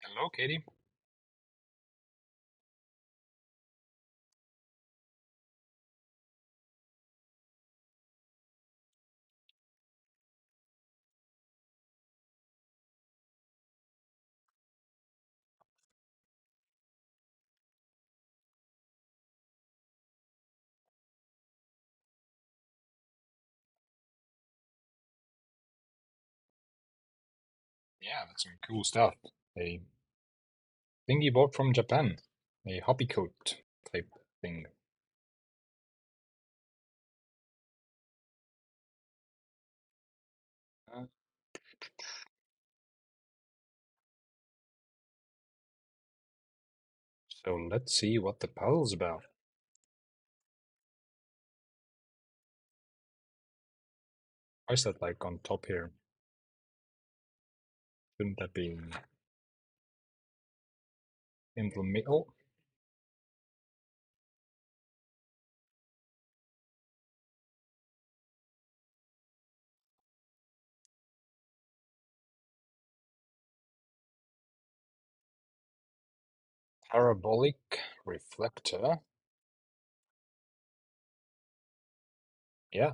Hello, Katie. Yeah, that's some cool stuff. A thing you bought from Japan. A hobby coat type thing. Uh, so let's see what the puzzle's about. Why is that like on top here? Shouldn't that be in the middle? Parabolic reflector. Yeah,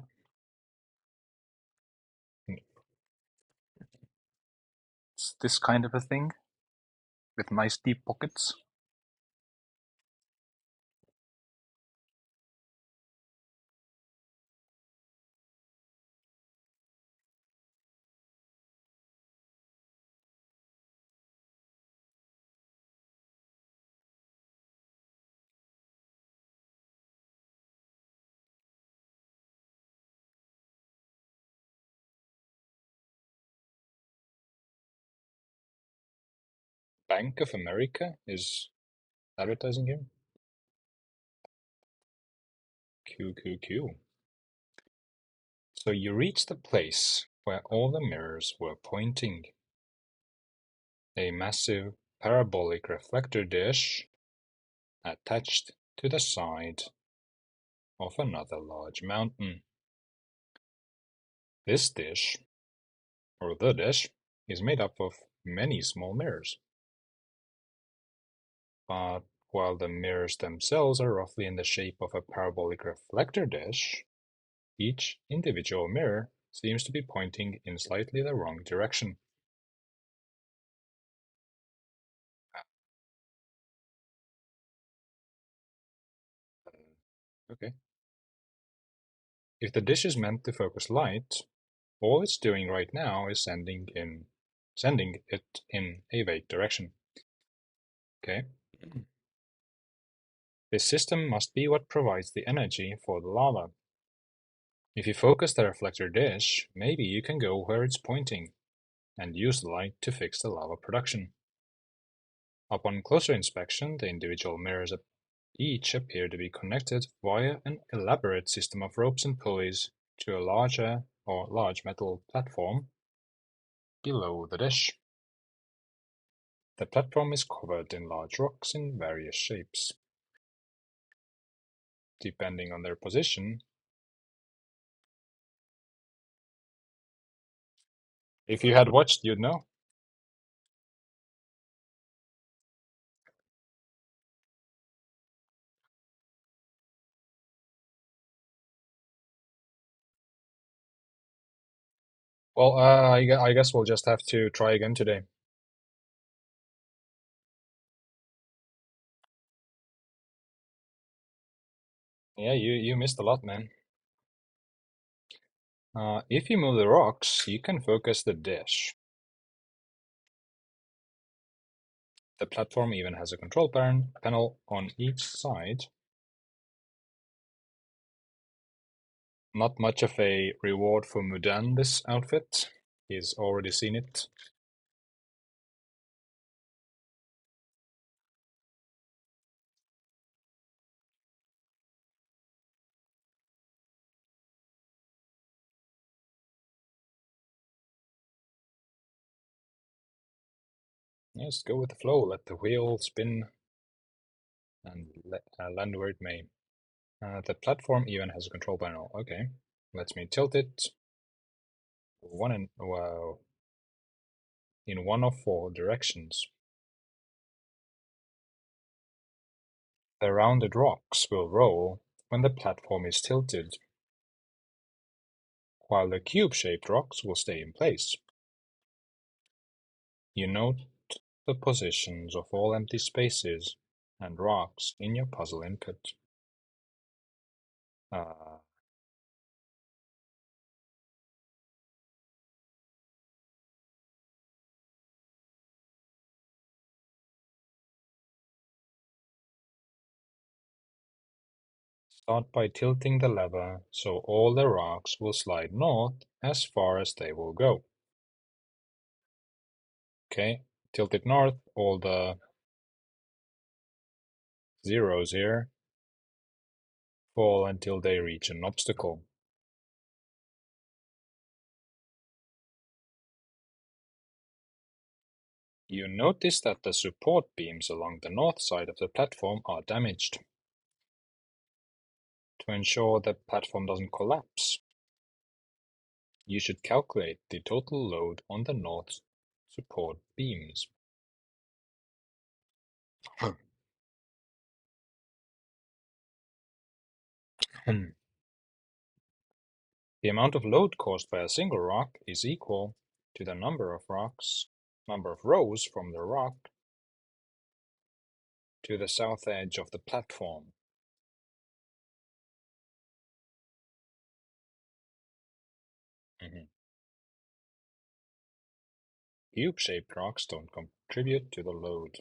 it's this kind of a thing with nice deep pockets. Bank of America is advertising here. Cool, cool, cool. So you reach the place where all the mirrors were pointing. A massive parabolic reflector dish attached to the side of another large mountain. This dish, or the dish, is made up of many small mirrors. But while the mirrors themselves are roughly in the shape of a parabolic reflector dish, each individual mirror seems to be pointing in slightly the wrong direction. Okay. If the dish is meant to focus light, all it's doing right now is sending it in a vague direction. Okay. This system must be what provides the energy for the lava. If you focus the reflector dish, maybe you can go where it's pointing and use the light to fix the lava production. Upon closer inspection, the individual mirrors each appear to be connected via an elaborate system of ropes and pulleys to a large metal platform below the dish. The platform is covered in large rocks in various shapes. Depending on their position, if you had watched, you'd know. Well, I guess we'll just have to try again today. Yeah, you missed a lot, man. If you move the rocks, you can focus the dish. The platform even has a control panel on each side. Not much of a reward for Mudan, this outfit. He's already seen it. Just go with the flow, let the wheel spin and land where it may. The platform even has a control panel. Okay, let me tilt it in one of four directions. The rounded rocks will roll when the platform is tilted, while the cube-shaped rocks will stay in place. You note the positions of all empty spaces and rocks in your puzzle input. Uh, Start by tilting the lever so all the rocks will slide north as far as they will go. Okay, tilt it north, all the zeros here fall until they reach an obstacle. You notice that the support beams along the north side of the platform are damaged. To ensure the platform doesn't collapse, you should calculate the total load on the north support beams. The amount of load caused by a single rock is equal to the number of rows from the rock to the south edge of the platform. Mhm. Cube-shaped rocks don't contribute to the load.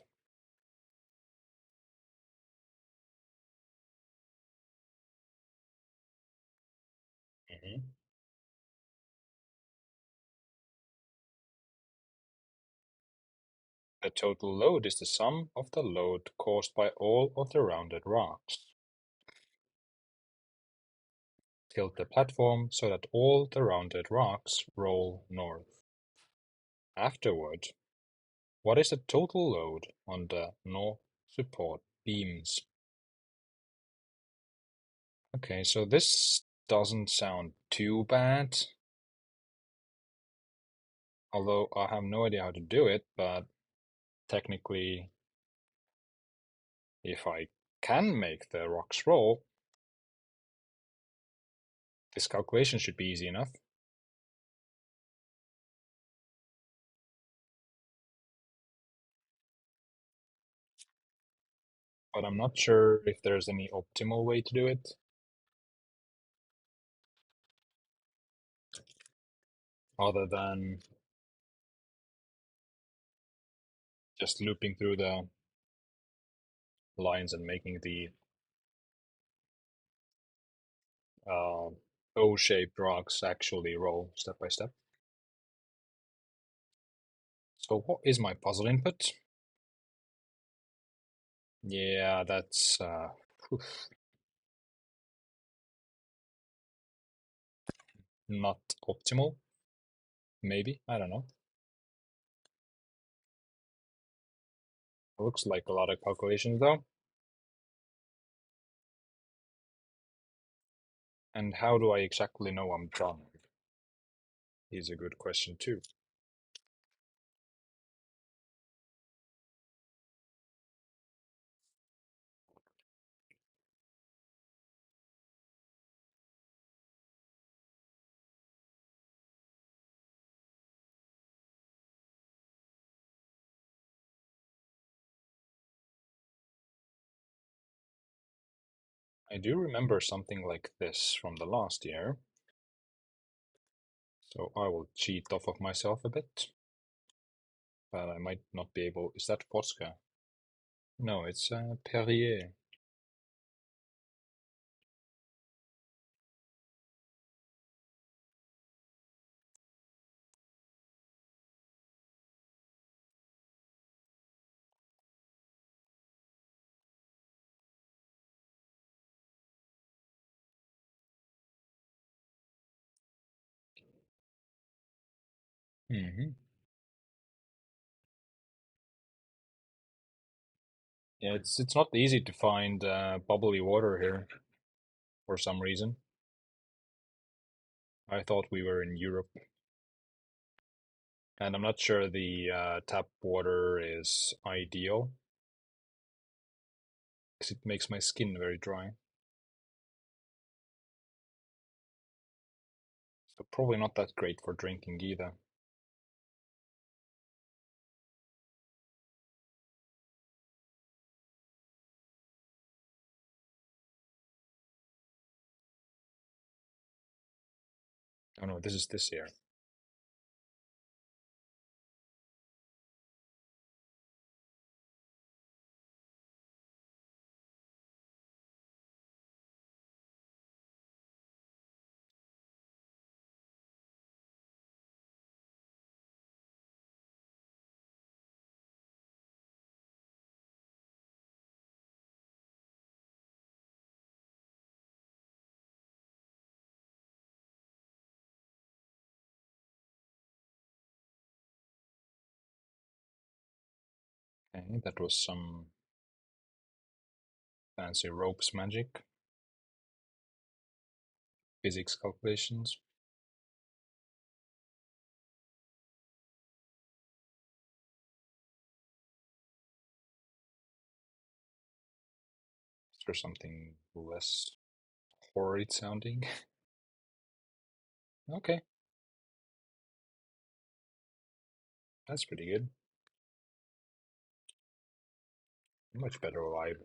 Mhm. The total load is the sum of the load caused by all of the rounded rocks. Tilt the platform so that all the rounded rocks roll north. Afterward, what is the total load on the north support beams? Okay, so this doesn't sound too bad. Although I have no idea how to do it, but technically, if I can make the rocks roll, this calculation should be easy enough. But I'm not sure if there's any optimal way to do it, other than just looping through the lines and making the uh, O-shaped rocks actually roll step by step. So what is my puzzle input? Yeah, that's not optimal. Maybe, I don't know. Looks like a lot of calculations though. And how do I exactly know I'm done? Is a good question too. I do remember something like this from the last year, so I will cheat off of myself a bit, but I might not be able. Is that vodka? No, it's Perrier. Hmm. Yeah, it's not easy to find bubbly water here for some reason. I thought we were in Europe, and I'm not sure the tap water is ideal. because it makes my skin very dry. So probably not that great for drinking either. Oh no, this is this year. Okay, that was some fancy ropes magic, physics calculations. Is there something less horrid sounding? Okay, that's pretty good. Much better vibe.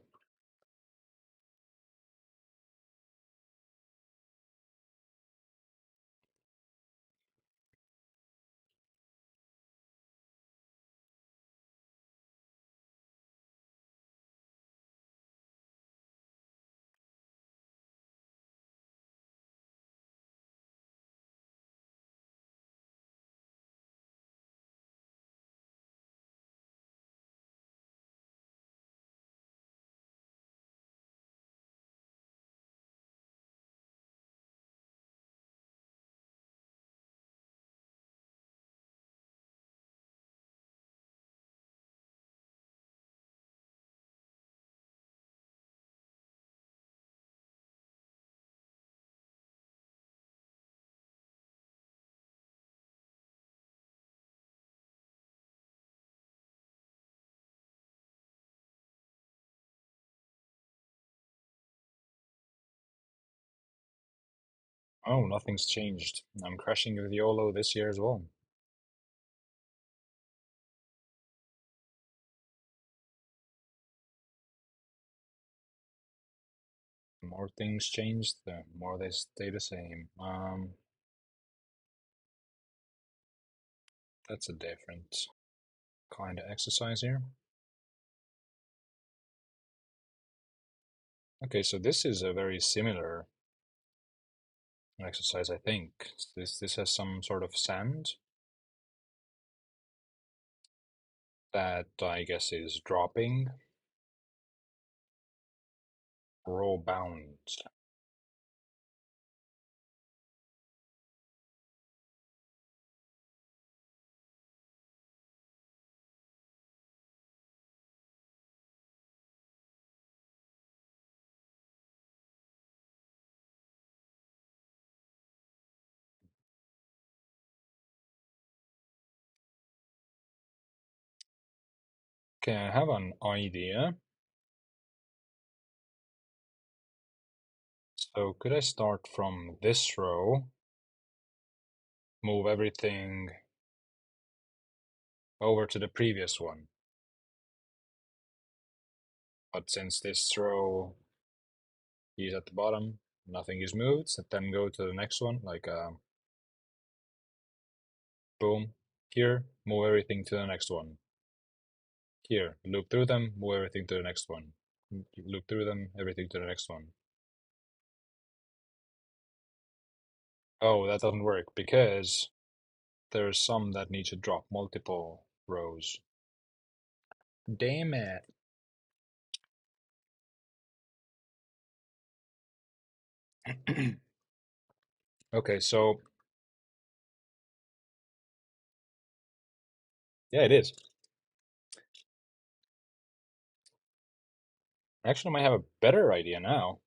Oh, nothing's changed. I'm crashing with YOLO this year as well. The more things change, the more they stay the same. That's a different kind of exercise here. Okay, so this is a very similar exercise, I think. This has some sort of sand that I guess is dropping row bound. Okay, I have an idea. So could I start from this row, move everything over to the previous one? But since this row is at the bottom, nothing is moved, so then go to the next one, like boom, here, move everything to the next one. Here, loop through them, move everything to the next one. Loop through them, everything to the next one. Oh, that doesn't work because there's some that need to drop multiple rows. Damn it. Okay, so yeah, it is. Actually, I might have a better idea now.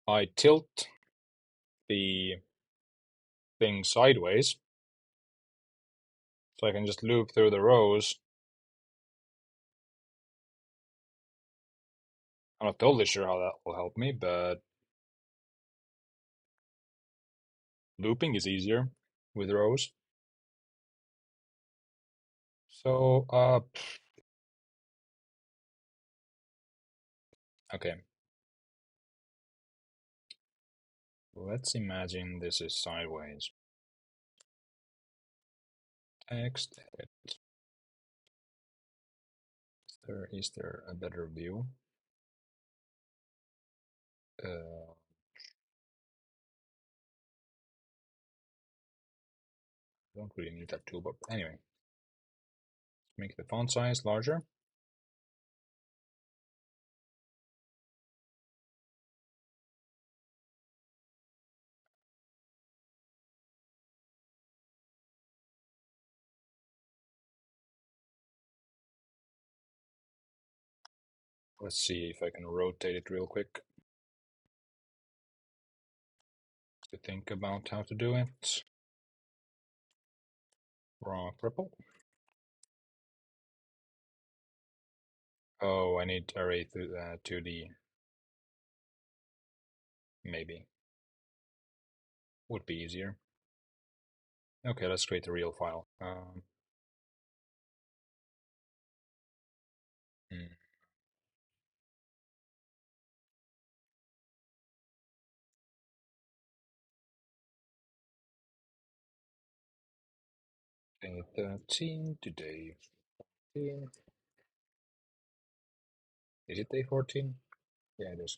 I tilt the thing sideways so I can just loop through the rows I'm not totally sure how that will help me, but looping is easier with rows. So, okay, let's imagine this is sideways. Text edit. Is there a better view? Uh, don't really need that tool, but anyway, make the font size larger. Let's see if I can rotate it real quick to think about how to do it. Raw purple. Oh, I need array 2D. Maybe. Would be easier. Okay, let's create a real file. Hmm, Day 13 to day 14. Is it day 14? Yeah, it is.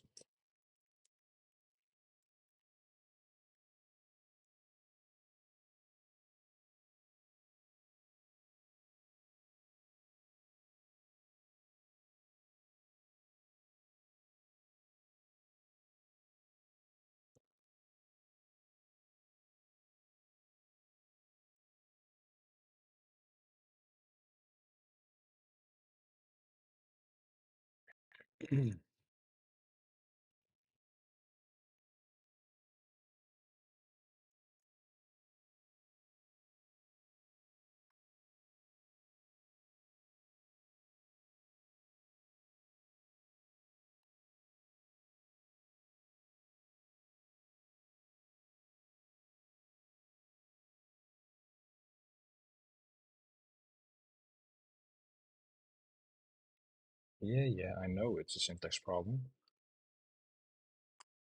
Yeah, I know it's a syntax problem.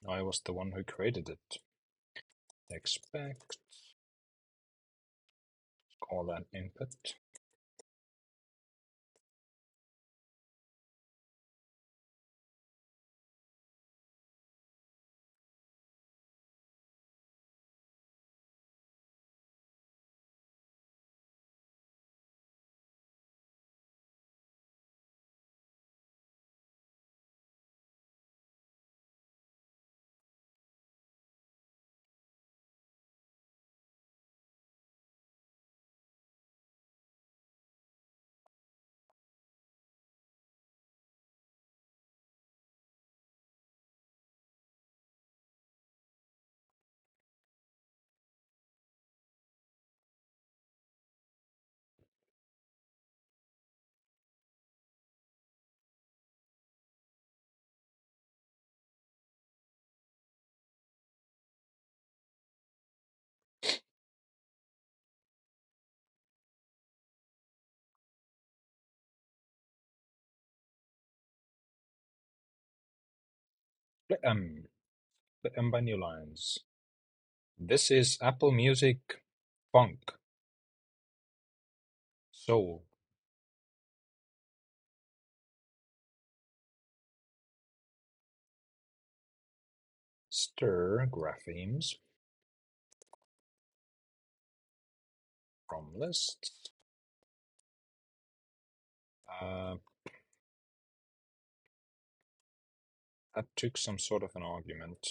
I was the one who created it. Expect, call that input. Split M. Split M by new lines. This is Apple Music Funk. Soul. Stir graphemes from lists. Uh, that took some sort of an argument.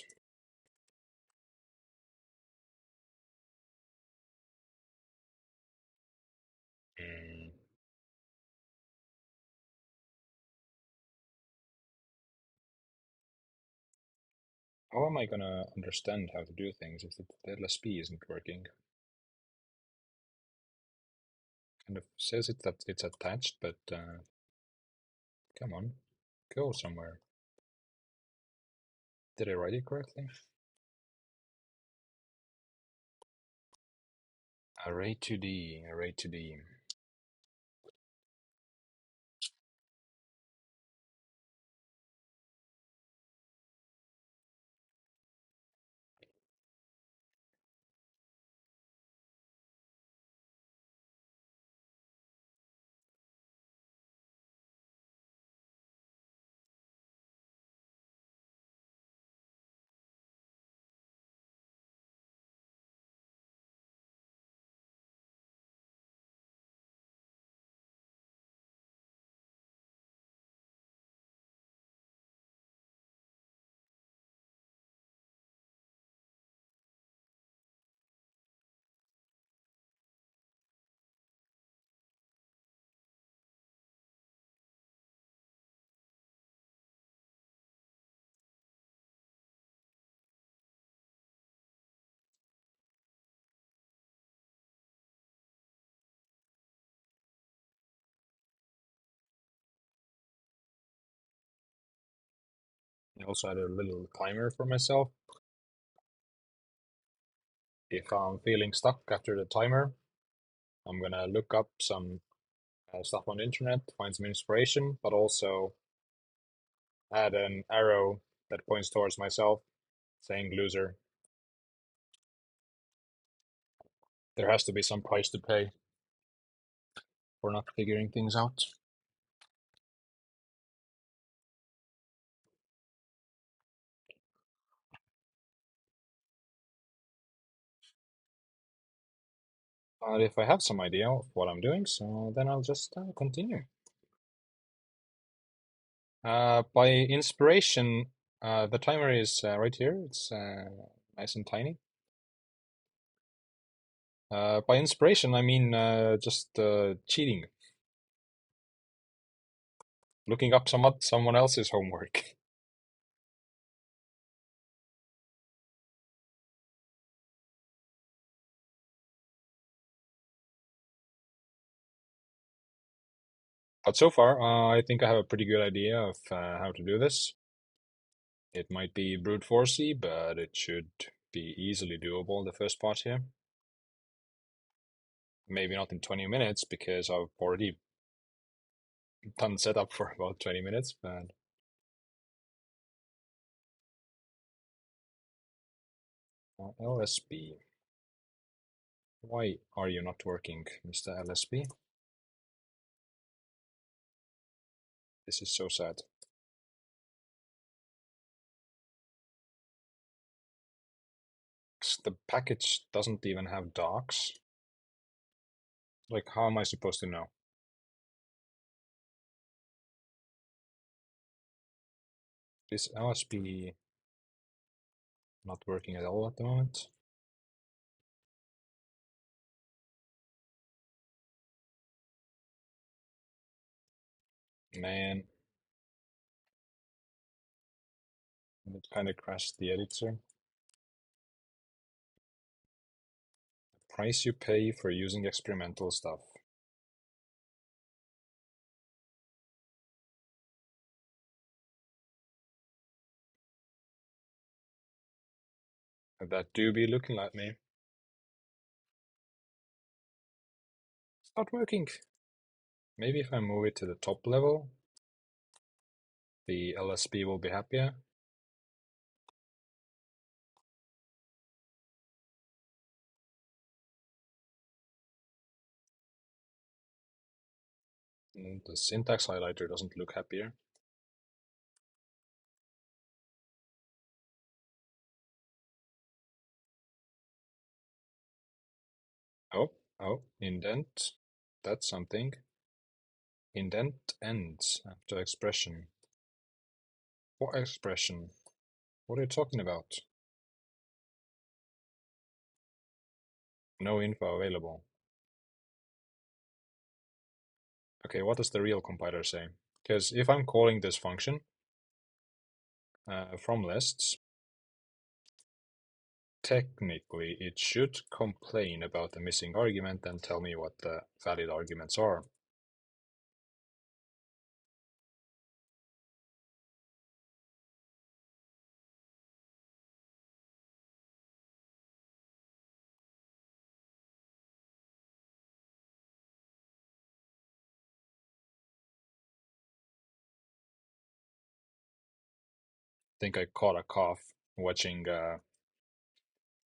Hmm. How am I gonna understand how to do things if the LSP isn't working? Kind of says it that it's attached, but come on, go somewhere. Did I write it correctly? Array 2D, array 2D. I also had a little timer for myself. If I'm feeling stuck after the timer, I'm gonna look up some stuff on the internet, find some inspiration, but also add an arrow that points towards myself, saying loser. There has to be some price to pay for not figuring things out. But if I have some idea of what I'm doing, so then I'll just continue. By inspiration, the timer is right here. It's nice and tiny. By inspiration, I mean just cheating, looking up someone else's homework. But so far, I think I have a pretty good idea of how to do this. It might be brute forcey, but it should be easily doable, the first part here. Maybe not in 20 minutes, because I've already done setup for about 20 minutes, but LSB. Why are you not working, Mr. LSB? This is so sad. The package doesn't even have docs. Like, how am I supposed to know? Is LSB not working at all at the moment? Man, it kind of crashed the editor. Price you pay for using experimental stuff. That do be looking at me. It's not working. Maybe if I move it to the top level, the LSB will be happier. The syntax highlighter doesn't look happier. Oh, indent. That's something. Indent ends after expression. What expression? What are you talking about? No info available. Okay, what does the real compiler say? Because if I'm calling this function from lists, technically it should complain about the missing argument and tell me what the valid arguments are. think I caught a cough watching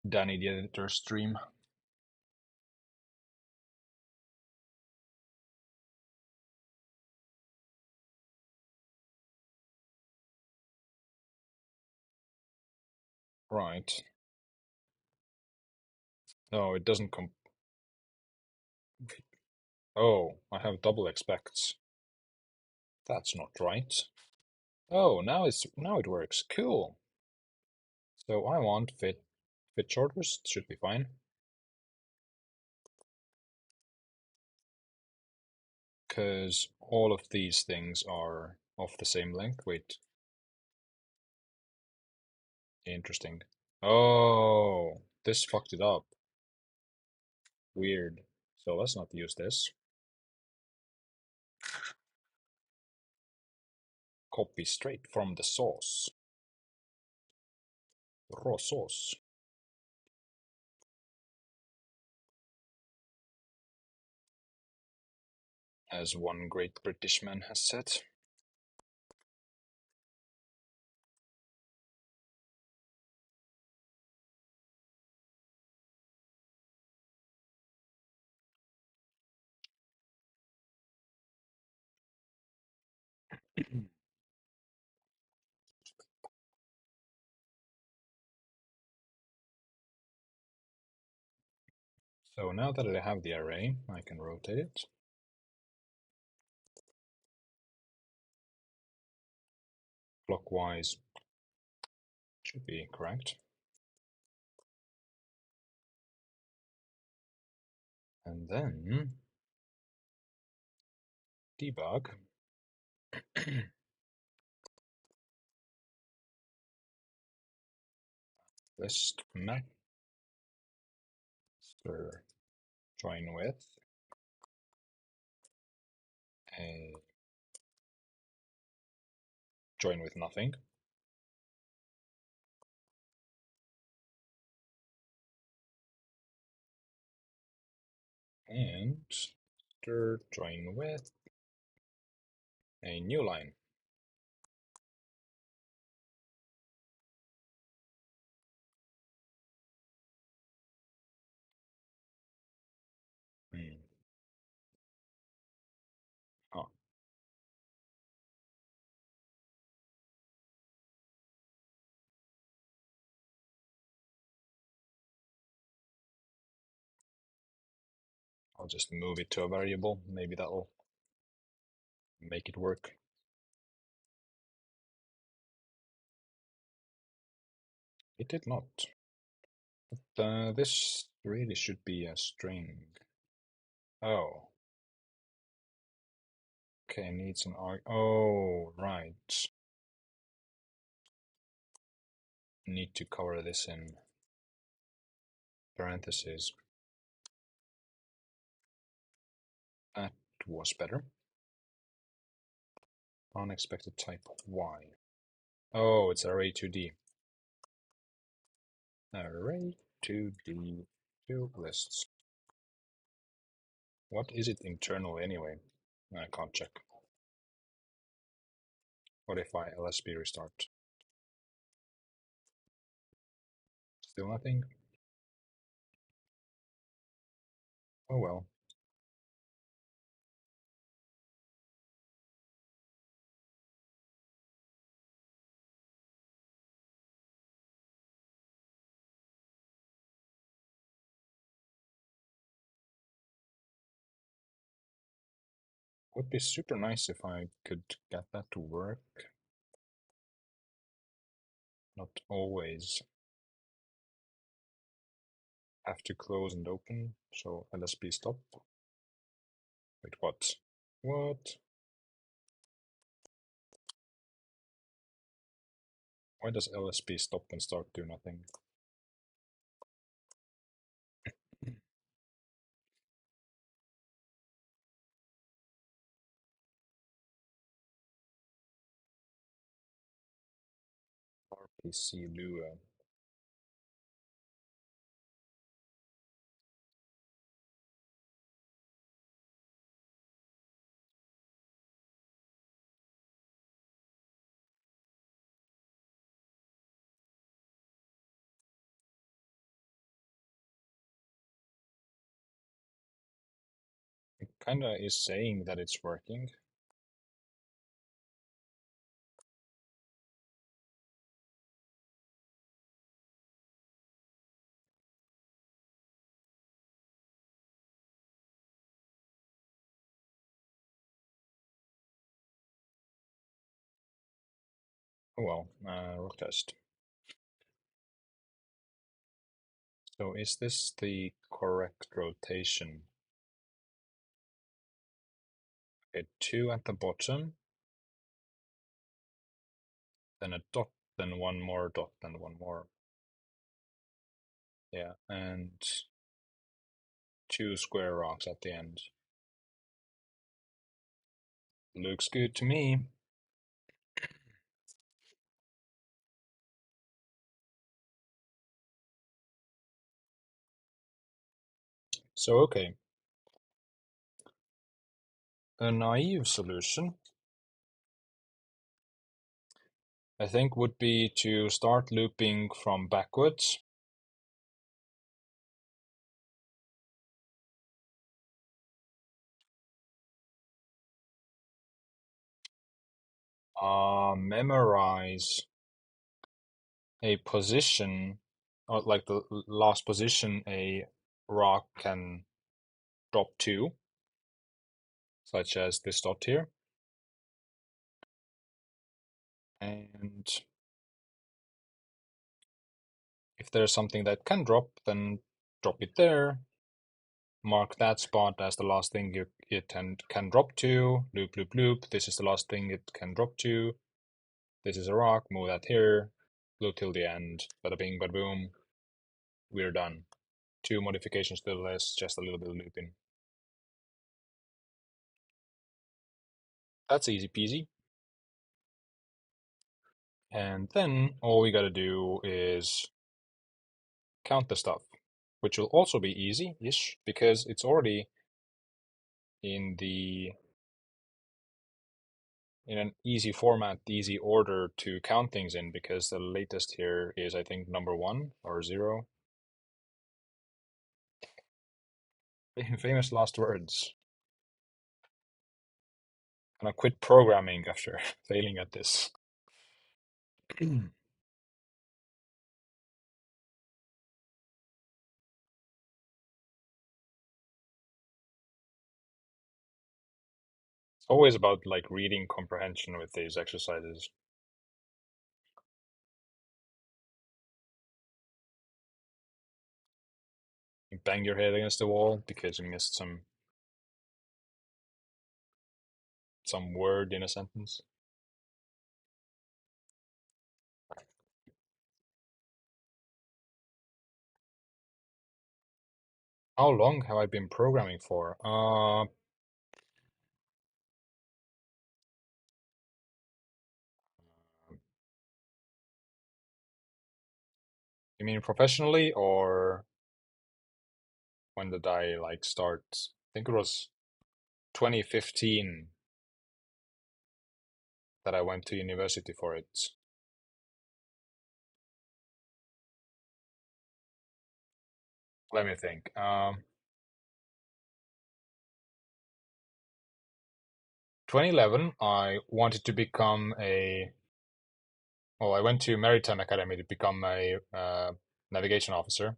Danny the Editor stream. Right. No, it doesn't come. Oh, I have double expects. That's not right. Oh, now it works. Cool. So I want fit shoulders. Should be fine. Because all of these things are of the same length. Wait, interesting. Oh, this fucked it up. Weird. So let's not use this. Copy straight from the source. Raw source. As one great British man has said. So now that I have the array, I can rotate it. Clockwise should be correct. And then debug. List master join with a join with nothing. And join with a new line. Hmm. Oh, I'll just move it to a variable. Maybe that'll make it work. It did not. But this really should be a string. Oh. Okay, needs an arg. Oh, right. Need to cover this in parentheses. That was better. Unexpected type Y. Oh, it's array2D. Array2D to lists. What is it internally anyway? I can't check. What if I LSB restart? Still nothing? Oh well. Would be super nice if I could get that to work. Not always have to close and open, so LSB stop. Wait, what? What? Why does LSB stop and start do nothing? RPC Lua. kinda is saying that it's working. Oh well, rock test. So is this the correct rotation? Okay, two at the bottom, then a dot, then one more dot, then one more. Yeah, and two square rocks at the end. Looks good to me. So okay, a naive solution I think would be to start looping from backwards. Memorize a position, or like the last position a rock can drop to, such as this dot here. And if there's something that can drop, then drop it there. Mark that spot as the last thing it can drop to. Loop, loop, loop. This is the last thing it can drop to. This is a rock. Move that here. Loop till the end. Bada bing, bada boom. We're done. Two modifications to the list, just a little bit of looping. That's easy peasy. And then all we gotta do is count the stuff, which will also be easy-ish because it's already in an easy format, easy order to count things in, because the latest here is, I think, number 1 or 0. Famous last words. And I quit programming after failing at this. It's always about like reading comprehension with these exercises. You bang your head against the wall because you missed some word in a sentence. How long have I been programming for? You mean professionally, or when did I like start? I think it was 2015 that I went to university for it. Let me think. 2011, I wanted to become well, I went to Maritime Academy to become a navigation officer.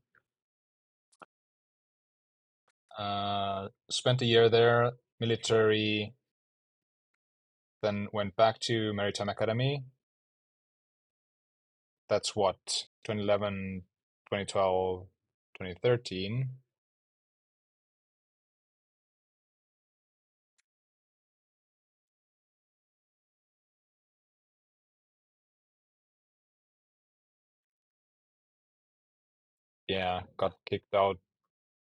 Spent a year there, military, then went back to Maritime Academy. That's what, 2011, 2012, 2013. Yeah, got kicked out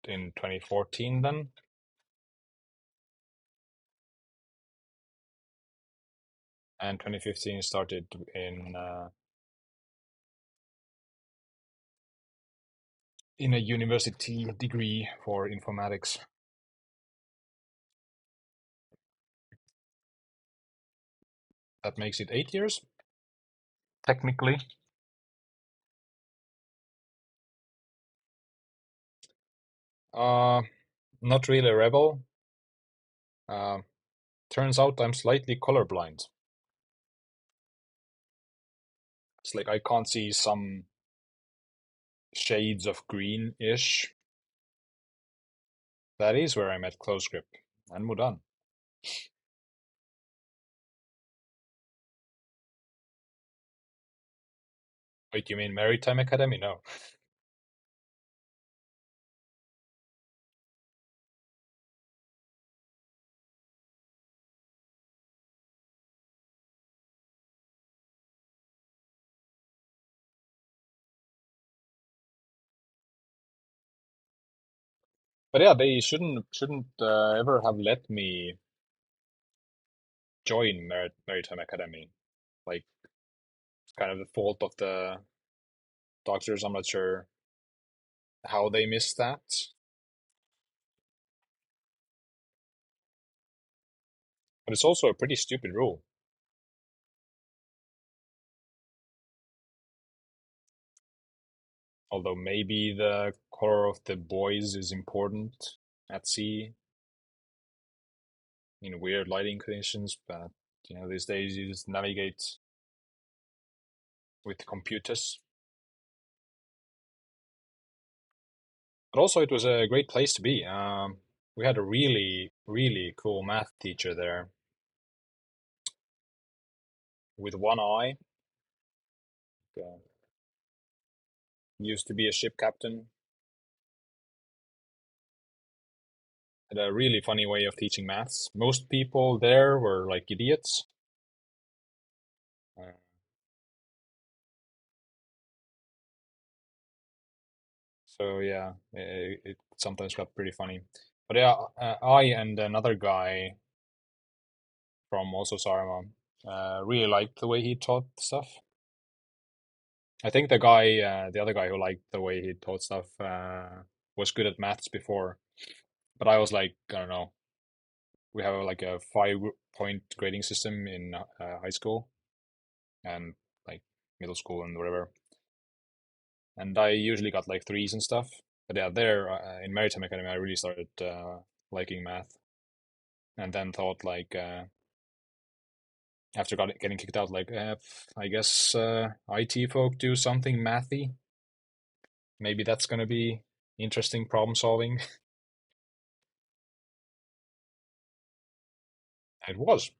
in 2014 then. And 2015 started in a university degree for informatics. That makes it 8 years, technically. Uh, Not really a rebel. Uh, Turns out I'm slightly colorblind. It's like I can't see some shades of green-ish. That is where I met Close Grip and Mudan. Wait, you mean Maritime Academy? No. But yeah, they shouldn't ever have let me join Maritime Academy. Like, it's kind of the fault of the doctors. I'm not sure how they missed that. But it's also a pretty stupid rule. Although maybe the color of the boys is important at sea in weird lighting conditions, but these days you just navigate with computers. But also, it was a great place to be. We had a really, really cool math teacher there with one eye. Uh, Used to be a ship captain. Had a really funny way of teaching maths. Most people there were like idiots. Uh, so yeah, it sometimes got pretty funny. But yeah, I and another guy from also Sarma really liked the way he taught stuff. I think the other guy who liked the way he taught stuff, was good at maths before, but I was like, I don't know. We have like a 5 point grading system in high school and like middle school and whatever, and I usually got like threes and stuff. But yeah, there in Maritime Academy, I really started liking math, and then thought like after getting kicked out, like I guess IT folk do something mathy. Maybe that's gonna be interesting problem solving. It was.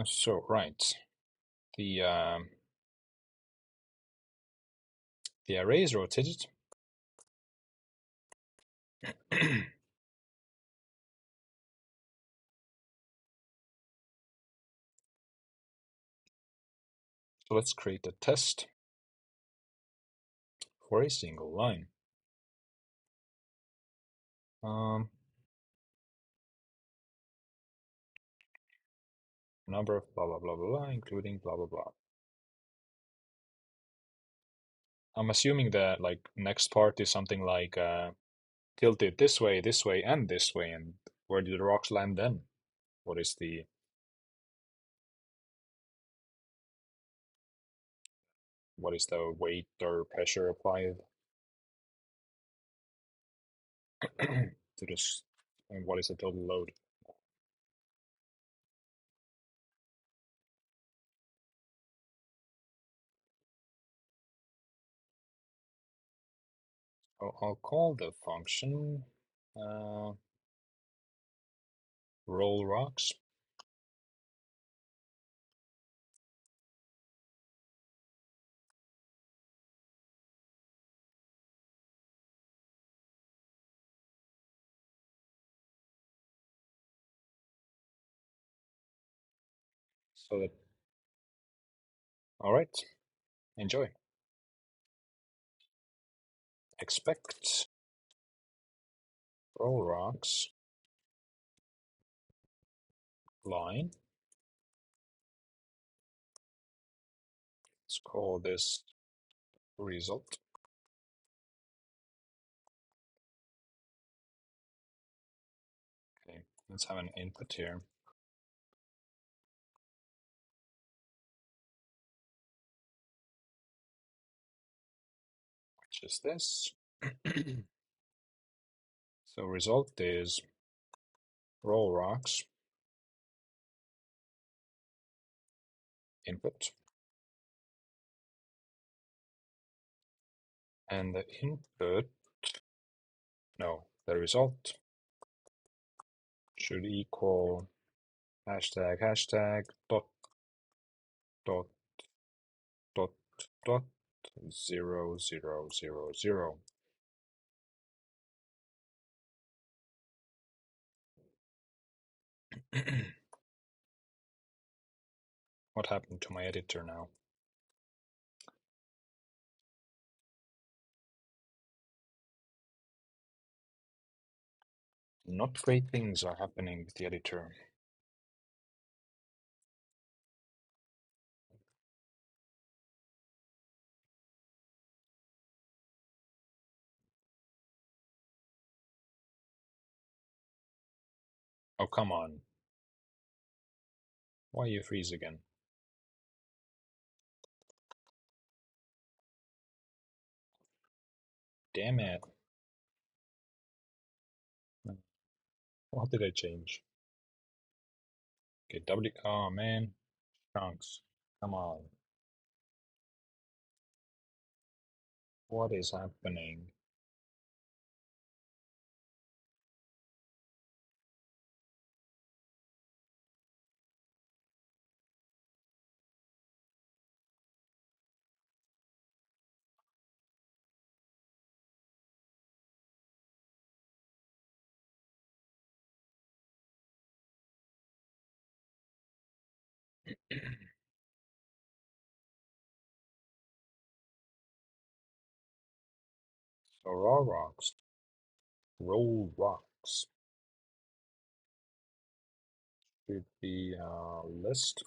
So right, the the array is rotated. So let's create a test for a single line. Um, Number of blah blah blah blah blah, including blah blah blah. I'm assuming that like next part is something like tilted this way, and this way, and where do the rocks land then? What is the weight or pressure applied to this, and what is the total load? I'll call the function uh, roll rocks. So that all right, enjoy. Expect roll rocks line. Let's call this result. Okay, let's have an input here. is this. So result is roll rocks input, and the input, no, the result should equal hashtag dot dot dot dot 0000. What happened to my editor now? Not great things are happening with the editor. Oh, come on. Why you freeze again? Damn it. What did I change? Okay, oh man. Chunks. Come on. What is happening? So raw rocks. Roll rocks. Should be a list.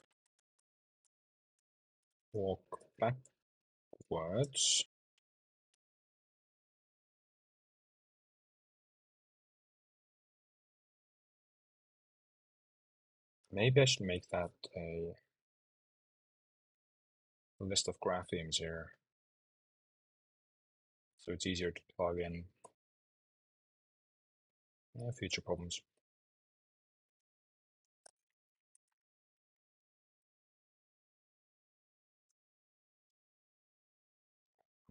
Walk backwards. Maybe I should make that a list of graphemes here, so it's easier to plug in future problems.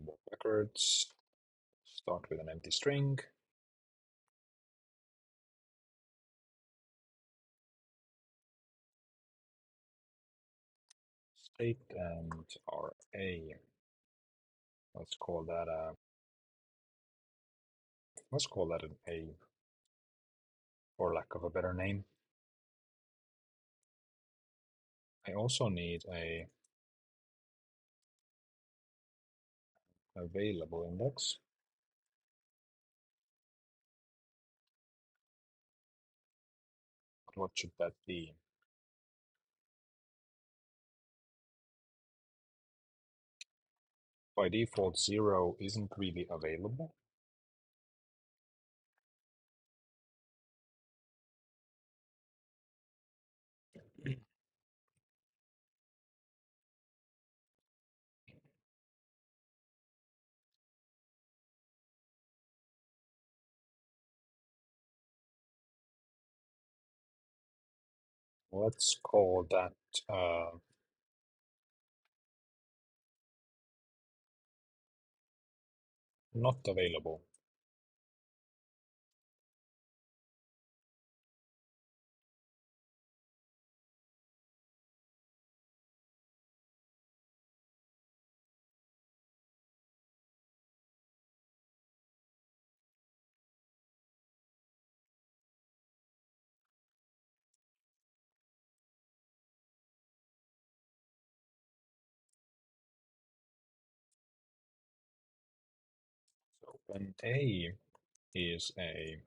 Walk backwards. Start with an empty string. State and RA. Let's call that an A, for lack of a better name. I also need a available index. What should that be? By default, 0 isn't really available. Let's call that not available. So when A is a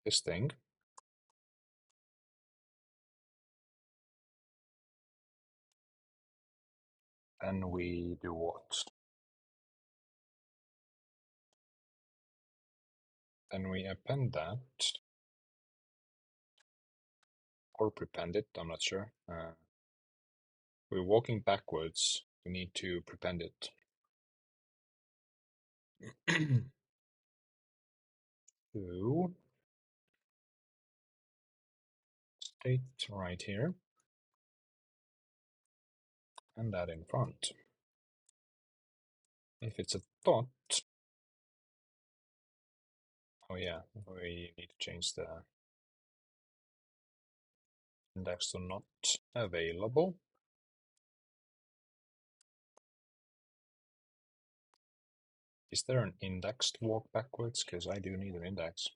this thing, then we do what? Then we append that or prepend it, I'm not sure. We're walking backwards, we need to prepend it. So, state right here, and that in front. If it's a dot, oh yeah, we need to change the index to not available. Is there an index to walk backwards? Because I do need an index.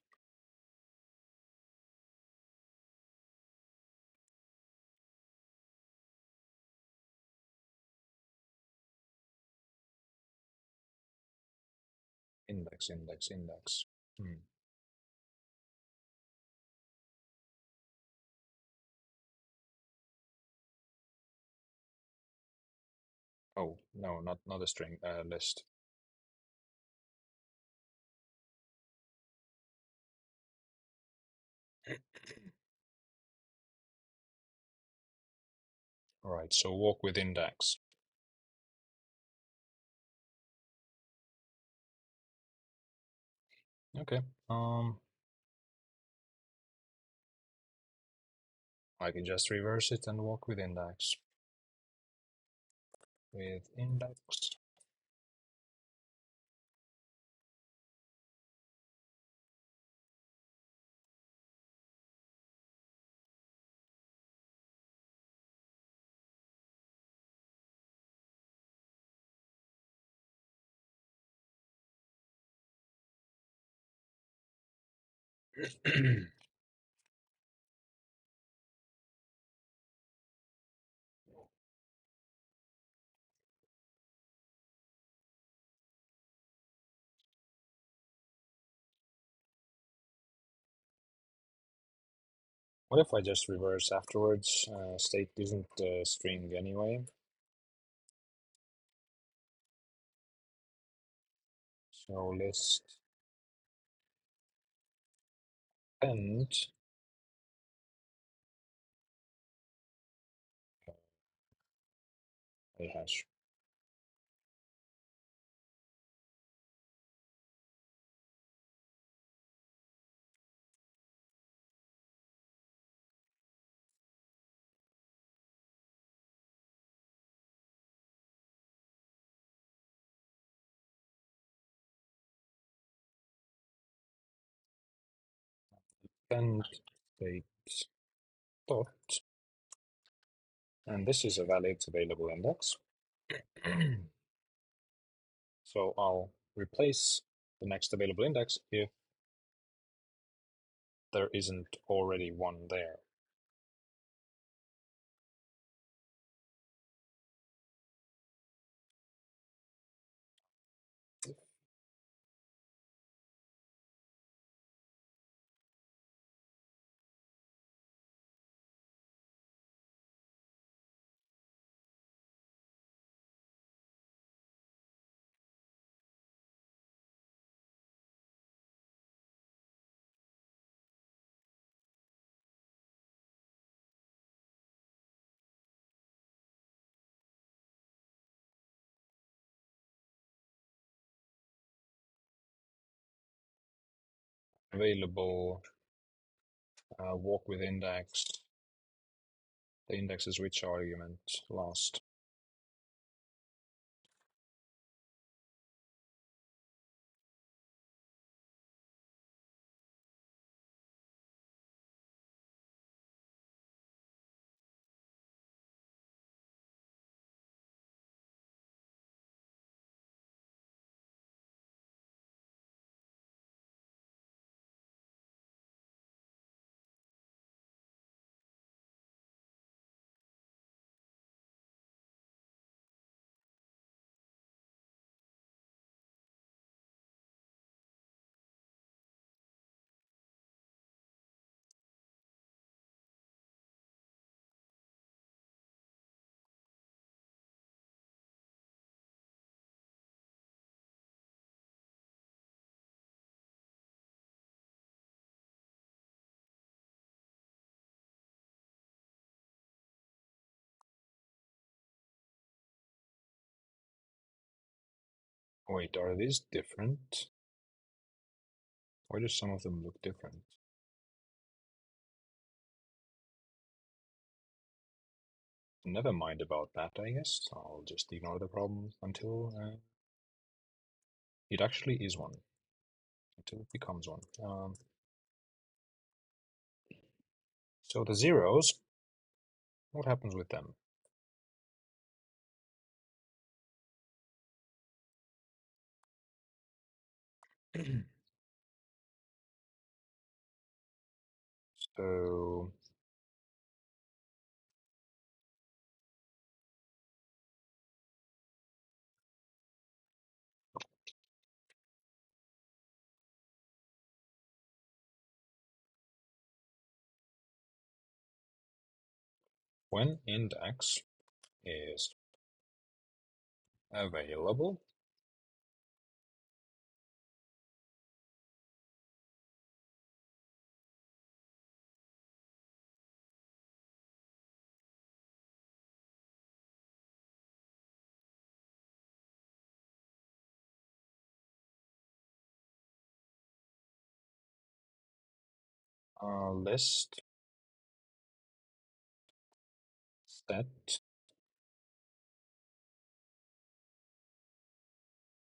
Index. Oh, no, not a string, list. Alright, so walk with index. Okay, I can just reverse it and walk with index. With index. What if I just reverse afterwards? State isn't a string anyway. So list and a hash. And state dot. And this is a valid available index. So I'll replace the next available index if there isn't already one there. Available walk with index. The index is which argument last? Wait, are these different? Why do some of them look different? Never mind about that, I guess. I'll just ignore the problem until it actually is one. Until it becomes one. So the zeros, what happens with them? So when index is available, list set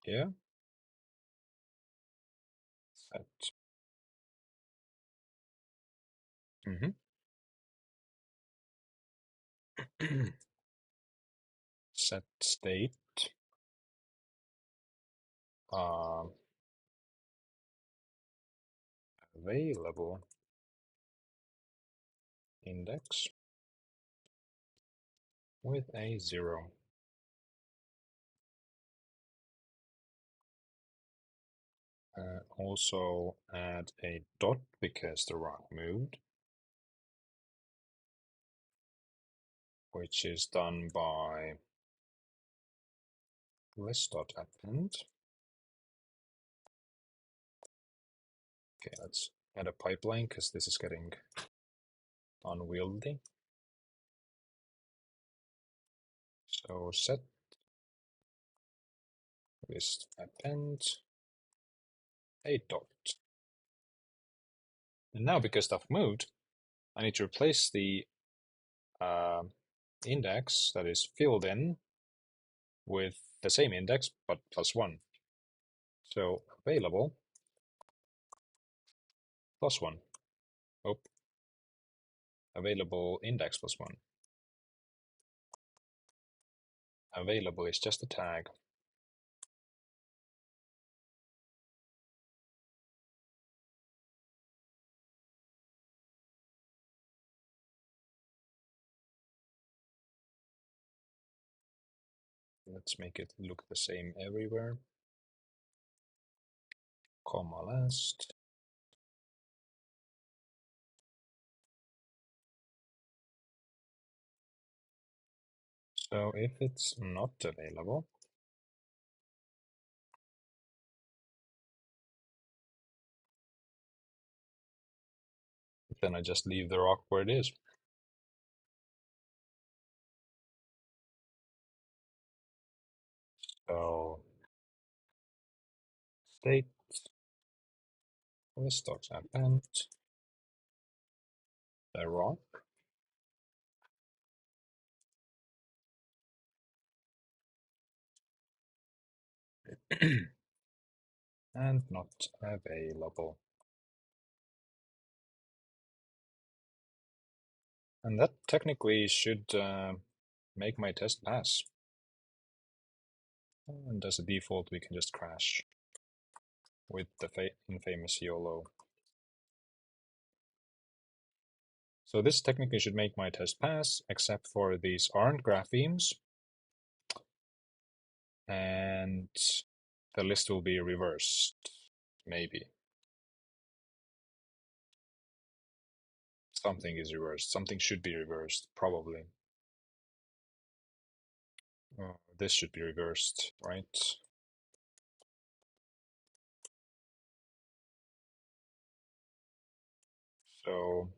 here, set mhm, set state uh, available index with a 0. Also add a dot because the rock moved, which is done by list.append. Okay, let's add a pipeline because this is getting unwieldy. So set list append a dot. And now because stuff moved, I need to replace the uh, index that is filled in with the same index but plus 1. So available plus 1. Oh, available index plus 1. Available is just a tag. Let's make it look the same everywhere. Comma last. So if it's not available, then I just leave the rock where it is. So state list.append the rock and not available. And that technically should make my test pass. And as a default, we can just crash with the infamous YOLO. So this technically should make my test pass, except for these aren't graphemes, and the list will be reversed, maybe. Something is reversed. Something should be reversed, probably. This should be reversed, right? So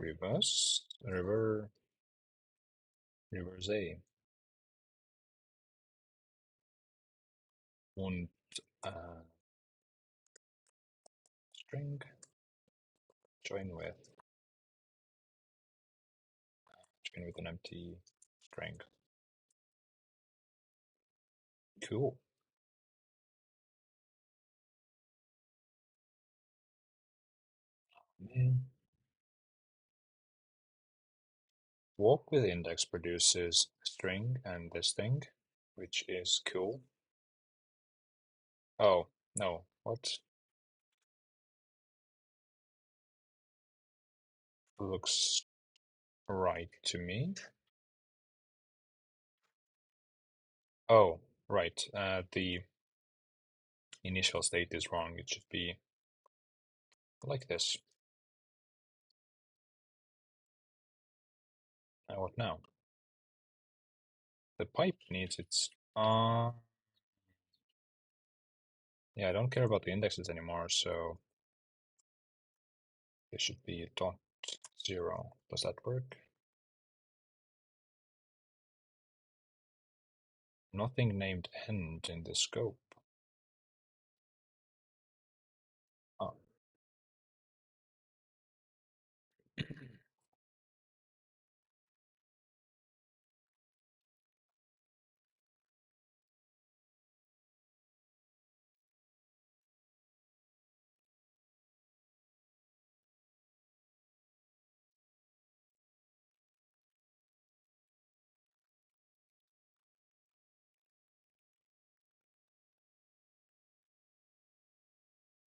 Reverse, reverse A. Und string join with an empty string. Cool. Walk with index produces string and this thing, which is cool. Oh, no, what? Looks right to me. Oh, right. The initial state is wrong. It should be like this. Now what now? The pipe needs its... yeah, I don't care about the indexes anymore, so it should be dot zero. Does that work? Nothing named end in the scope. Oh.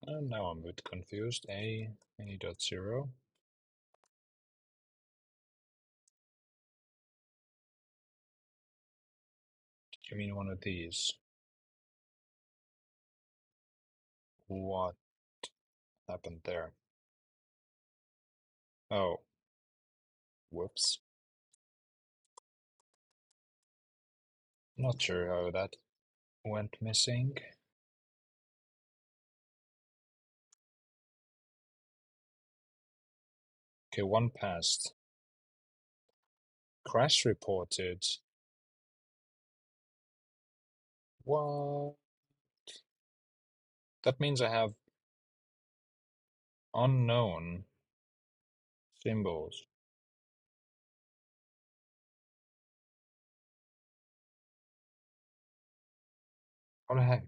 And now I'm a bit confused. A dot zero. You mean one of these? What happened there? Oh, whoops. Not sure how that went missing. Okay, one passed. Crash reported. What? That means I have unknown symbols. How the heck?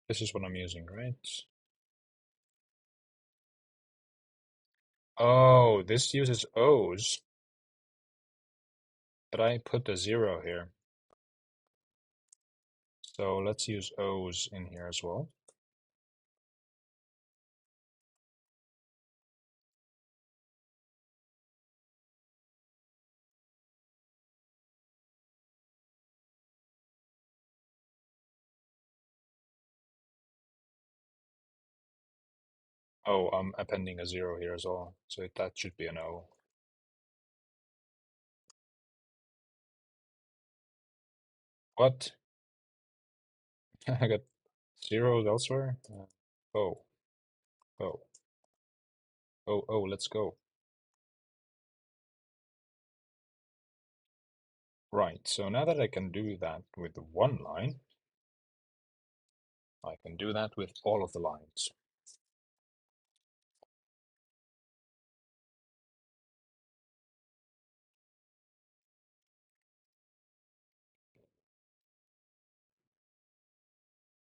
This is what I'm using, right? Oh, this uses O's, but I put a zero here. So let's use O's in here as well. Oh, I'm appending a zero here as well, so that should be an O. What? I got zeros elsewhere? Oh, oh, oh, let's go. Right, so now that I can do that with one line, I can do that with all of the lines.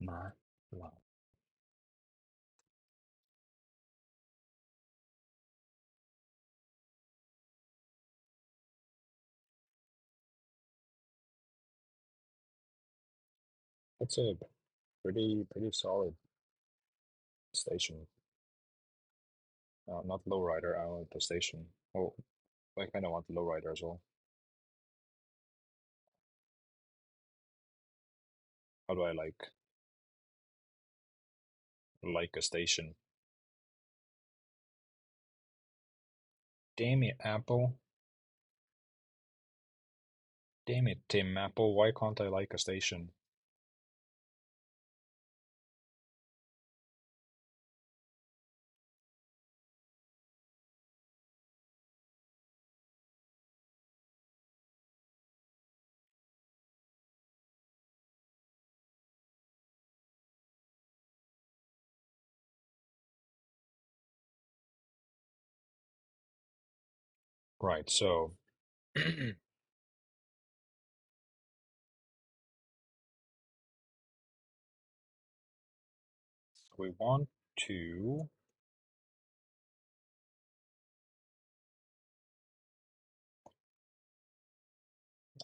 My line. That's a pretty solid station. Not lowrider, I want the station. Oh, I kind of want the lowrider as well. How do I like a station? Damn it, Apple. Damn it, Tim Apple, why can't I like a station? Right, so we want to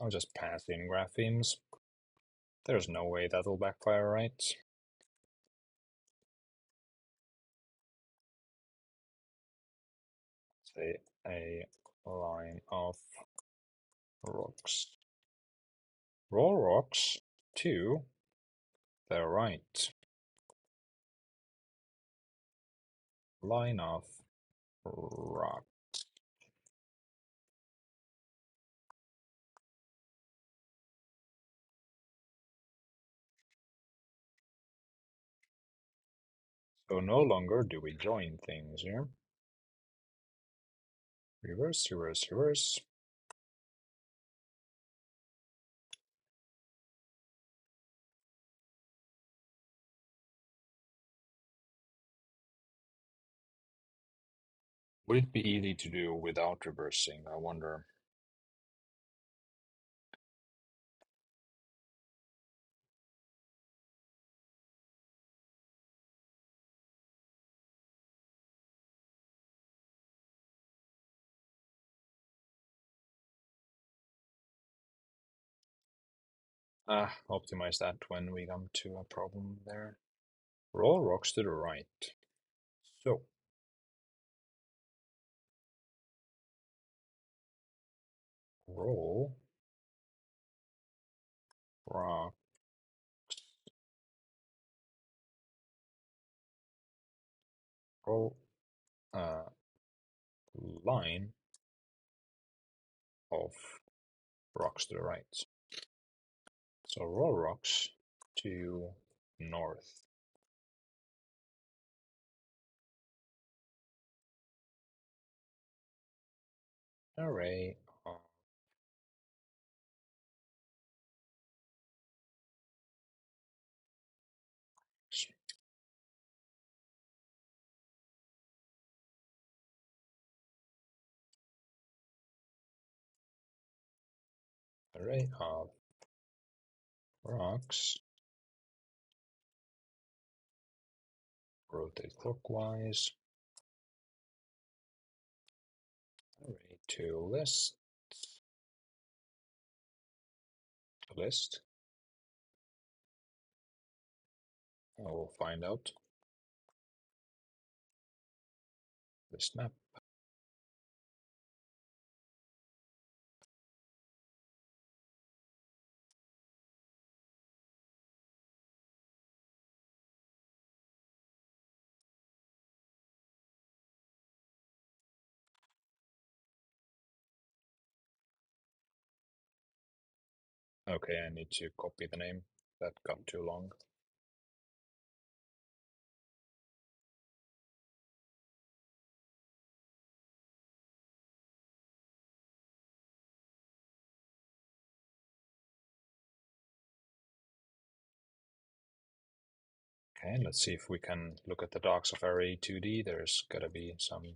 I'll just pass in graphemes. There's no way that'll backfire, right? Say a line of rocks. Roll rocks to the right. Line of rock. So no longer do we join things here. Reverse, reverse, reverse. Would it be easy to do without reversing? I wonder. Optimize that when we come to a problem there. Roll rocks to the right. So, roll rock roll line of rocks to the right. So roll rocks to north. Array of array of rocks. Rotate clockwise. Array to list. List. I will find out. List map. Okay, I need to copy the name. That got too long. Okay, let's see if we can look at the docs of Array 2D. There's gotta be some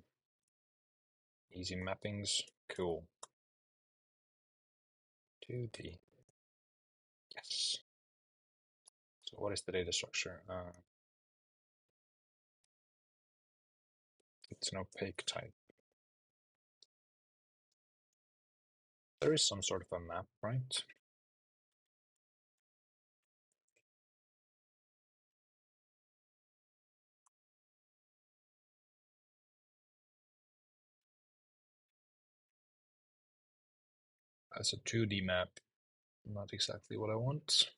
easy mappings. Cool. 2D. Yes. So what is the data structure? It's an opaque type. There is some sort of a map, right? As a 2D map, not exactly what I want.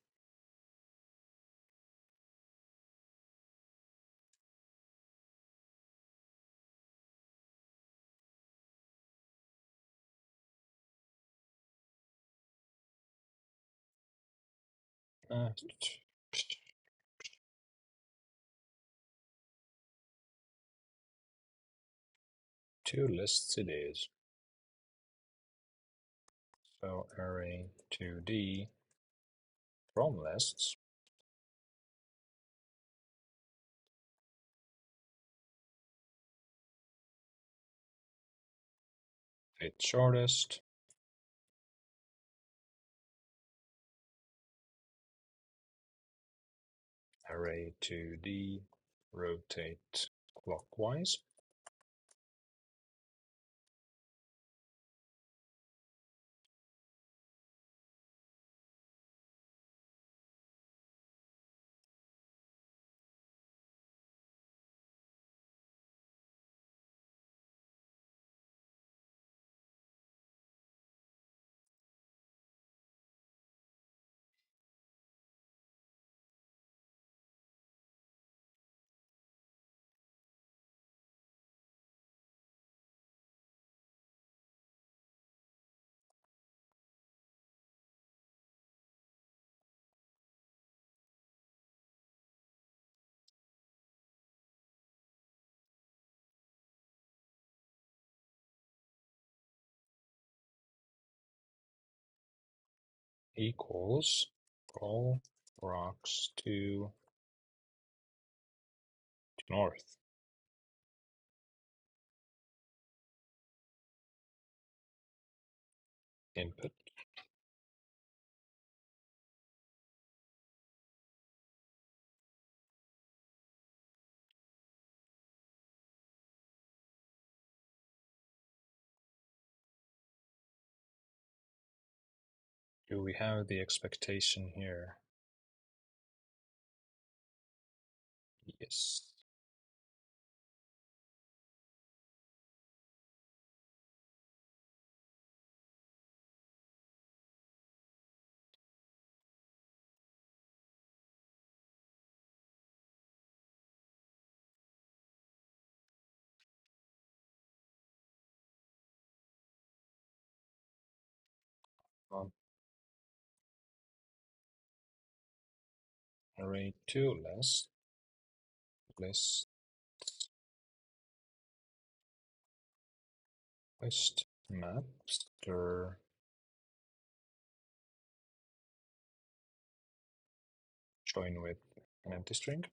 Uh, 2 lists it is. So array 2D from lists. Fit shortest. Array 2D rotate clockwise. Equals roll rocks to north. Input. Do we have the expectation here? Yes. Um, array 2 list list mapster join with an empty string.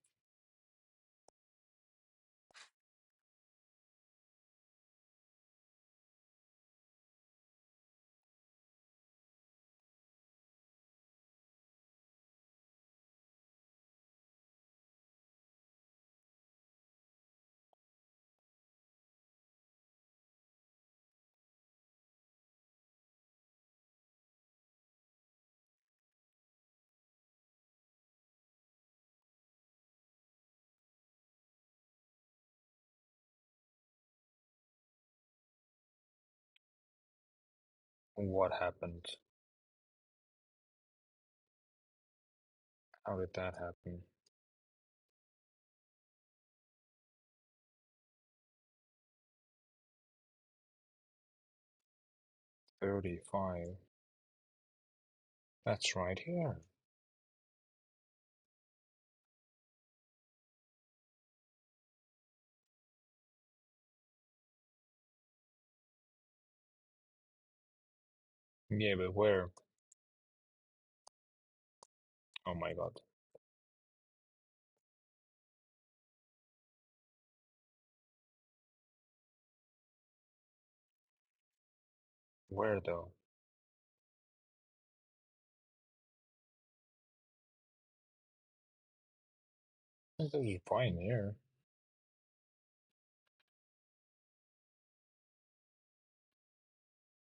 What happened? How did that happen? 35. That's right here. Yeah, but where? Oh my god. Where though? This is fine here.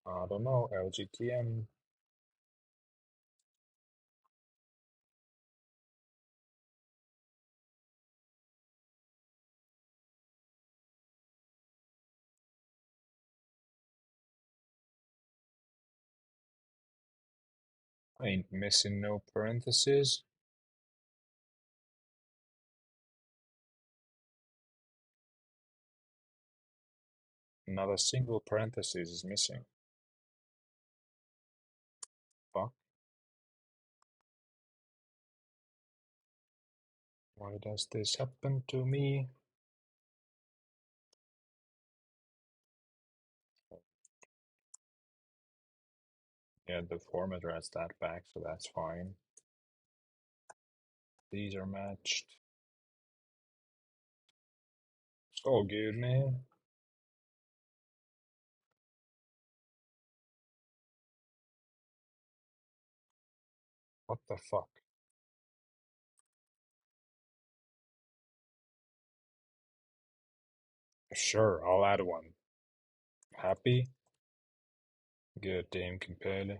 I don't know, LGTM. Ain't missing no parentheses. Not a single parenthesis is missing. Fuck. Why does this happen to me? Yeah, the formatter has that back, so that's fine. These are matched. So good, man. What the fuck? Sure, I'll add one. Happy? Good, Dame Kimpele.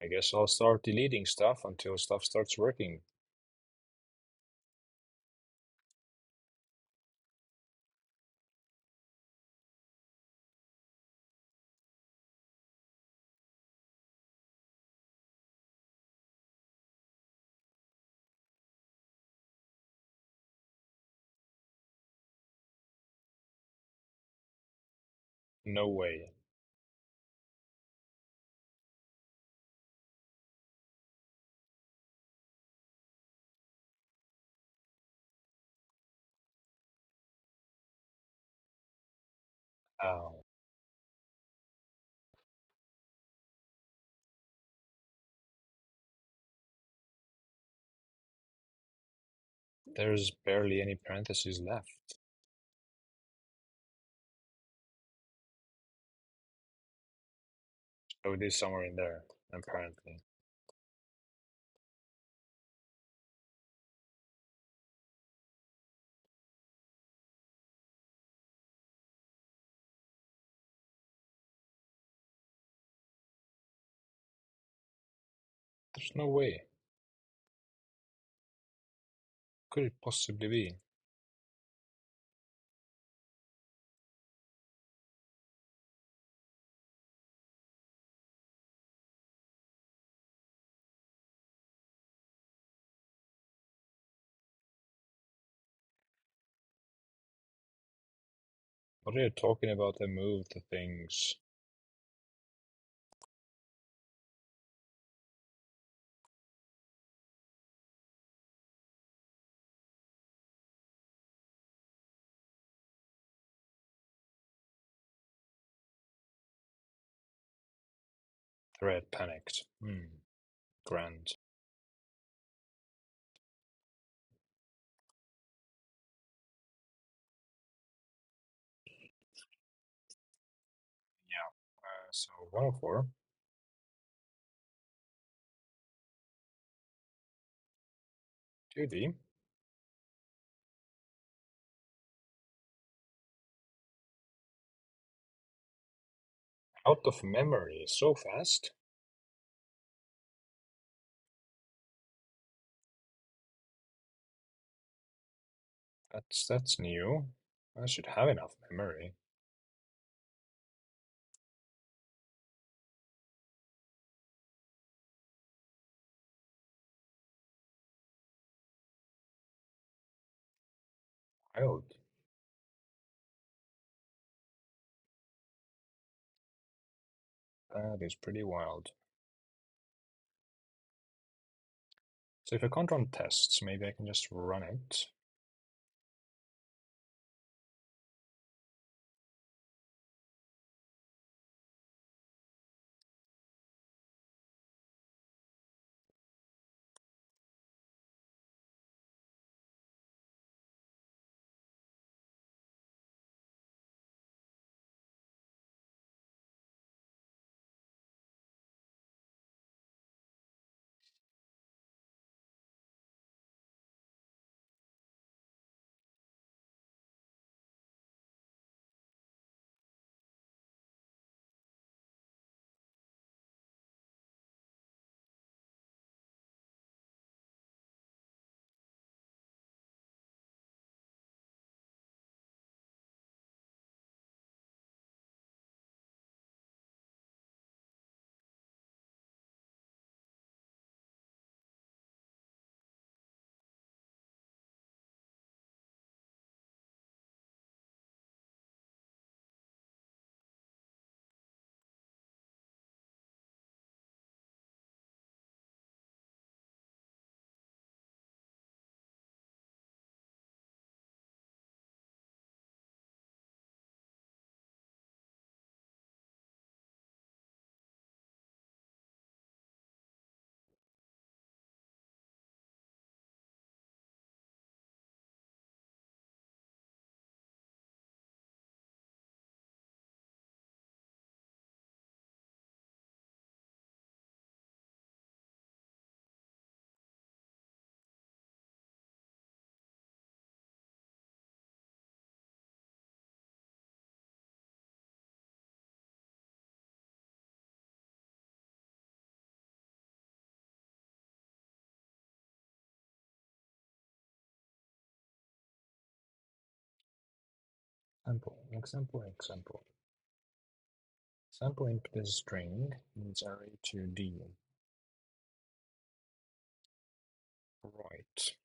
I guess I'll start deleting stuff until stuff starts working. No way. Ow. There's barely any parentheses left. So it is somewhere in there, apparently. There's no way. Could it possibly be? What are you talking about? They moved the things. Thread panicked. Grand. Yeah. So 104. Duty. Out of memory. So fast. That's new. I should have enough memory. Wild. That is pretty wild. So if I can't run tests, maybe I can just run it. Example. Sample input is string needs array to D. Right.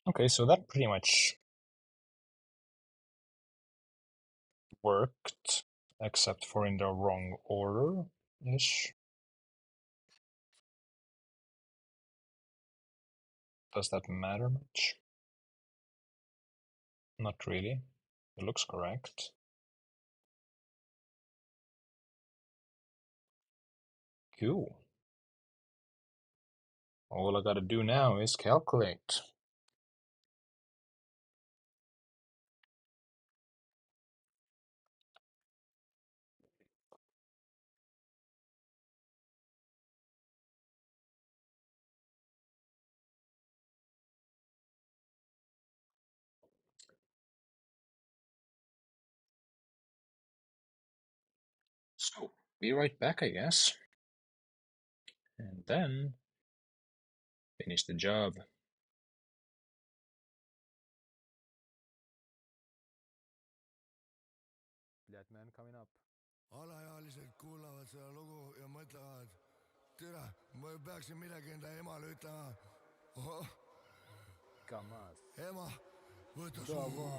Okay, so that pretty much worked, except for in the wrong order-ish. Does that matter much? Not really. It looks correct. Cool. All I gotta do now is calculate. So, be right back, I guess. And then finish the job. Flatman coming up. alaealised kuulavad seda lugu ja mõtlevad, tere, ma peaksin midagi enda emale ütlema. Ohoh. Ema, võta suu.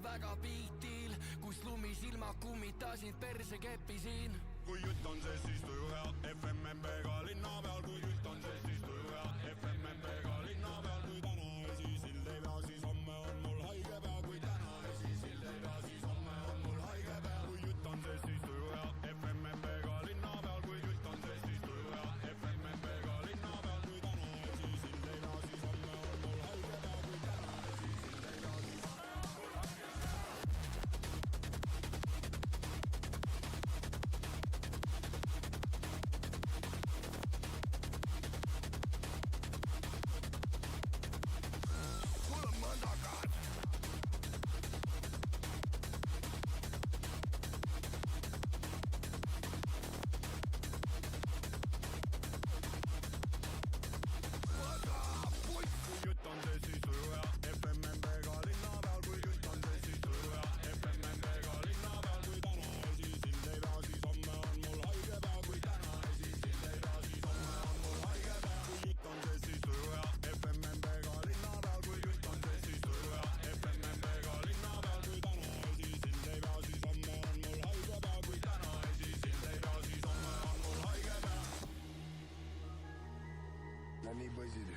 Väga big deal, kus lumisilma kummitasin perse keppi siin. Kui jutt on see, siis tuju hea FMMB-ga linna peal. Kui jutt on see, siis tuju hea FMMB-ga linna peal. Kui täna esisild ei pea, siis homme on mul haige pea. Kui täna esisild ei pea, siis homme on mul haige pea. Kui jutt on see, siis tuju hea FMMB-ga linna peal. Kui jutt on see, siis tuju hea FMMB-ga linna peal. Kui täna esisild ei pea, siis homme on mul haige pea. Kui täna esisild ei pea, siis homme on mul haige pea. No nii poisid,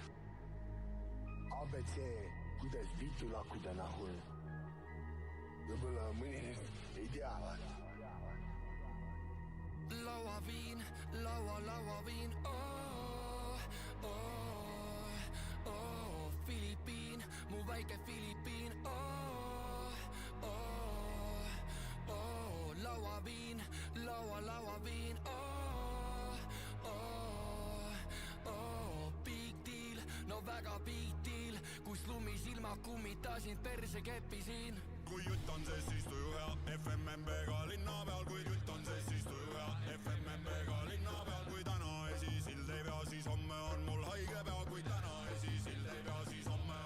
ABC, kuidas vitu lakkuda nahul. Võib-olla mõni neist ei tea, vaata. Lauaviin, lauaviin, Filipiin, mu väike Filipiin, lauaviin, lauaviin, big deal, no väga big deal, kus lumisilma kummitasin perse keppi siin. Kui jutt on see, siis tuju hea FMMB-ga linna peal. Kui jutt on see, siis tuju hea FMMB-ga linna peal. Kui täna esisild ei pea, siis homme on mul haige pea. Kui täna esisild ei pea, siis homme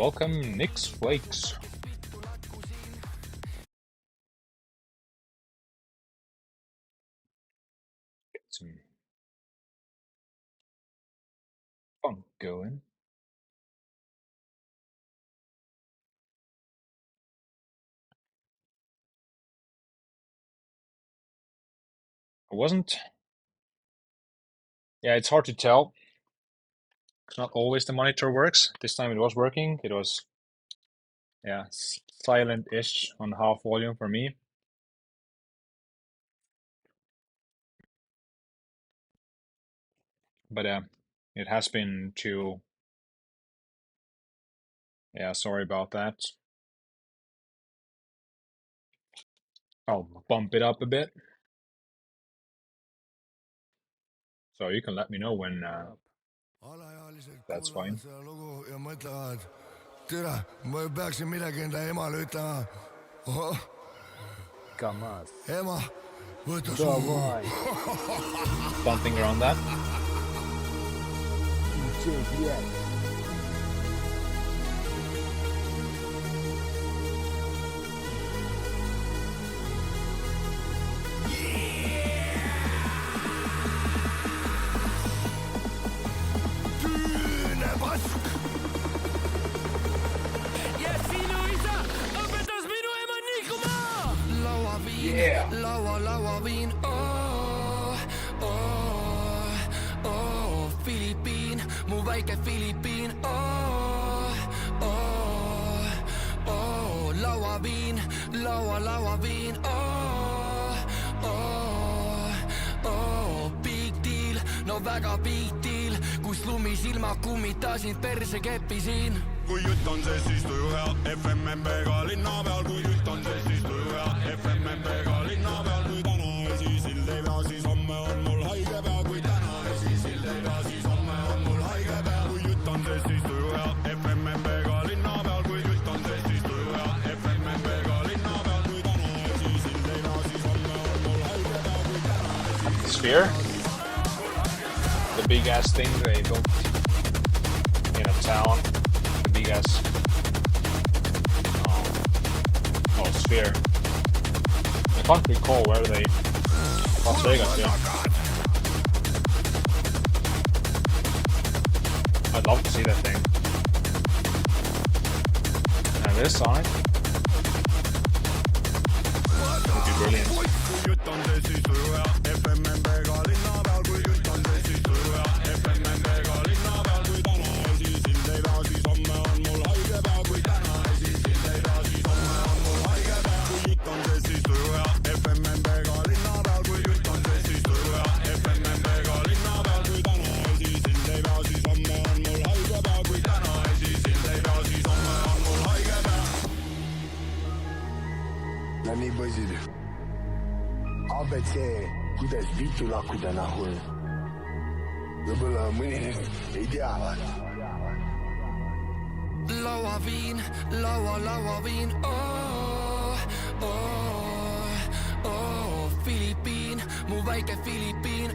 Welcome, Nix Flakes. Get some funk going. It wasn't. Yeah, it's hard to tell. It's not always the monitor works. This time it was working. It was, yeah, silent-ish on half volume for me. But it has been too. Yeah, sorry about that. I'll bump it up a bit. So you can let me know when alaealised that's kuulavad fine. seda lugu ja mõtlevad, tere, ma peaksin midagi enda emale ütlema. КамАЗ. ema, võta Давай. Something around that. Включай. tüüne pask. ja sinu isa õpetas minu ema liikuma. lauaviin Yeah. lauaviin, Filipiin, mu väike Filipiin, lauaviin, lauaviin, big deal, no väga big deal, kus lumisilma kummitasin perse keppisin. kui jutt on see, siis tuju hea, FMMB-ga linna peal, kui jutt on see, siis tuju hea, FMMB-ga linna peal, kui täna esisild ei pea, siis homme on mul haige pea, kui täna esisild ei pea, siis homme on mul haige pea, kui jutt on see, siis tuju hea, FMMB-ga linna peal, kui jutt on see, siis tuju hea, FMMB-ga linna peal, kui täna esisild ei pea, siis homme on mul haige pea, kui täna esisild. Sphere. The big ass thing they built in a town. The big ass. Oh, Sphere. I can't recall where they. Las Vegas, yeah. I'd love to see that thing. And this on it. Would be brilliant. kui jutt on see, siis tuju hea, FMMB-ga linna peal, kui jutt on see, siis tuju hea, FMMB-ga linna peal, kui täna esisild ei pea, siis homme on mul haige pea, kui täna esisild ei pea, siis homme on mul haige pea, kui jutt on see, siis tuju hea, FMMB-ga linna peal, kui jutt on see, siis tuju hea, FMMB-ga linna peal, kui täna esisild ei pea, siis homme on mul haige pea, kui täna esisild ei pea, siis homme on mul haige pea. No nii poisid, abc, kuidas vitu lakkuda nahu. Võib-olla mõni neist ei tea, vaata. lauaviin, lauaviin, Filipiin, mu väike Filipiin,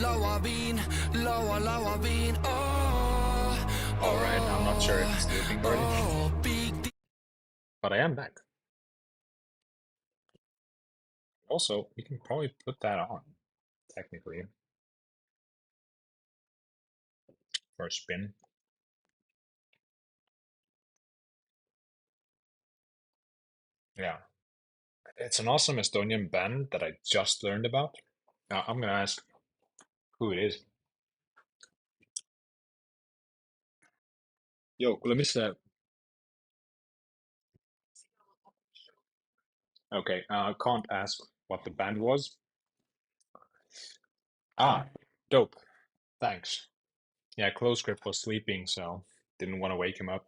lauaviin, lauaviin, Alright, I'm not sure if it's looping already. big deal. But I am back. Also, we can probably put that on, technically, for a spin. Yeah. It's an awesome Estonian band that I just learned about. I'm gonna ask who it is. Yo, kuule, mis see... Okay, can't ask what the band was. Ah, dope. Thanks. Yeah, Close Grip was sleeping, so didn't want to wake him up.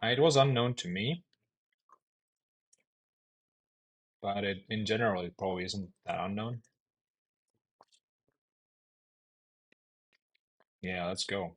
It was unknown to me, but in general, it probably isn't that unknown. Yeah, let's go.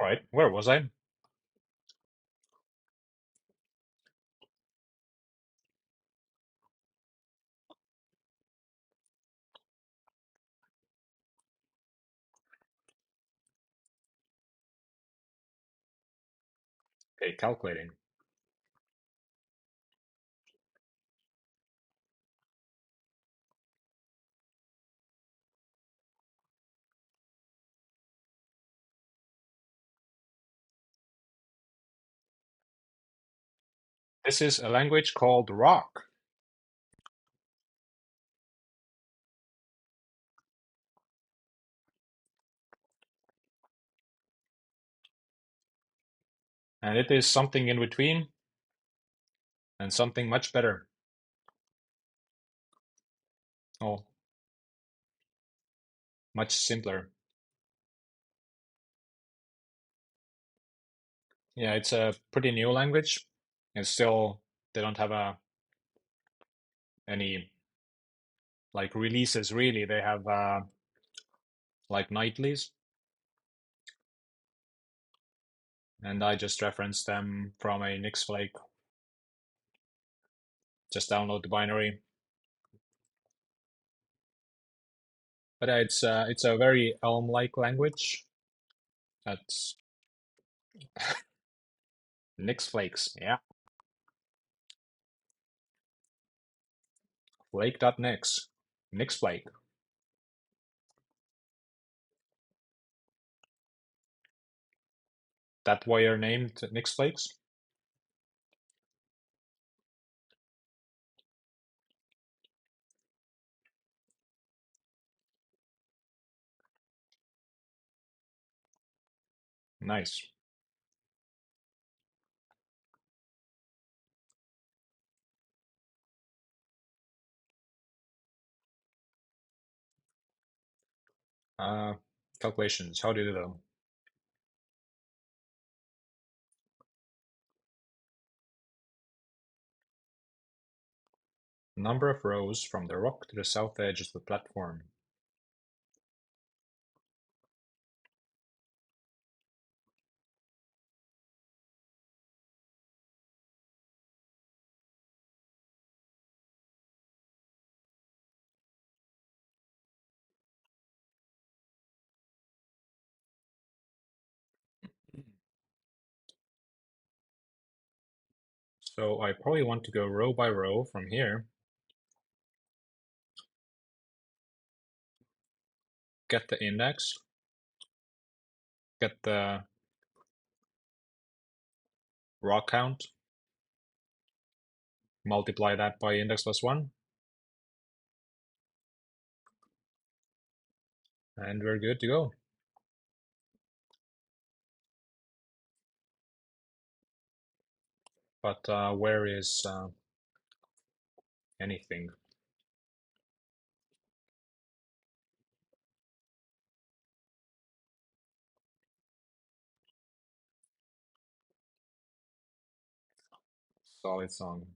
right, where was I? Okay, calculating. This is a language called Rock. And it is something in between and something much better. Oh, much simpler. Yeah, it's a pretty new language. And still, they don't have any like releases really. They have like nightlies. And I just referenced them from a Nixflake. Just download the binary. But it's a very Elm-like language. That's Nixflakes, yeah. Flake.nix. Nixflake. That why you're named Nixflakes? Nice. Uh, calculations. How do you do them? Number of rows from the rock to the south edge of the platform. So I probably want to go row by row from here. Get the index. Get the rock count. Multiply that by index plus 1. And we're good to go. But where is anything? Solid song.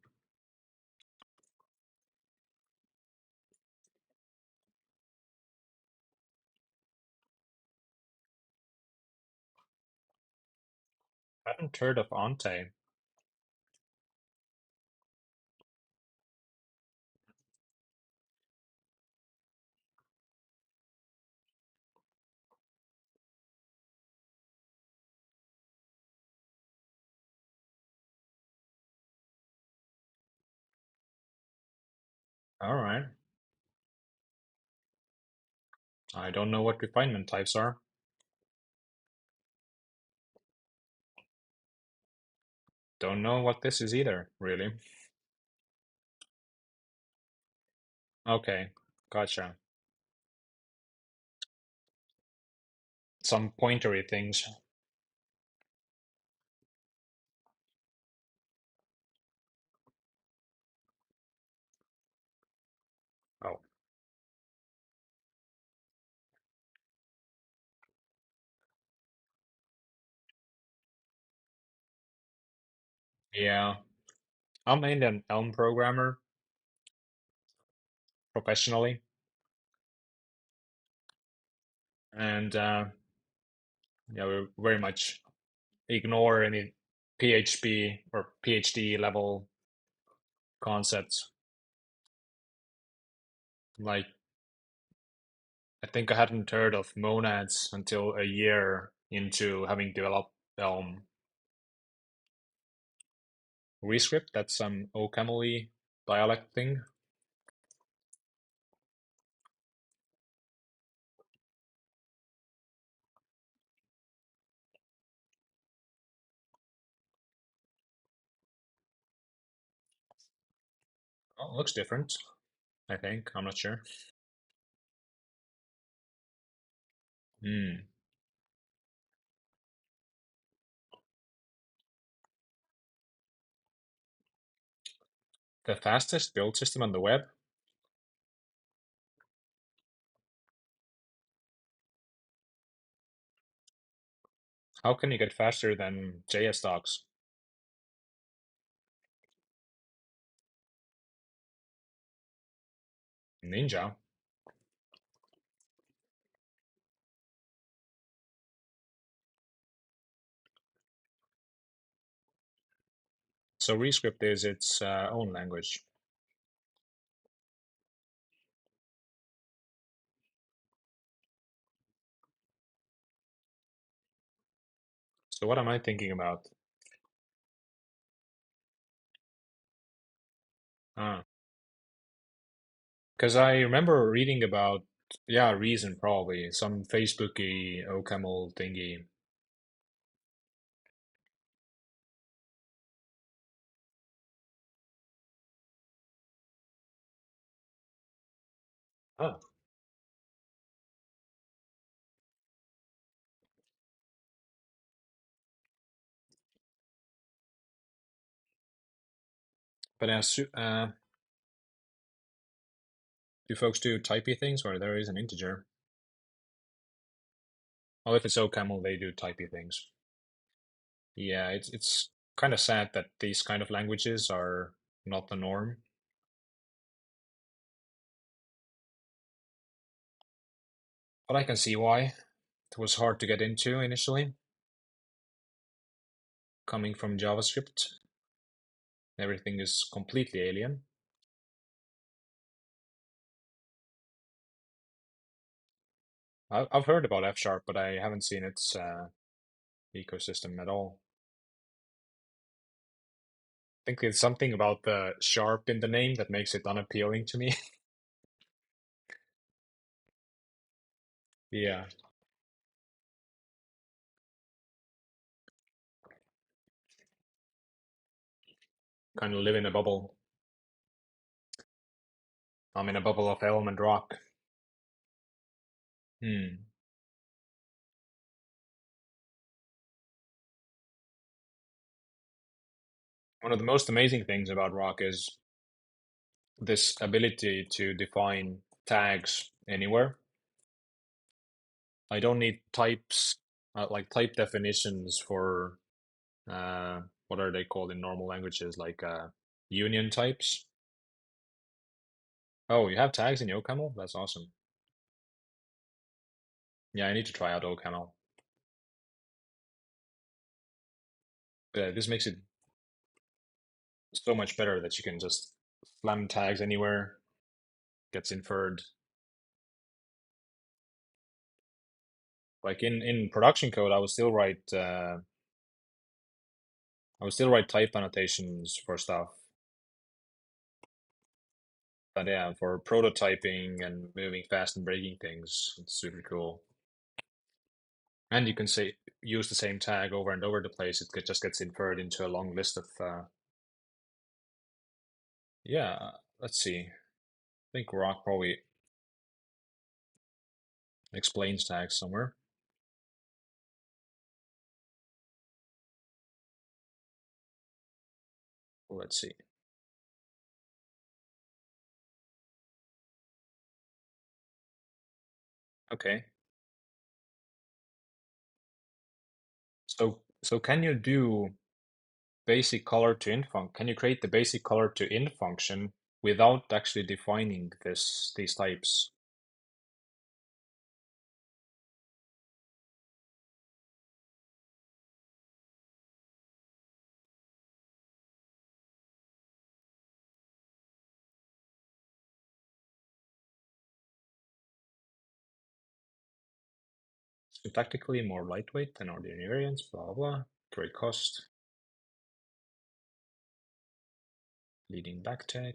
I haven't heard of Ante. All right. I don't know what refinement types are. Don't know what this is either, really. Okay, gotcha. Some pointery things. Oh, yeah. I'm mainly an Elm programmer professionally, and Yeah, we very much ignore any PHP or PhD level concepts. Like, I think I hadn't heard of monads until a year into having developed Elm. Rescript, that's some OCaml dialect thing. Oh, looks different, I think. I'm not sure. Hmm. The fastest build system on the web? How can you get faster than JS docs? Ninja? So Rescript is its own language. So what am I thinking about? Ah, because I remember reading about, yeah, Reason probably, some Facebooky OCaml thingy. Oh, but do folks do typey things where there is an integer? Oh, if it's OCaml, they do typey things. Yeah, it's kind of sad that these kind of languages are not the norm, but I can see why. It was hard to get into initially, coming from JavaScript. Everything is completely alien. I've heard about F Sharp, but I haven't seen its ecosystem at all. I think it's something about the sharp in the name that makes it unappealing to me. Yeah, kind of live in a bubble. I'm in a bubble of Elm and Rock. Hmm. One of the most amazing things about Rock is this ability to define tags anywhere. I don't need types, like type definitions for what are they called in normal languages, like union types. Oh, you have tags in OCaml? That's awesome. Yeah, I need to try out OCaml. This makes it so much better that you can just slam tags anywhere, gets inferred. Like in production code, I would still write type annotations for stuff. But yeah, for prototyping and moving fast and breaking things, it's super cool. And you can say use the same tag over and over the place. Just gets inferred into a long list of. Yeah, let's see. I think Rock probably explains tags somewhere. Let's see. Okay. So can you do basic color to int function? Can you create the basic color to int function without actually defining these types? Syntactically more lightweight than ordinary variants, blah blah blah. Great cost. Leading backtick.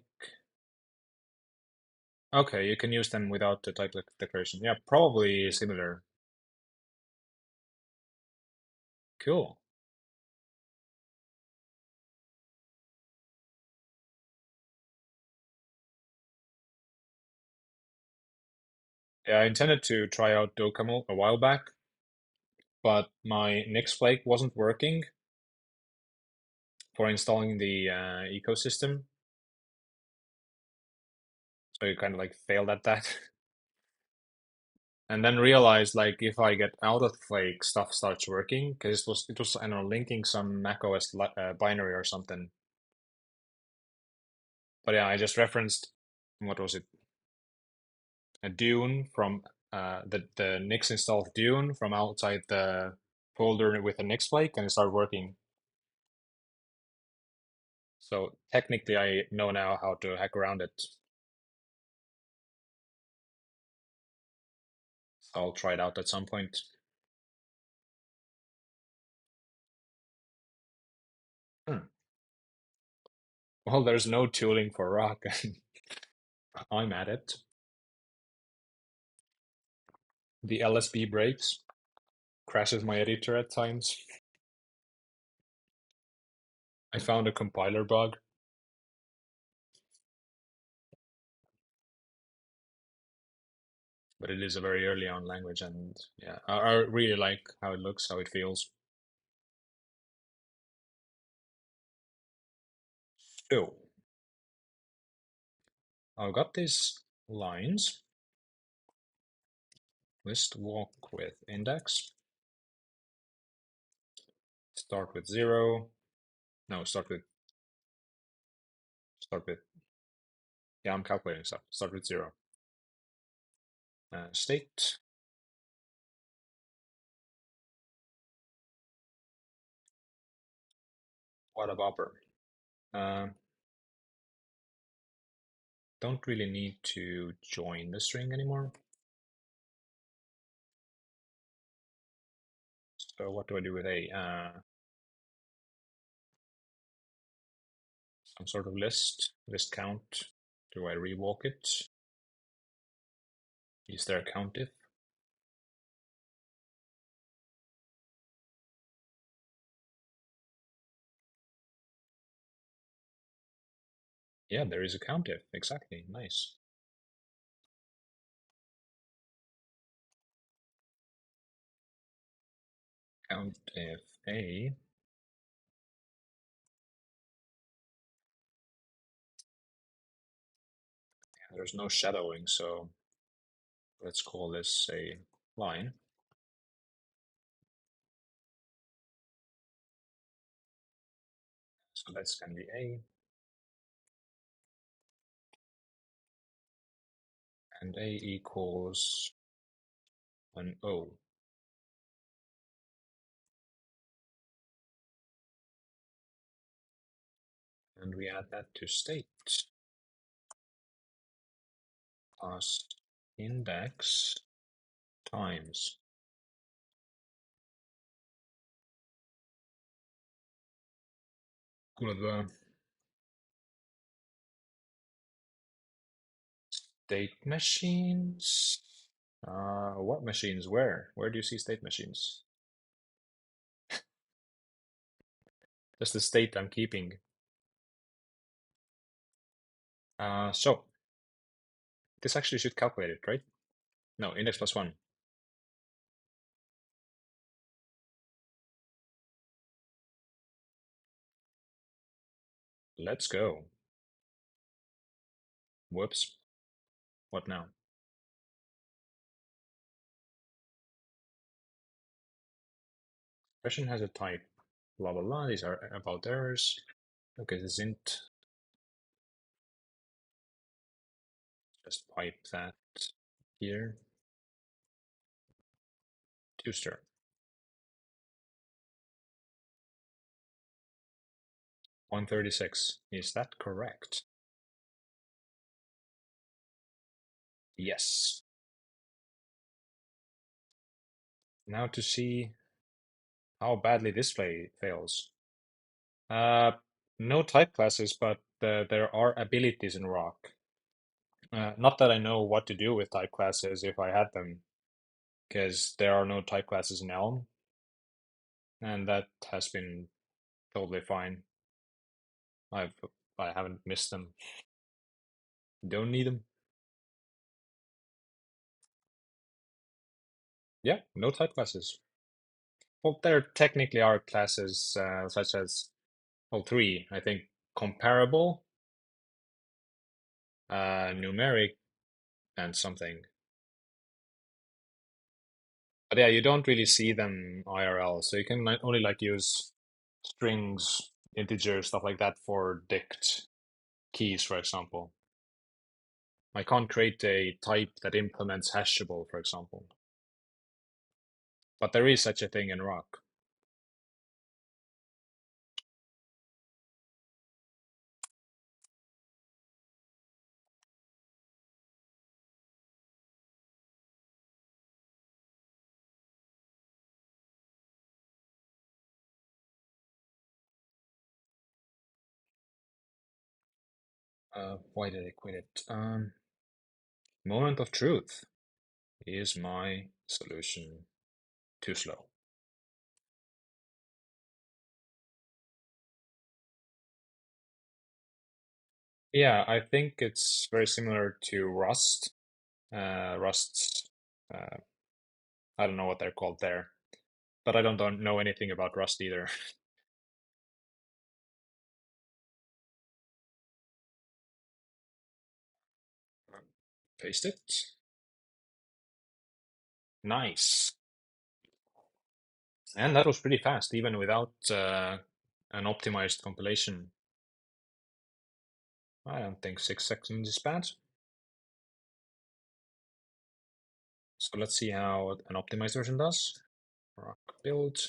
Okay, you can use them without the type declaration. Yeah, probably similar. Cool. Yeah, I intended to try out Docaml a while back, but my Nix Flake wasn't working for installing the ecosystem. So you kind of like failed at that. And then realized like if I get out of Flake, stuff starts working because it was I don't know linking some macOS binary or something. But yeah, I just referenced what was it? A Dune from the Nix installed Dune from outside the folder with the Nix Flake and it started working. So technically I know now how to hack around it. So I'll try it out at some point. Hmm. Well, there's no tooling for rock. I'm at it. The LSB breaks, crashes my editor at times. I found a compiler bug. But it is a very early on language, and yeah, I really like how it looks, how it feels. So, I've got these lines. List walk with index. Start with 0. No, yeah, I'm calculating stuff. Start with 0. State. What a bopper. Don't really need to join the string anymore. So what do I do with A? Some sort of list count. Do I rewalk it? Is there a countif? Yeah, there is a countif. Exactly. Nice. Countif A. There's no shadowing, so let's call this a line. So that's going to be A. And A equals an O. And we add that to state. Plus index times. Good. State machines. What machines? Where? Where do you see state machines? Just the state I'm keeping. So this actually should calculate it, right? No, index plus 1. Let's go. Whoops. What now? Expression has a type. Blah blah blah. These are about errors. Okay, this int. Just pipe that here. Twoster. 136. Is that correct? Yes. Now to see how badly this fails. Uh, no type classes, but there are abilities in Rock. Not that I know what to do with type classes if I had them, because there are no type classes in Elm, and that has been totally fine. I've I haven't missed them. Don't need them. Yeah, no type classes. Well, there technically are classes such as, well, three, I think: comparable, numeric, and something. But yeah, you don't really see them IRL, so you can only like use strings, integers, stuff like that for dict keys, for example. I can't create a type that implements hashable, for example. But there is such a thing in Rock. Why did I quit it? Moment of truth is my solution. Too slow. Yeah, I think it's very similar to Rust. Rust's, uh, I don't know what they're called there, but I don't know anything about Rust either. Paste it. Nice. And that was pretty fast, even without an optimized compilation. I don't think 6 seconds is bad. So let's see how an optimized version does. Rock build.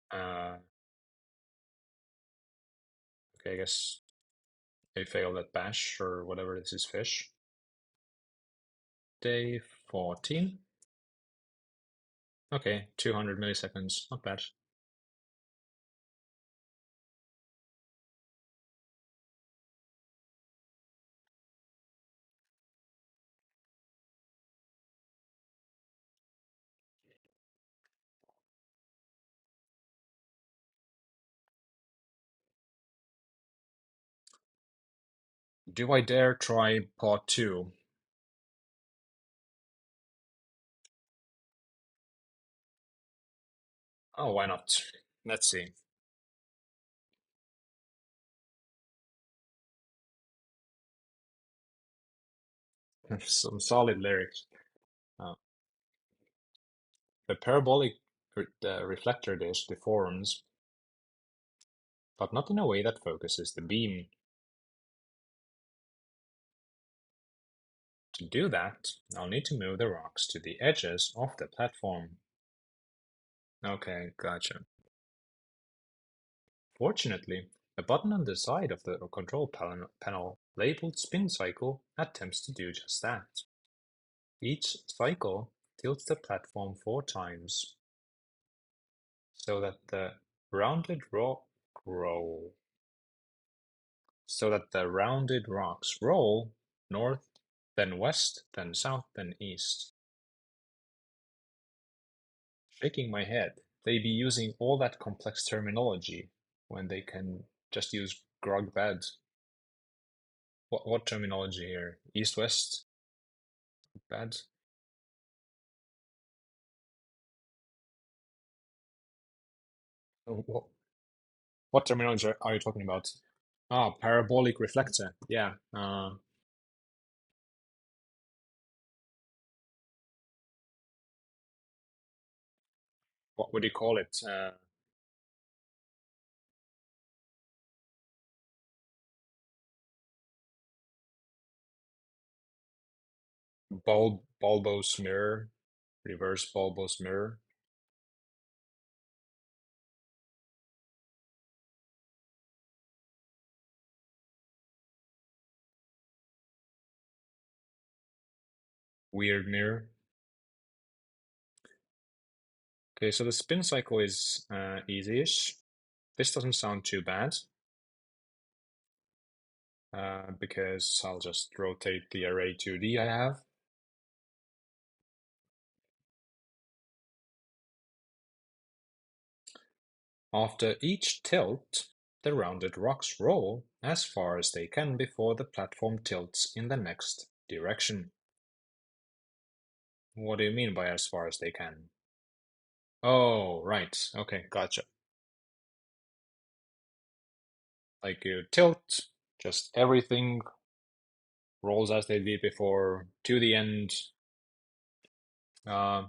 Uh, okay, I guess they failed at bash or whatever this is, fish. Day 14. Okay, 200 milliseconds, not bad. Do I dare try part 2? Oh, why not? Let's see. Some solid lyrics. Uh, the parabolic reflector dish deforms, but not in a way that focuses the beam. To do that, I'll need to move the rocks to the edges of the platform. Okay, gotcha. Fortunately, a button on the side of the control panel labeled Spin Cycle attempts to do just that. Each cycle tilts the platform 4 times so that the rounded rock roll so that the rounded rocks roll north, then west, then south, then east. Shaking my head. They be using all that complex terminology when they can just use grog bed. What terminology here? East west bed? What terminology are you talking about? Ah, parabolic reflector. Yeah. What would you call it? Bulbous mirror, reverse bulbous mirror. weird mirror. Okay, so the spin cycle is easy-ish. This doesn't sound too bad because I'll just rotate the array 2D I have. After each tilt, the rounded rocks roll as far as they can before the platform tilts in the next direction. What do you mean by as far as they can? Oh, right. Okay, gotcha. Like you tilt, just everything rolls as they did before to the end. Uh,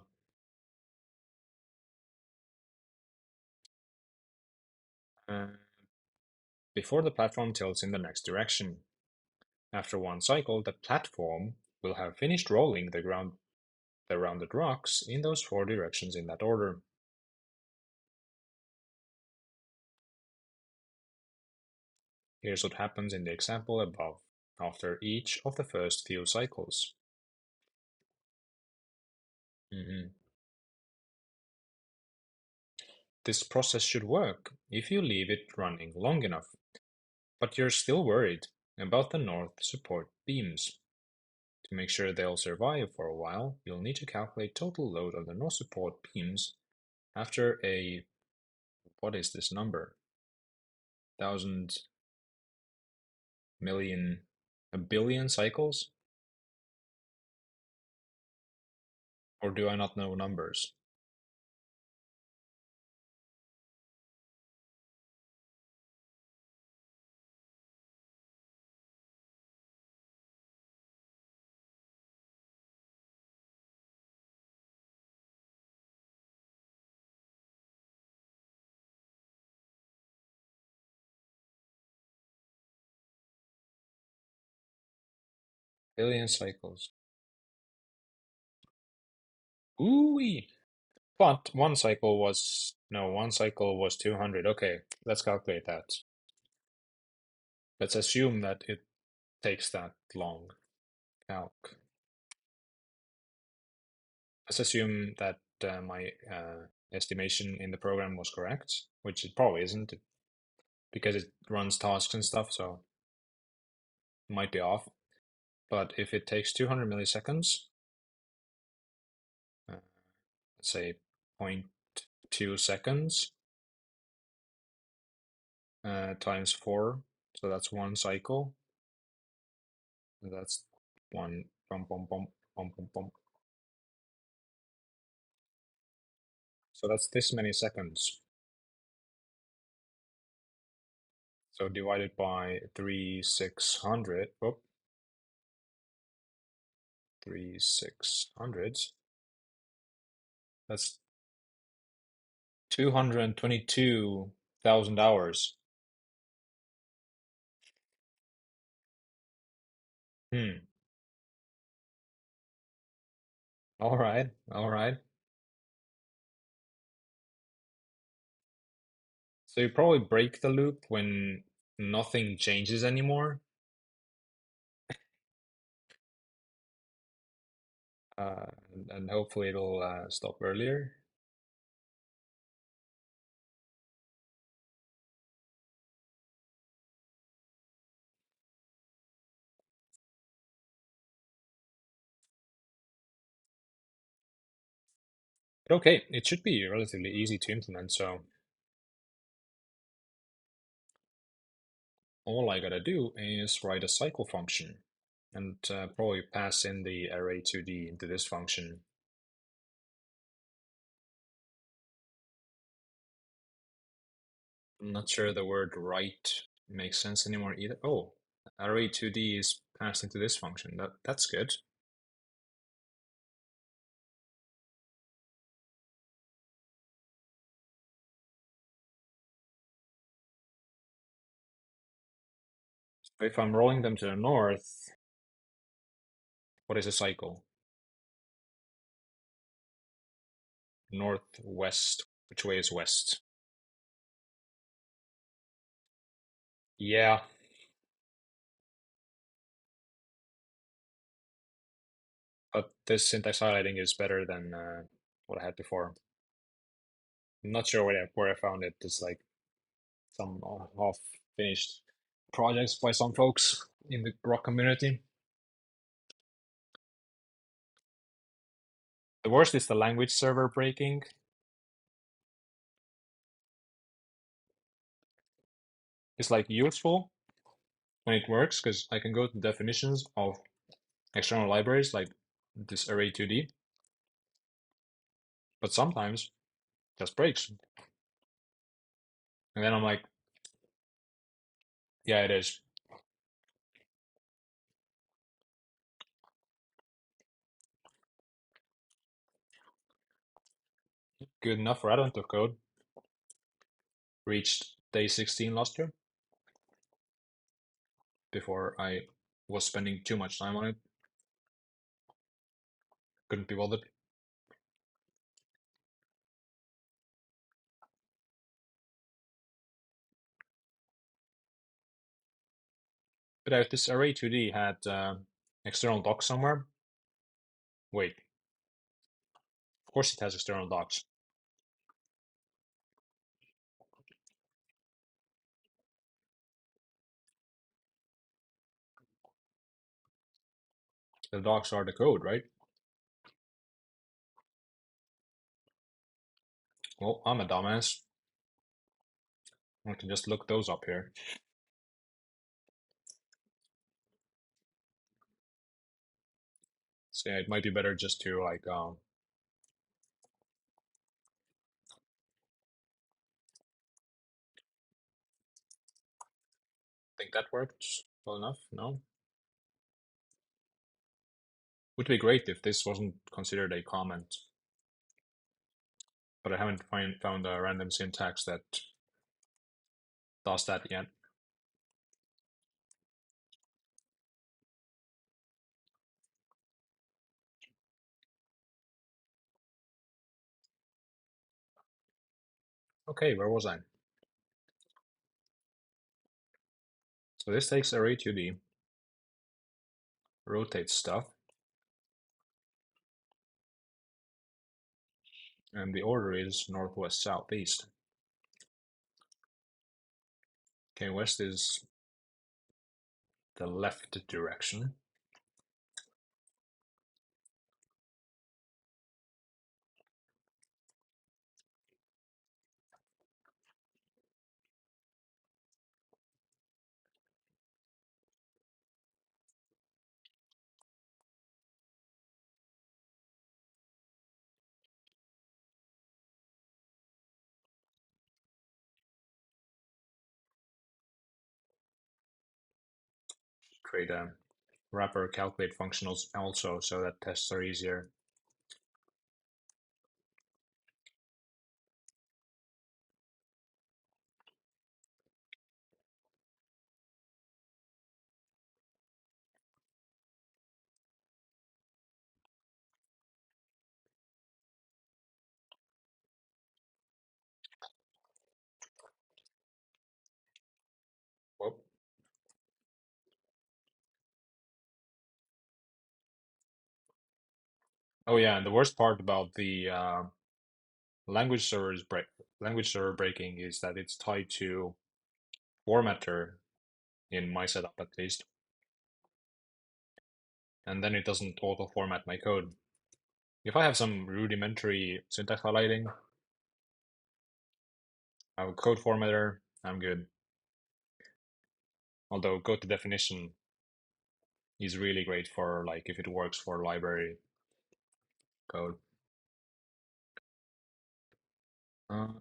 uh, before the platform tilts in the next direction. After one cycle, the platform will have finished rolling the rounded rocks in those four directions in that order. Here's what happens in the example above, after each of the first few cycles. This process should work if you leave it running long enough, but you're still worried about the north support beams. To make sure they'll survive for a while, you'll need to calculate total load on the north support beams after what is this number? 1,000 million, a billion cycles? Or do I not know numbers? Billion cycles. Ooh-wee! But one cycle was, no, one cycle was 200. Okay, let's calculate that. Let's assume that it takes that long. Calc. Let's assume that my estimation in the program was correct, which it probably isn't because it runs tasks and stuff, so it might be off. But if it takes 200 milliseconds, let's say 0.2 seconds times 4, so that's one cycle. That's one bump, bump, bump, bump, bump, bump. So that's this many seconds. So divided by 3,600, 3,600, that's 222,000 hours. Hmm. All right. All right. So you probably break the loop when nothing changes anymore. Uh, and hopefully it'll stop earlier. But okay, it should be relatively easy to implement, so all I gotta do is write a cycle function and probably pass in the array2d into this function. I'm not sure the word write makes sense anymore either. Oh, array2d is passed into this function. That's good. So if I'm rolling them to the north, what is a cycle? Northwest. Which way is west? Yeah. But this syntax highlighting is better than what I had before. I'm not sure where I found it. It's like some half finished projects by some folks in the rock community. The worst is the language server breaking. It's like useful when it works because I can go to definitions of external libraries like this array2d, but sometimes it just breaks. And then I'm like, yeah, it is. Good enough for Advent code. Reached day 16 last year before I was spending too much time on it. Couldn't be bothered. But if this array2d had external docs somewhere, wait, of course it has external docs. The docs are the code, right? Well, I'm a dumbass. I can just look those up here. So yeah, it might be better just to like think that worked well enough. No, would be great if this wasn't considered a comment, but I haven't found a random syntax that does that yet. Okay, where was I? So this takes array2d, rotates stuff, and the order is northwest, southeast. Okay, west is the left direction. Create a wrapper calculate functionals also so that tests are easier. Whoop. Oh yeah, and the worst part about the language server breaking is that it's tied to formatter in my setup at least, and then it doesn't auto format my code. If I have some rudimentary syntax highlighting, I have a code formatter, I'm good. Although go to definition is really great for like if it works for library code.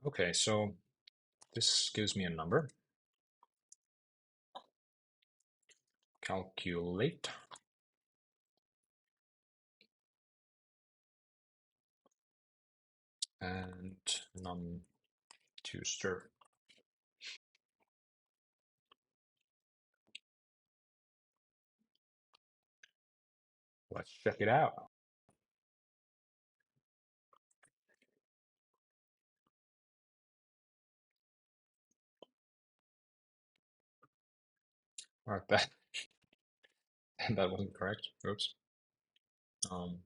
Okay, so this gives me a number. Calculate. And num to stir. Let's check it out. All right, that that wasn't correct. Oops. Um,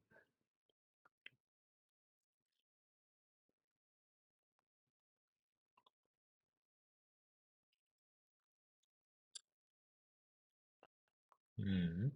hmm.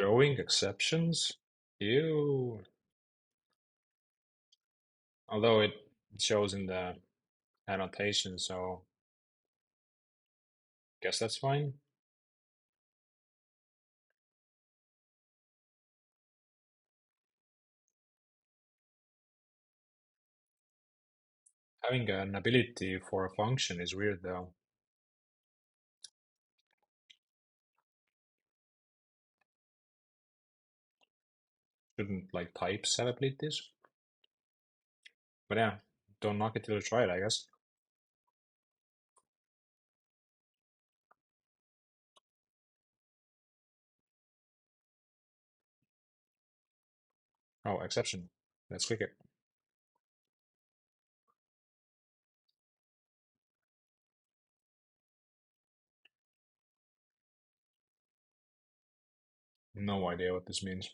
Throwing exceptions? Ew. Although it shows in the annotation, so guess that's fine. Having an ability for a function is weird though. Shouldn't like types have abilities? But yeah, don't knock it till you try it, I guess. Oh, exception. Let's click it. No idea what this means.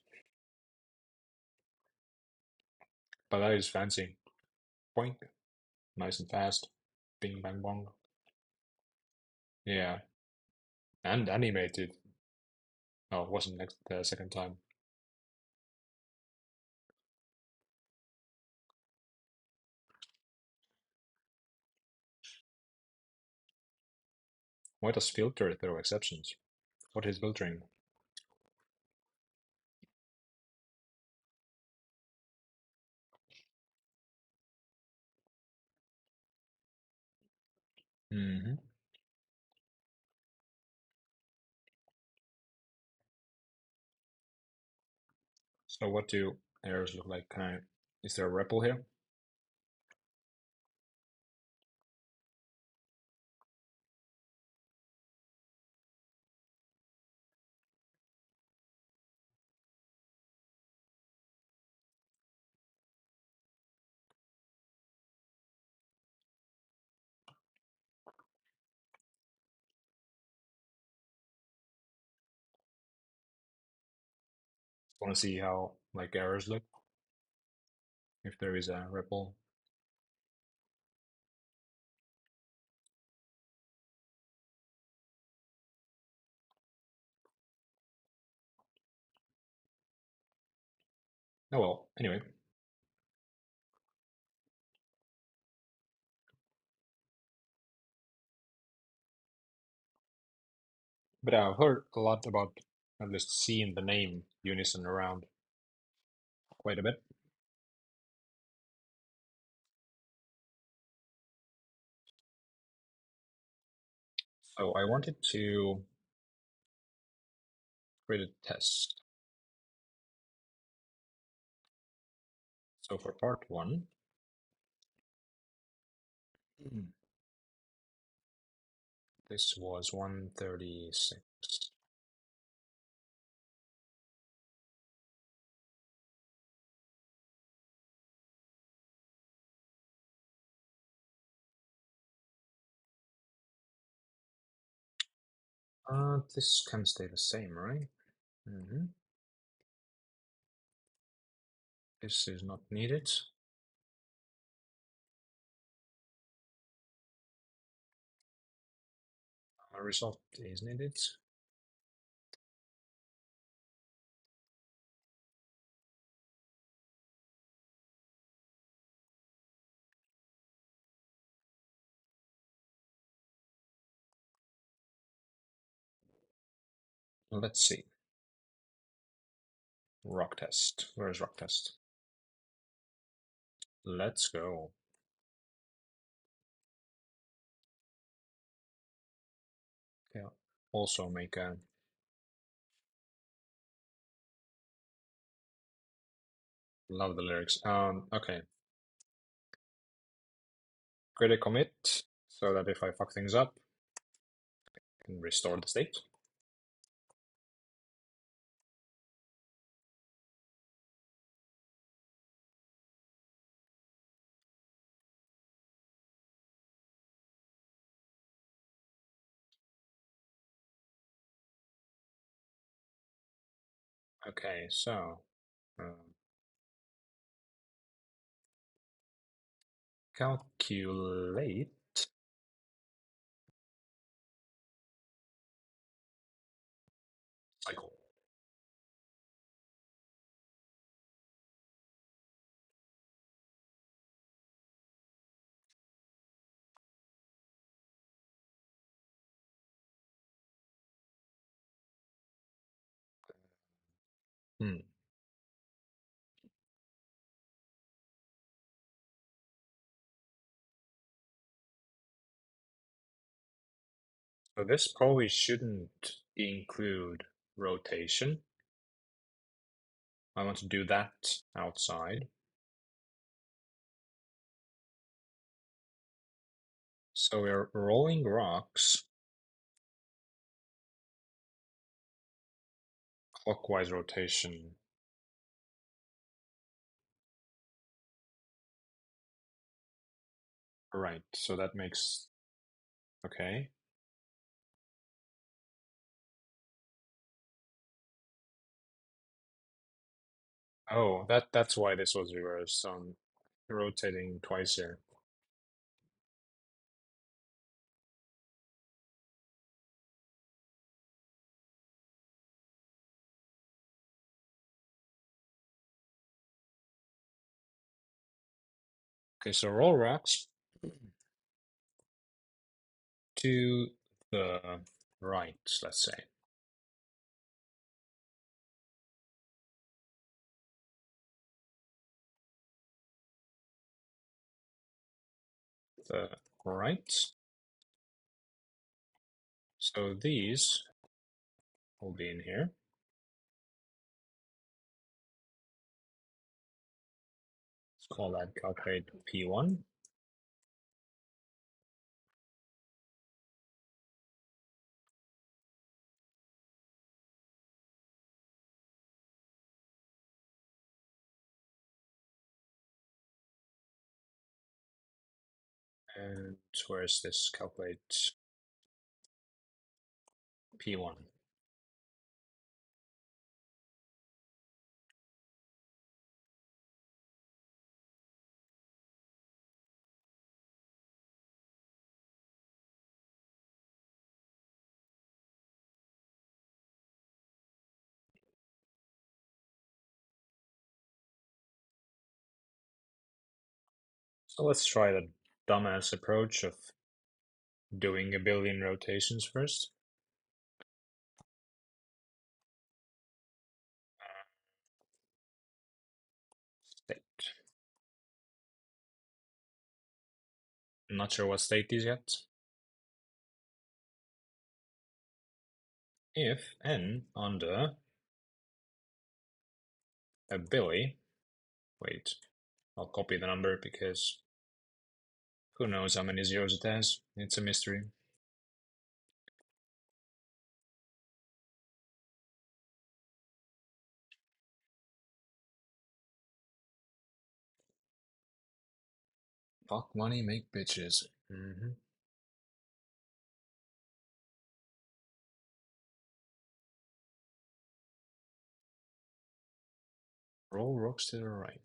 But that is fancy. Boink. Nice and fast. Bing bang bong. Yeah. And animated. Oh, it wasn't next the second time. Why does filter throw exceptions? What is filtering? Mm-hmm. So what do errors look like? Is there a REPL here? Want to see how like errors look if there is a REPL. Oh well, anyway. But I've heard a lot about, at least seen the name Unison around quite a bit. So I wanted to create a test. So for part one, this was 136. This can stay the same, right? This is not needed. A result is needed. Let's see. Rock test. Where's rock test? Let's go. also make a love the lyrics. Okay. Create a commit so that if I fuck things up, I can restore the state. Okay, so calculate cycle. Hmm. So this probably shouldn't include rotation. I want to do that outside. So we're rolling rocks clockwise rotation. Right, so that makes, okay. Oh, that's why this was reversed. So I'm rotating twice here. Okay, so roll rocks to the right, let's say. The right. So these will be in here. Let's call that calculate P1. And where's this calculate P1? So let's try the dumbass approach of doing a billion rotations first. State. I'm not sure what state is yet. If n under a billy, wait, I'll copy the number because who knows how many zeros it has? It's a mystery. Fuck money, make bitches. Roll rocks to the right.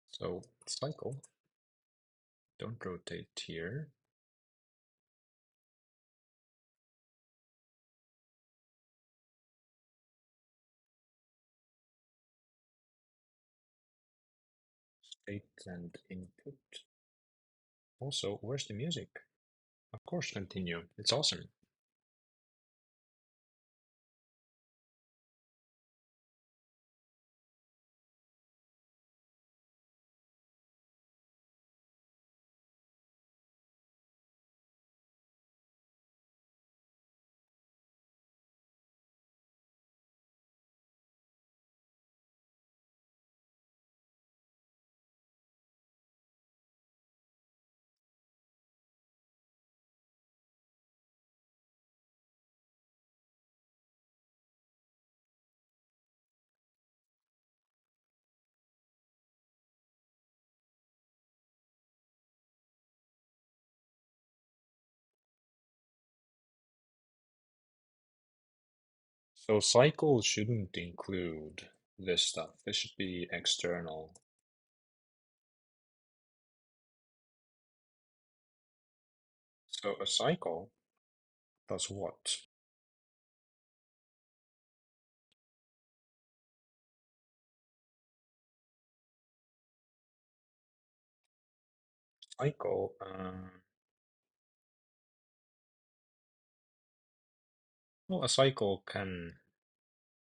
So cycle. Don't rotate here. State and input. Also, where's the music? Of course, continue. It's awesome. So cycles shouldn't include this stuff. This should be external. So a cycle does what? Cycle, well, a cycle can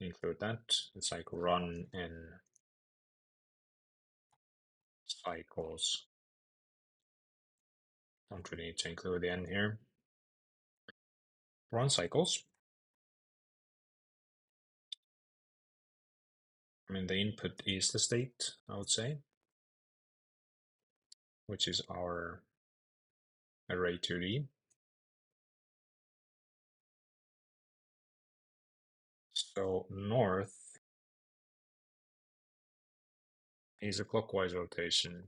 include that. A cycle run in cycles. Don't really need to include the n here. Run cycles. I mean, the input is the state, I would say, which is our array2d. So north is a clockwise rotation.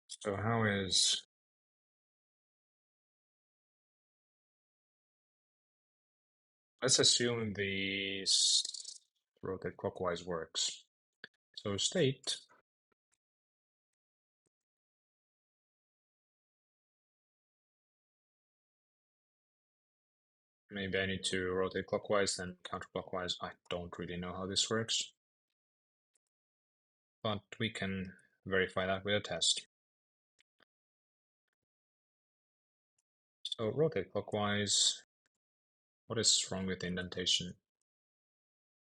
So how is... Let's assume the rotate clockwise works. So state, maybe I need to rotate clockwise and counterclockwise. I don't really know how this works, but we can verify that with a test. So rotate clockwise. What is wrong with the indentation?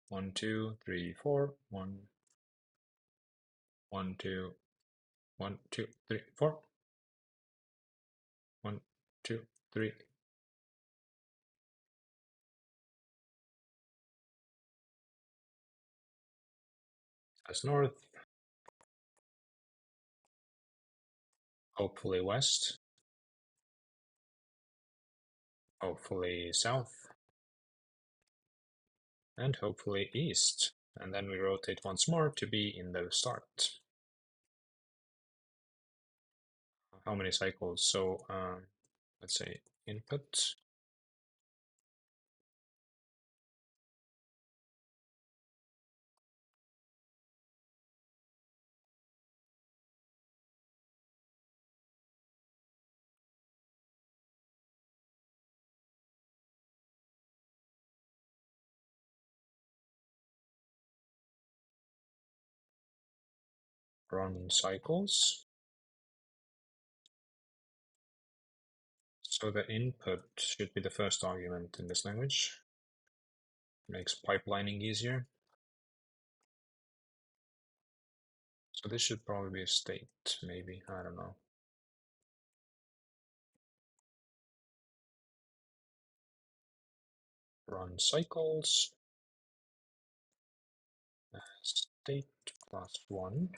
1, 2, 3, 4. 1, 1, 2, 1, 2, 3, 4. 1, 2, 3. That's north. Hopefully west. Hopefully south. And hopefully east. And then we rotate once more to be in the start. How many cycles? So let's say input. Run cycles. So the input should be the first argument in this language. Makes pipelining easier. So this should probably be a state, maybe, I don't know. Run cycles. State plus 1.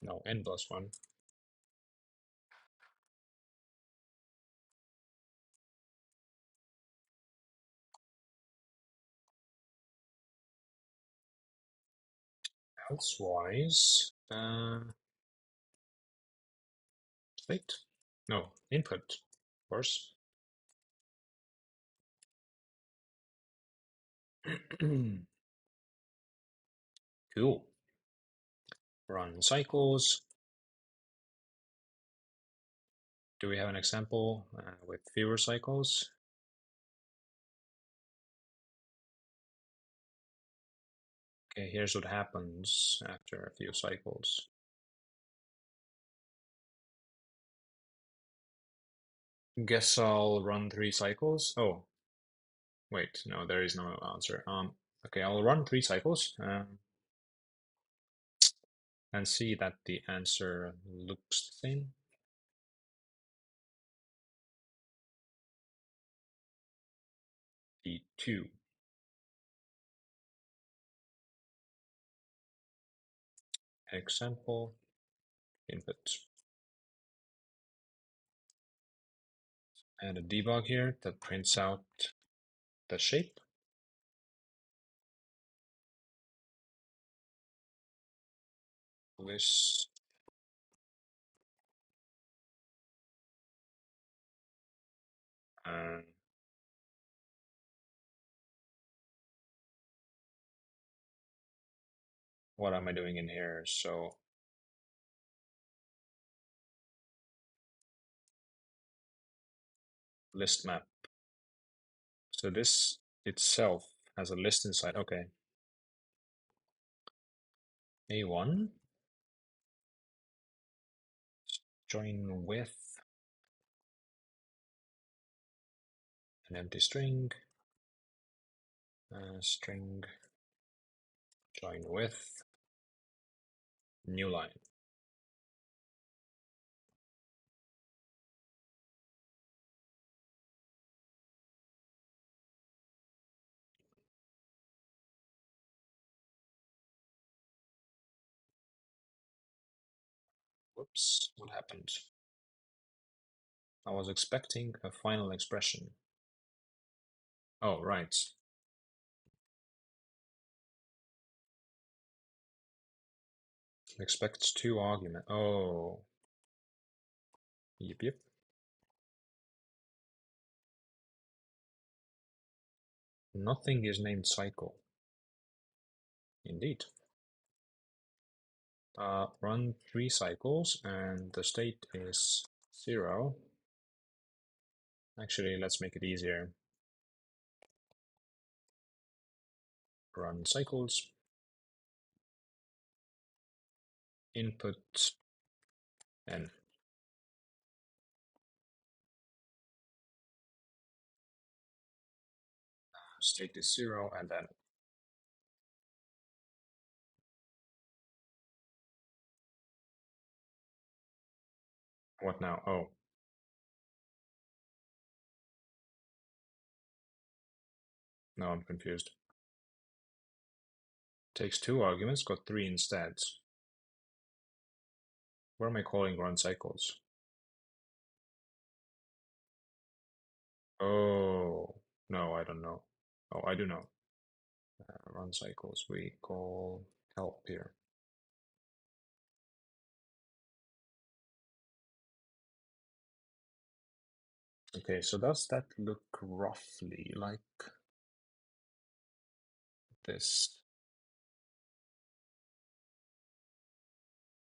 No, n plus 1. Elsewise, state? No, input, of course. Cool. Run cycles. Do we have an example with fewer cycles? Okay, here's what happens after a few cycles. Guess I'll run 3 cycles. Oh, wait, no, there is no answer. Okay, I'll run 3 cycles and see that the answer looks the same. D2. Example, input. And a debug here that prints out the shape. This Uh, what am I doing in here? So list map. So this itself has a list inside. Okay. A1 join with an empty string, string join with new line. Whoops, what happened? I was expecting a final expression. Oh, right. Expects two argument. Oh, yep. Nothing is named cycle. Indeed. Run 3 cycles and the state is 0. Actually, let's make it easier. Run cycles. Input n. State is 0 and then what now? Oh, now I'm confused. Takes 2 arguments, got 3 instead. Where am I calling run cycles? Oh, no, I don't know. Oh, I do know. Run cycles we call help here. Okay, so does that look roughly like this?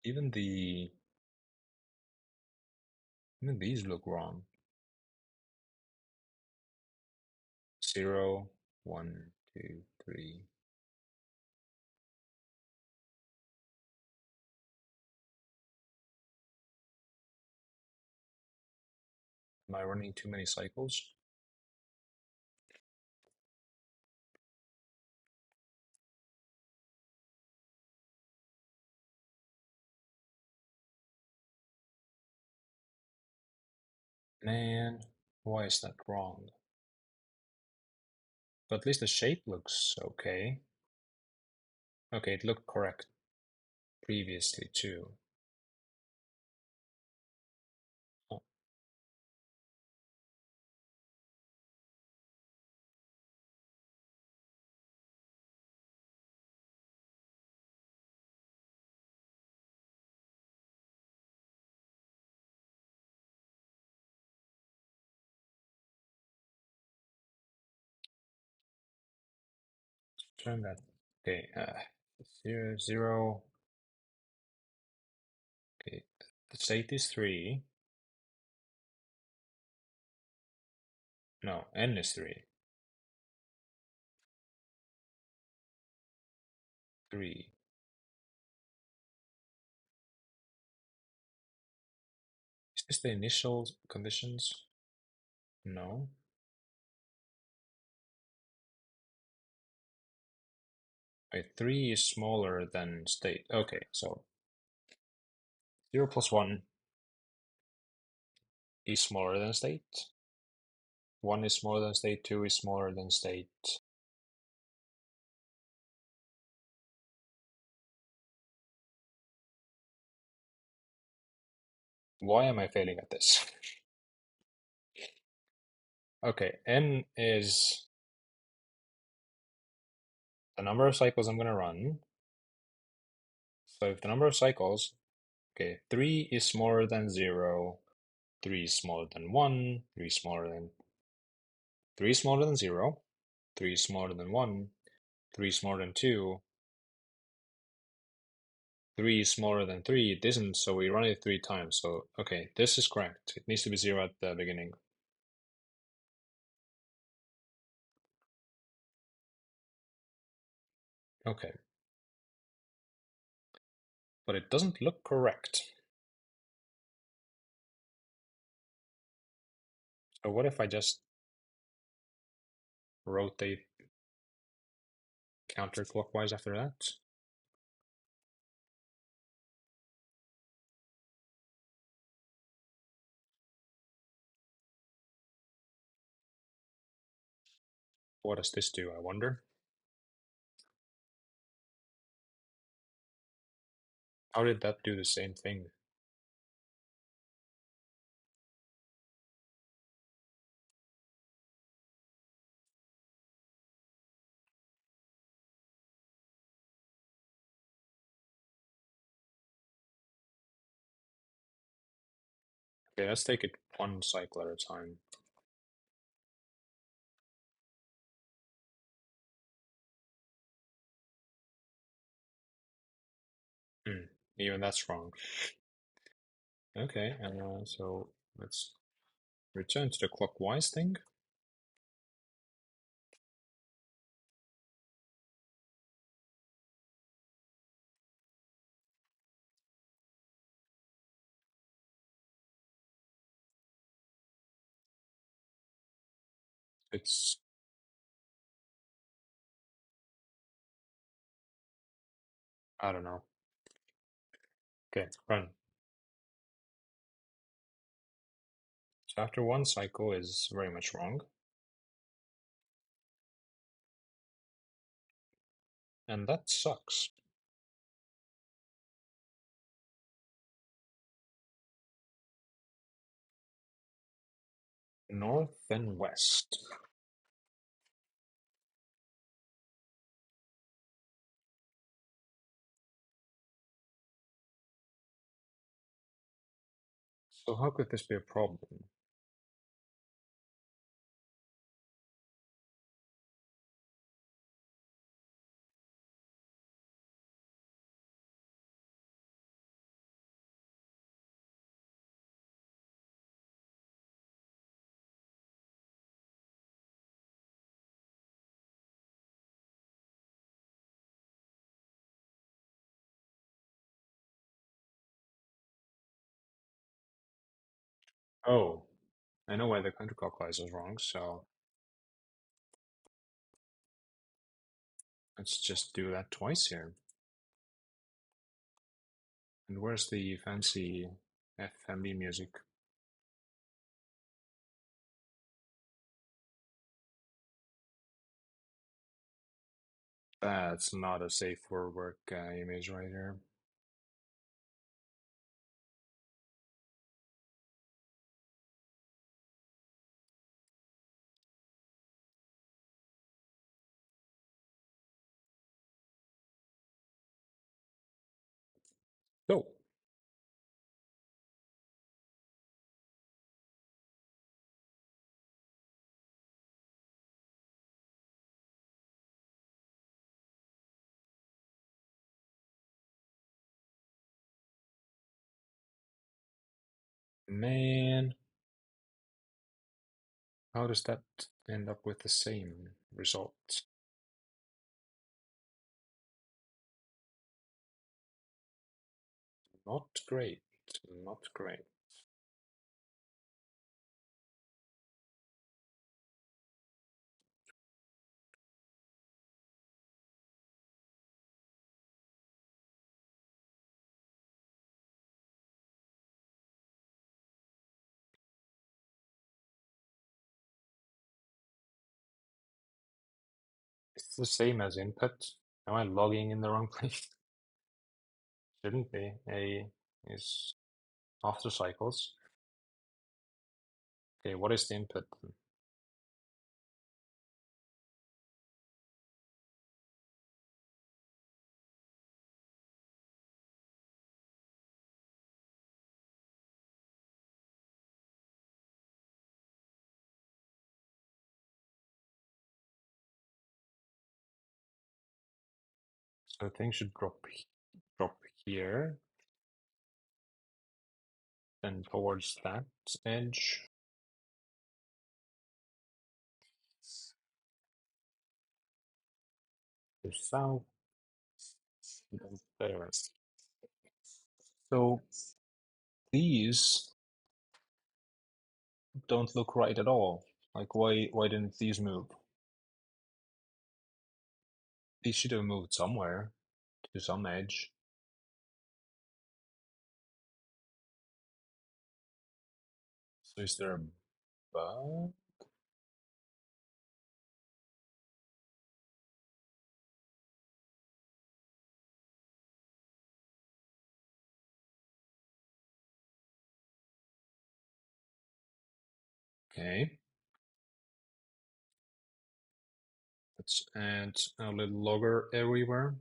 Even these look wrong. 0, 1, 2, 3. Am I running too many cycles? Man, why is that wrong? But at least the shape looks okay. Okay, it looked correct previously too. Oh. Turn that. Okay, 0, 0. Okay, the state is 3. No, n is 3. 3. Is this the initial conditions? No. Wait, 3 is smaller than state. Okay, so 0 plus 1 is smaller than state. 1 is smaller than state, 2 is smaller than state. Why am I failing at this? Okay, n is the number of cycles I'm going to run. So if the number of cycles, okay, 3 is smaller than 0, 3 is smaller than 1, 3 is smaller than 3 is smaller than 0, 3 is smaller than 1, 3 is smaller than 2, 3 is smaller than 3. It isn't, so we run it 3 times. So, okay, this is correct. It needs to be 0 at the beginning. Okay. But it doesn't look correct. So what if I just rotate counterclockwise after that? What does this do, I wonder? How did that do the same thing? Okay, let's take it one cycle at a time. Even that's wrong. Okay, so let's return to the clockwise thing. It's I don't know. Okay, run. So after one cycle is very much wrong. And that sucks. North and west. So how could this be a problem? Oh, I know why the counterclockwise is wrong, so let's just do that twice here. And where's the fancy FMB music? That's not a safe for work image right here. So, man, how does that end up with the same result? Not great, not great. It's the same as input. Am I logging in the wrong place? Shouldn't be. A is after cycles. Okay, what is the input? So things should drop here, then towards that edge. To south, and then there. So these don't look right at all. Like why didn't these move? These should have moved somewhere to some edge. So is there a bug? Okay. Let's add a little logger everywhere.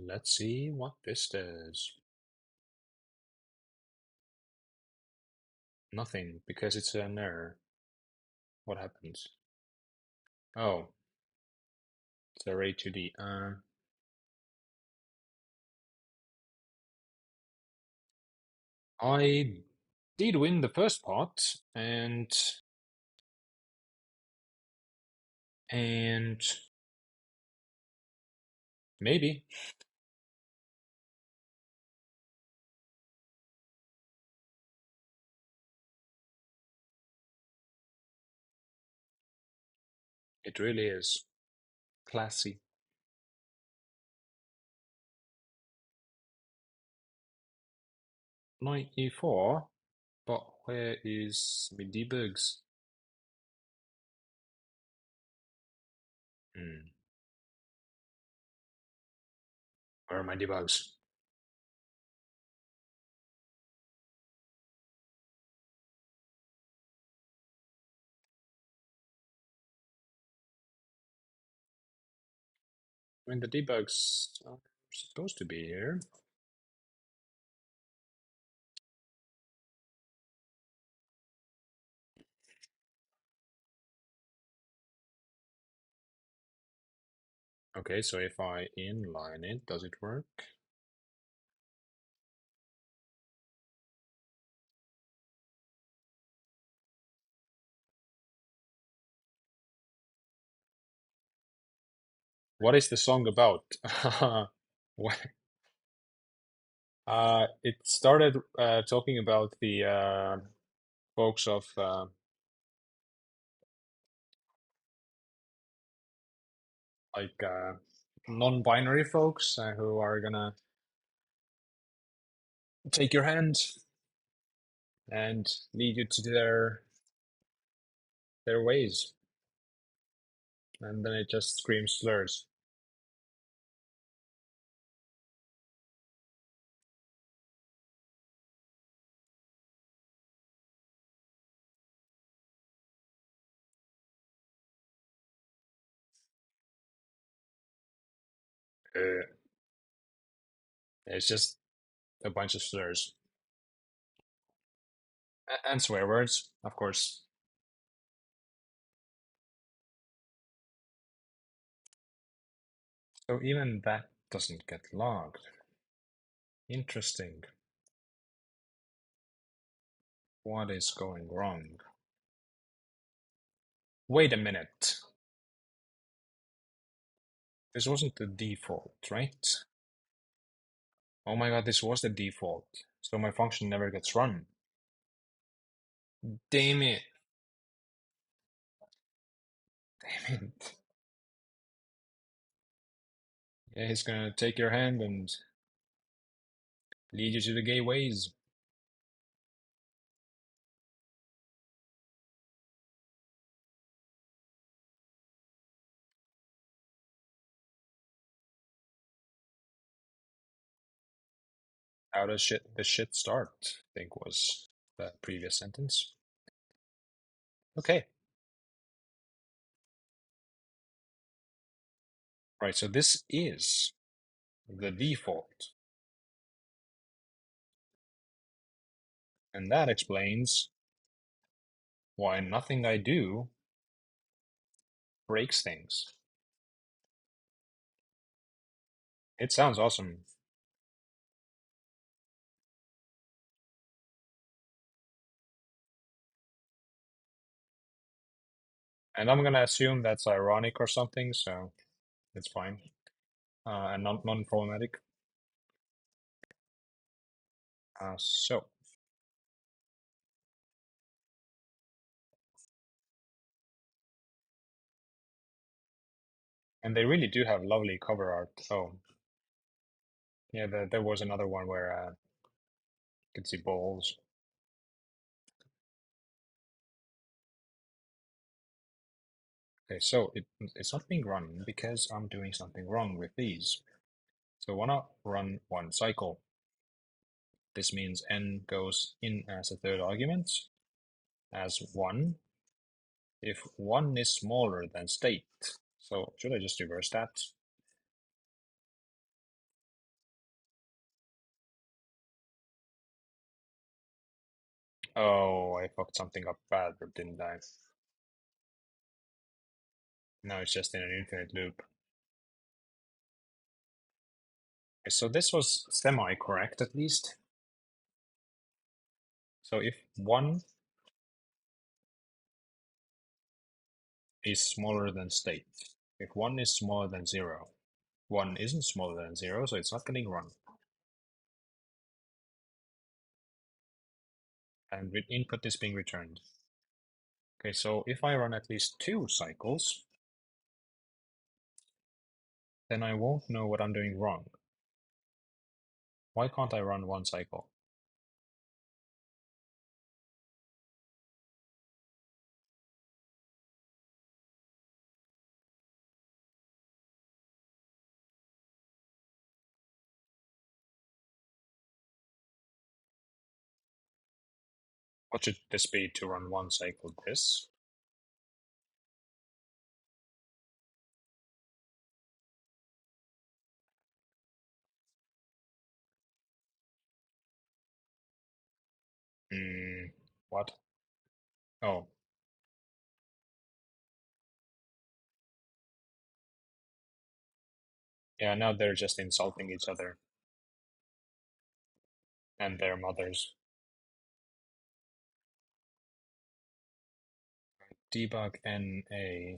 Let's see what this does. Nothing, because it's an error. What happens? Oh, it's array to the I did win the first part, and maybe it really is classy. 94, but where is my debugs? Where are my debugs? I mean, the debugs are supposed to be here. Okay, so if I inline it, does it work? What is the song about? What? It started talking about the folks of like non-binary folks who are gonna take your hand and lead you to their ways, and then it just screams slurs. Uh, it's just a bunch of slurs and swear words, of course. So even that doesn't get logged. Interesting. What is going wrong? Wait a minute. This wasn't the default, right? Oh my god, this was the default. So my function never gets run. Damn it. Damn it. Yeah, he's gonna take your hand and lead you to the gay ways. How does the shit start? I think was the previous sentence. Okay. Right, so this is the default. And that explains why nothing I do breaks things. It sounds awesome. And I'm gonna assume that's ironic or something, so it's fine. And non-problematic. So, and they really do have lovely cover art. Oh, yeah, there was another one where you could see balls. Okay, so it's not being run because I'm doing something wrong with these. So I wanna run one cycle. This means n goes in as a third argument, as 1, if 1 is smaller than state. So should I just reverse that? Oh, I fucked something up bad, didn't I? Now it's just in an infinite loop. Okay, so this was semi-correct at least. So if 1 is smaller than state, if 1 is smaller than 0, 1 isn't smaller than 0, so it's not getting run. And with input is being returned. Okay, so if I run at least 2 cycles, then I won't know what I'm doing wrong. Why can't I run 1 cycle? What should this be to run 1 cycle? This? What? Oh, yeah, now they're just insulting each other and their mothers. Debug NA.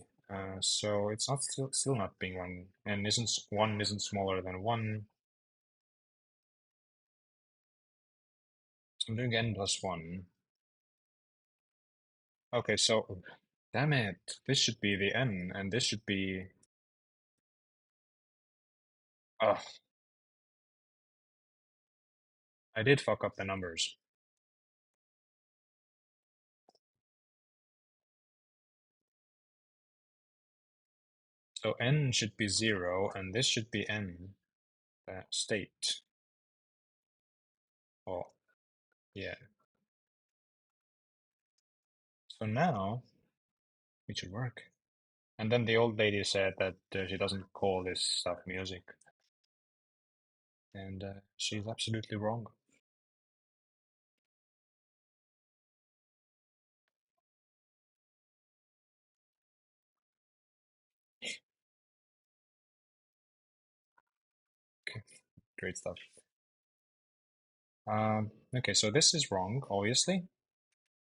So it's not still not being run, and isn't 1 isn't smaller than 1. So I'm doing n plus 1. Okay, so damn it, this should be the n, and this should be. Ugh, I did fuck up the numbers. So n should be 0, and this should be n state. Oh, yeah. So now it should work. And then the old lady said that she doesn't call this stuff music. And she's absolutely wrong. Okay, great stuff. Okay, so this is wrong, obviously.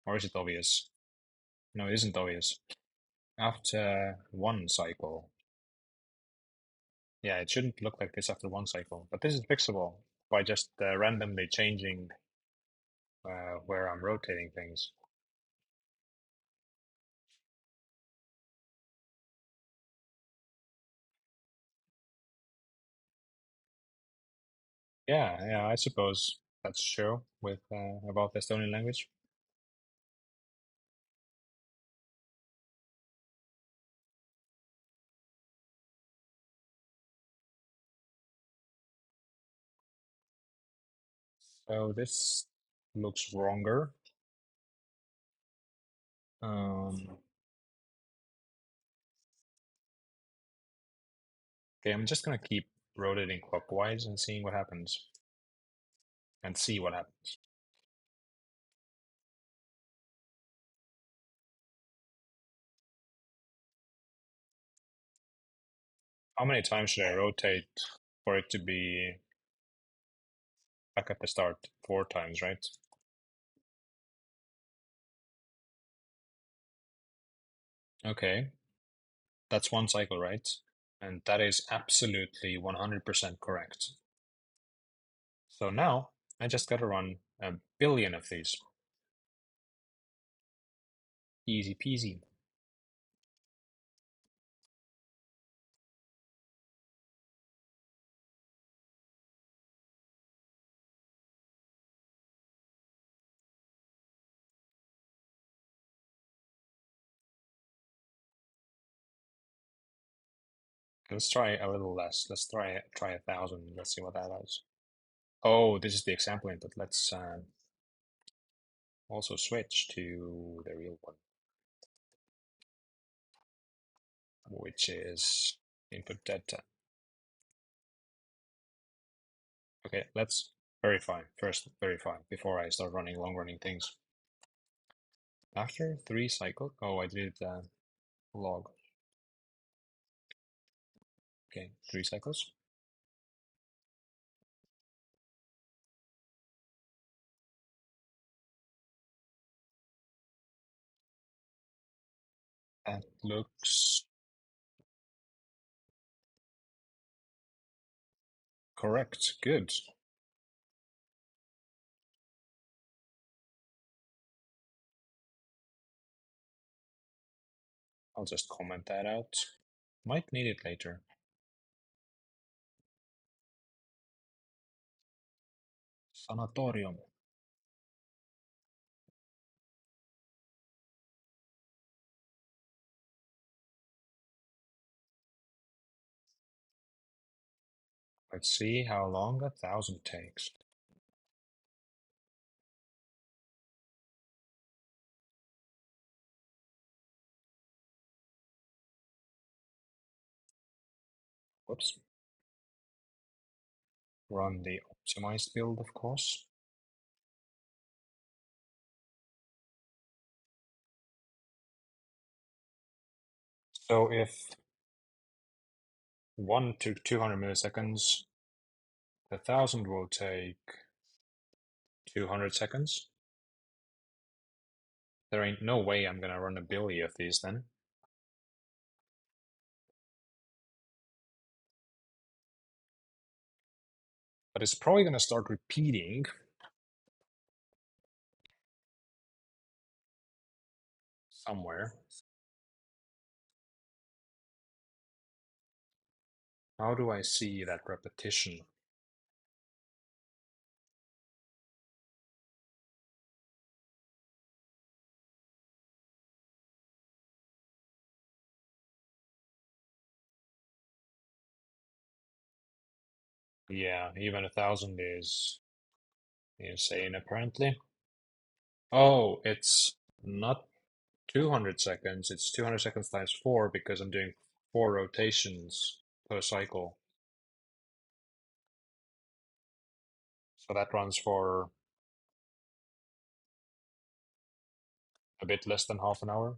Or is it obvious? No, it isn't obvious. After 1 cycle. Yeah, it shouldn't look like this after 1 cycle. But this is fixable by just randomly changing where I'm rotating things. Yeah, I suppose that's true with about the Estonian language. So this looks wronger. Um, okay, I'm just gonna keep rotating clockwise and seeing what happens. And see what happens. How many times should I rotate for it to be back at the start? 4 times, right? Okay, that's one cycle, right? And that is absolutely 100% correct. So now I just gotta run a billion of these. Easy peasy. Let's try a little less. Let's try 1,000. Let's see what that does. Oh, this is the example input. Let's also switch to the real one, which is input data. Okay, let's verify. First verify before I start running long running things. After 3 cycles, oh, I did log. Okay, 3 cycles. That looks correct. Good. I'll just comment that out. Might need it later. Sanatorium. Let's see how long 1,000 takes. Whoops. Run the optimized build, of course. So if 1 to 200 milliseconds, 1,000 will take 200 seconds. There ain't no way I'm gonna run a billion of these then. But it's probably gonna start repeating somewhere. How do I see that repetition? Yeah, even 1,000 is insane apparently. Oh, it's not 200 seconds, it's 200 seconds times 4 because I'm doing 4 rotations per cycle. So that runs for a bit less than half an hour.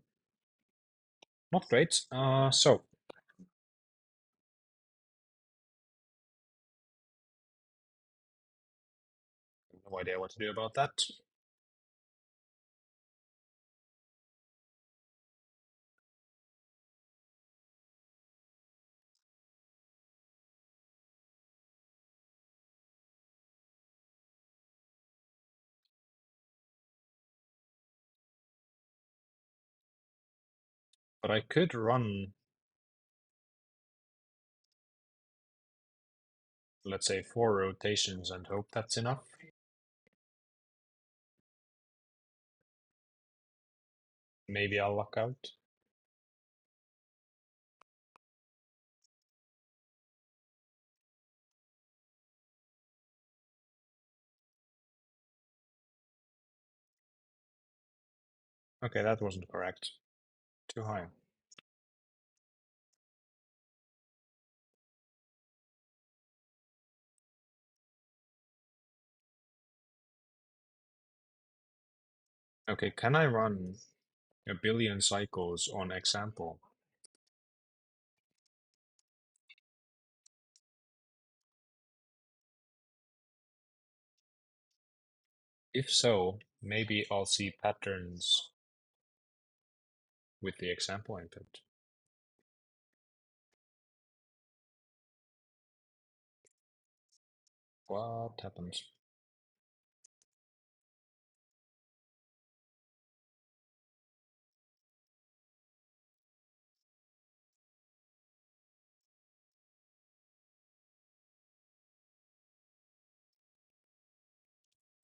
Not great. So no idea what to do about that. But I could run let's say 4 rotations and hope that's enough. Maybe I'll luck out. Okay, that wasn't correct. Too high. Okay, can I run a billion cycles on example? If so, maybe I'll see patterns with the example input. What happens?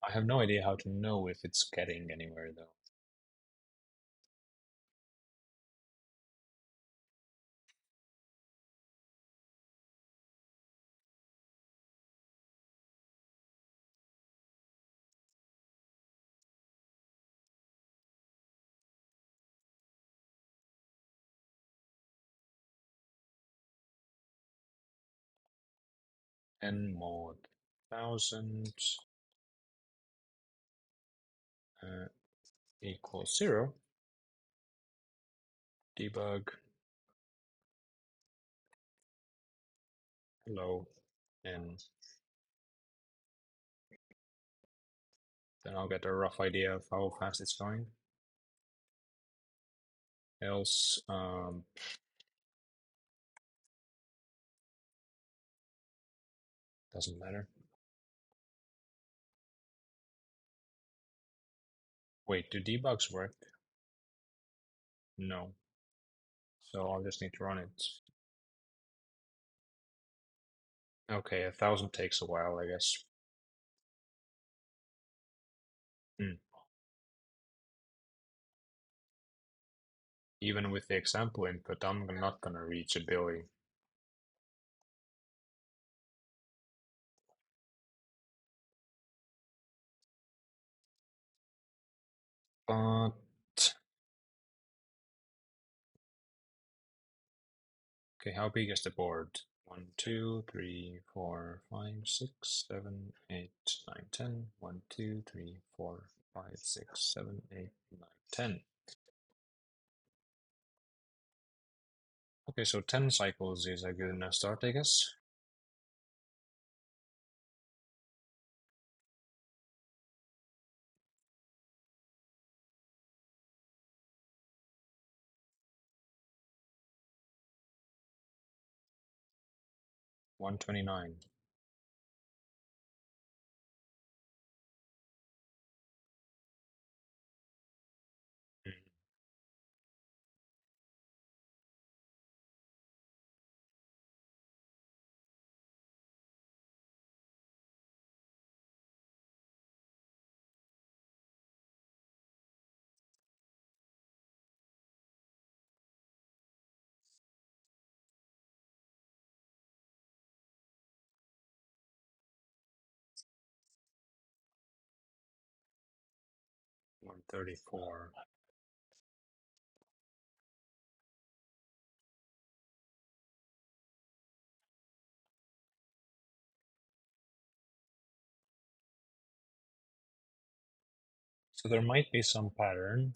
I have no idea how to know if it's getting anywhere though. N mod 1000 equals 0. Debug. Hello. N. Then I'll get a rough idea of how fast it's going. Else, doesn't matter. Wait, do debugs work? No. So I'll just need to run it. Okay, 1000 takes a while, I guess. Even with the example input, I'm not gonna reach a billion. But okay, how big is the board? 1, 2, 3, 4, 5, 6, 7, 8, 9, 10. 1, 2, 3, 4, 5, 6, 7, 8, 9, 10. Okay, so 10 cycles is a good enough start, I guess. $129. $134. So there might be some pattern.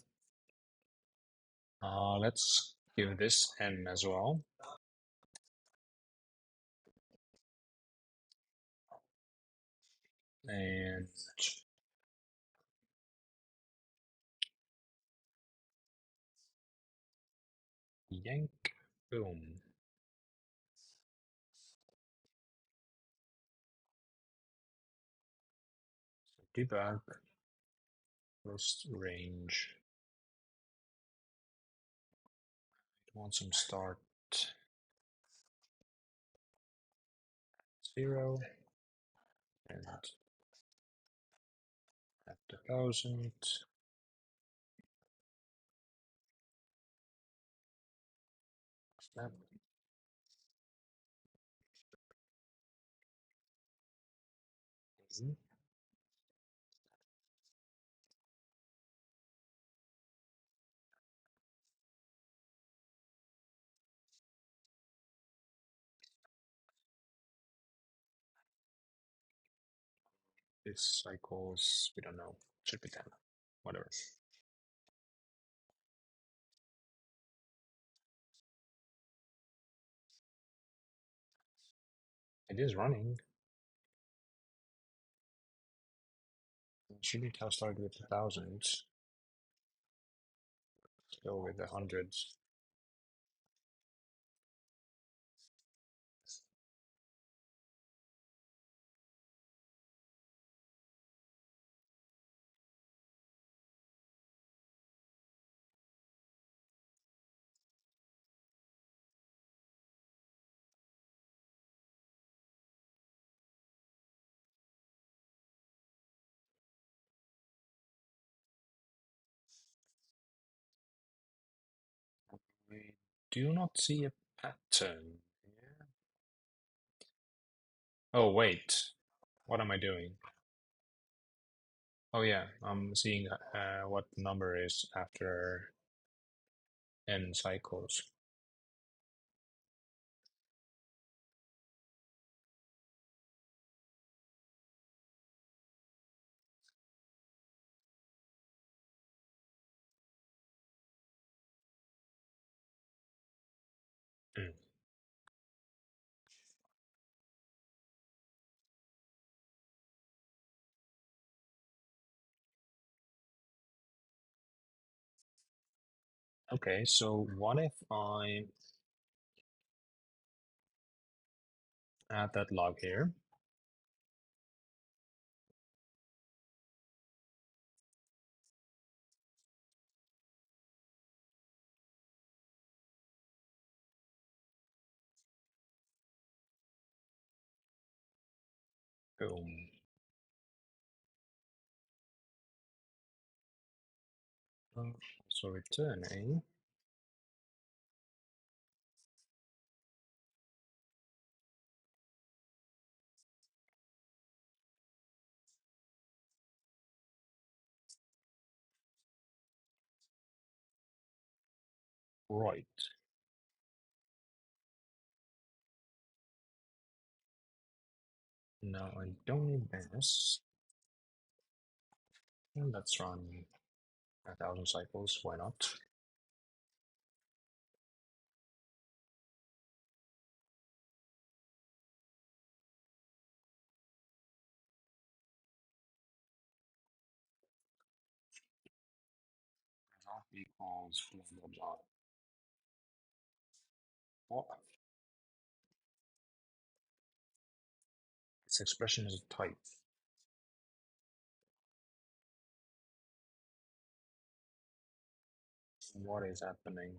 Let's give this N as well. And yank, boom. So debug, first range. I want some start 0. And after 1000. Snap. This cycles, we don't know, should be 10, whatever. It is running. Shouldn't have started with the thousands. Let's go with the hundreds. We do not see a pattern here. Oh, wait. What am I doing? Oh, yeah, I'm seeing what the number is after n cycles. Mm. Okay, so what if I add that log here? Boom. So return a. Right. Now I don't need this. And let's run 1000 cycles, why not? Result equals blah blah blah. What? This expression is a type. What is happening?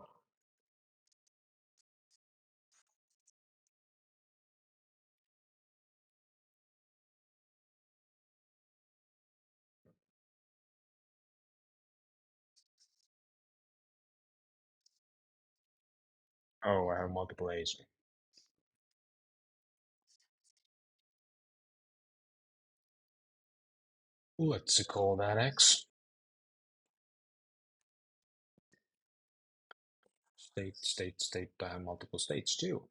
Oh, I have multiple A's. Let's call that X. State, state, state. I have multiple states too.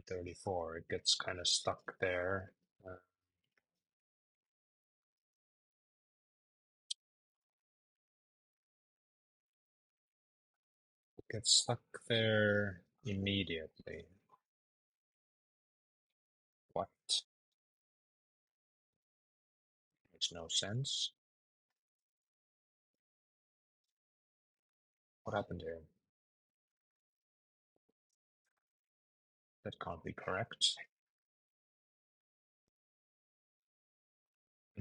$134. It gets kind of stuck there. It gets stuck there immediately. What? Makes no sense. What happened here? That can't be correct.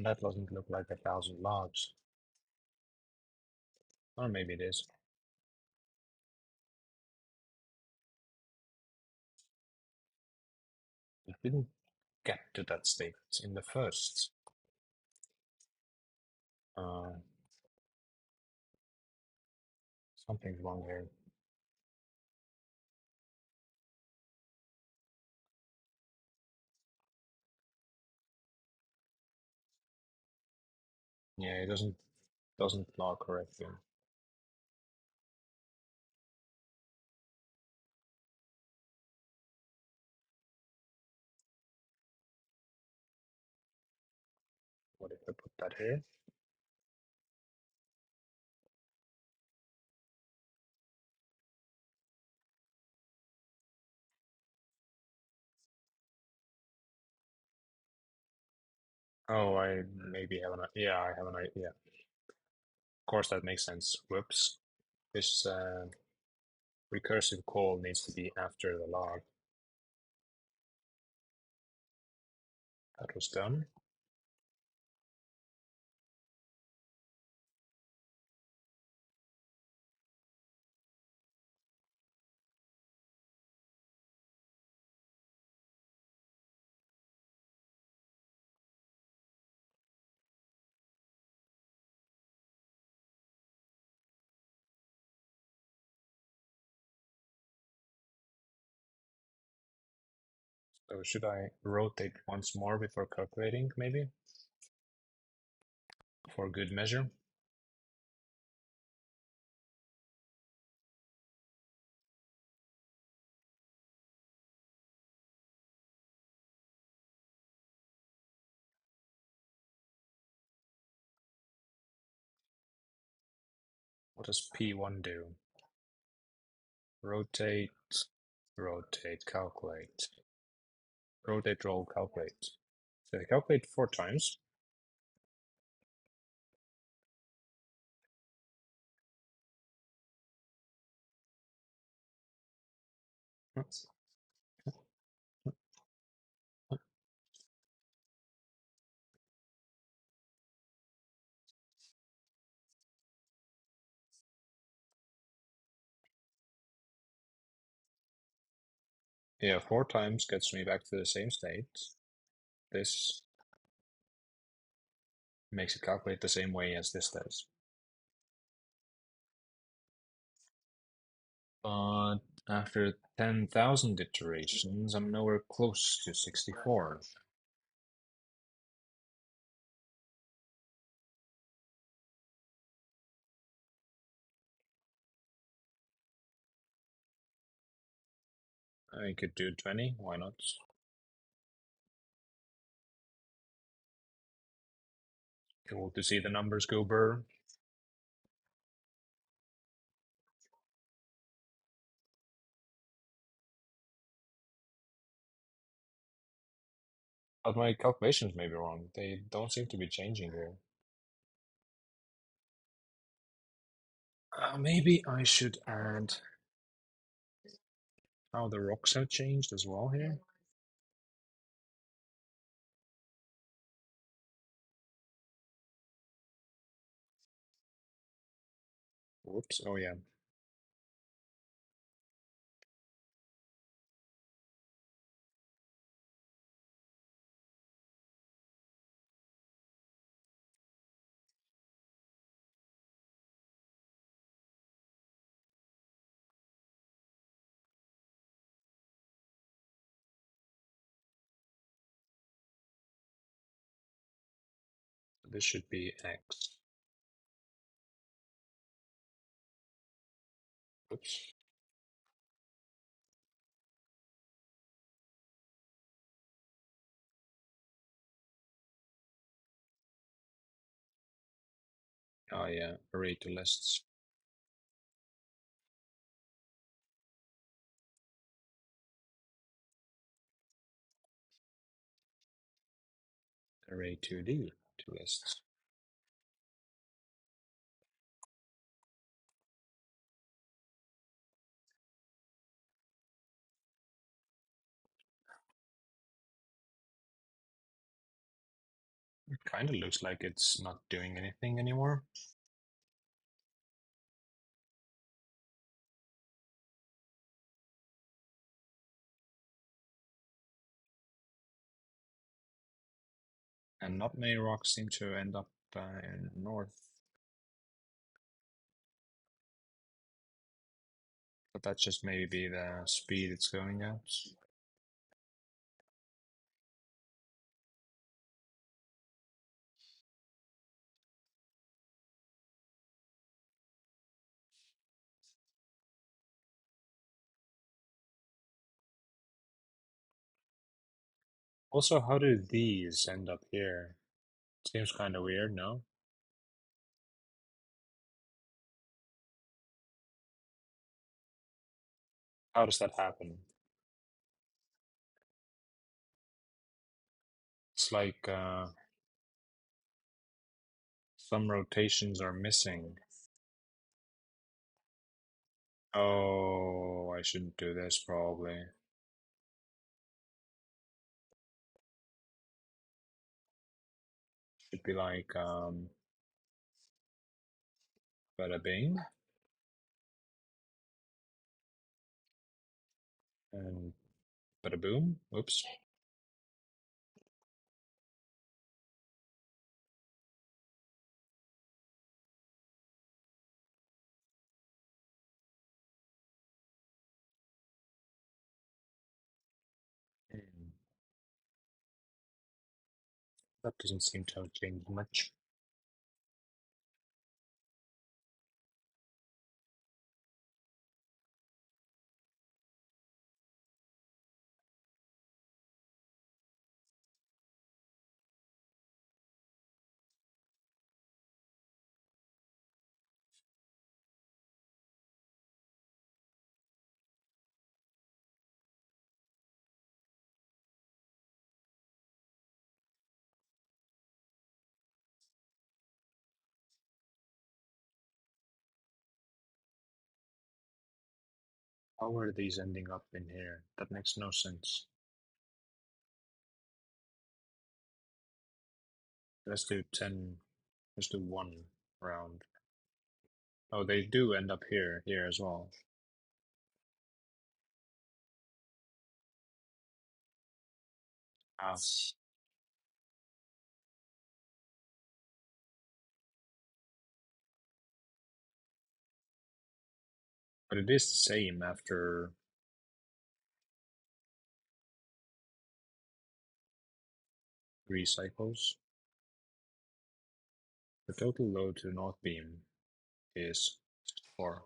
And that doesn't look like 1,000 logs. Or maybe it is. It didn't get to that state in the first. Uh, Something's wrong here. Yeah, it doesn't log correctly. What if I put that here? Oh, I maybe have an yeah, I have an idea. Of course, that makes sense. Whoops. This recursive call needs to be after the log. That was done. So should I rotate once more before calculating, maybe? For good measure? What does P1 do? Rotate, rotate, calculate. Rotate, roll, calculate. So I calculate 4 times. Yeah, 4 times gets me back to the same state. This makes it calculate the same way as this does. But after 10,000 iterations, I'm nowhere close to 64. I could do 20, why not? Cool to see the numbers go burr. But my calculations may be wrong. They don't seem to be changing here. Maybe I should add how the rocks have changed as well here. Whoops, oh yeah. This should be X. Oops. Oh yeah, array to lists. Array 2D to lists. It kind of looks like it's not doing anything anymore. And not many rocks seem to end up in north. But that just maybe the speed it's going at. Also, how do these end up here? Seems kind of weird, no? How does that happen? It's like some rotations are missing. Oh, I shouldn't do this probably. Should be like bada bing and bada boom. Oops. Hmm. That doesn't seem to have changed much. How are these ending up in here? That makes no sense. Let's do 10. Let's do one round. Oh, they do end up here as well. Ah, but it is the same after 3 cycles. The total load to the north beam is 4.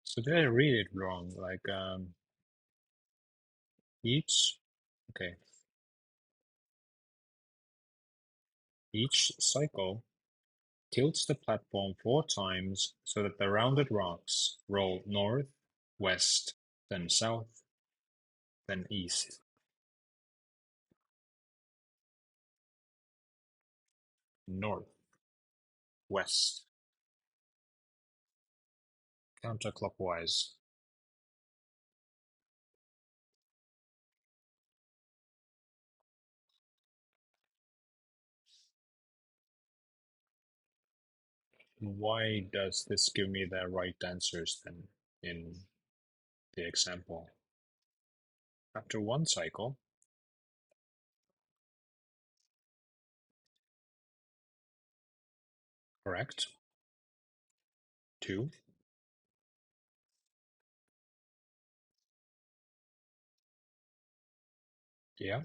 So did I read it wrong? Like each, okay, each cycle tilts the platform 4 times so that the rounded rocks roll north, west, then south, then east. North, west, counterclockwise. Why does this give me the right answers then in the example? After 1 cycle, correct. 2, yeah.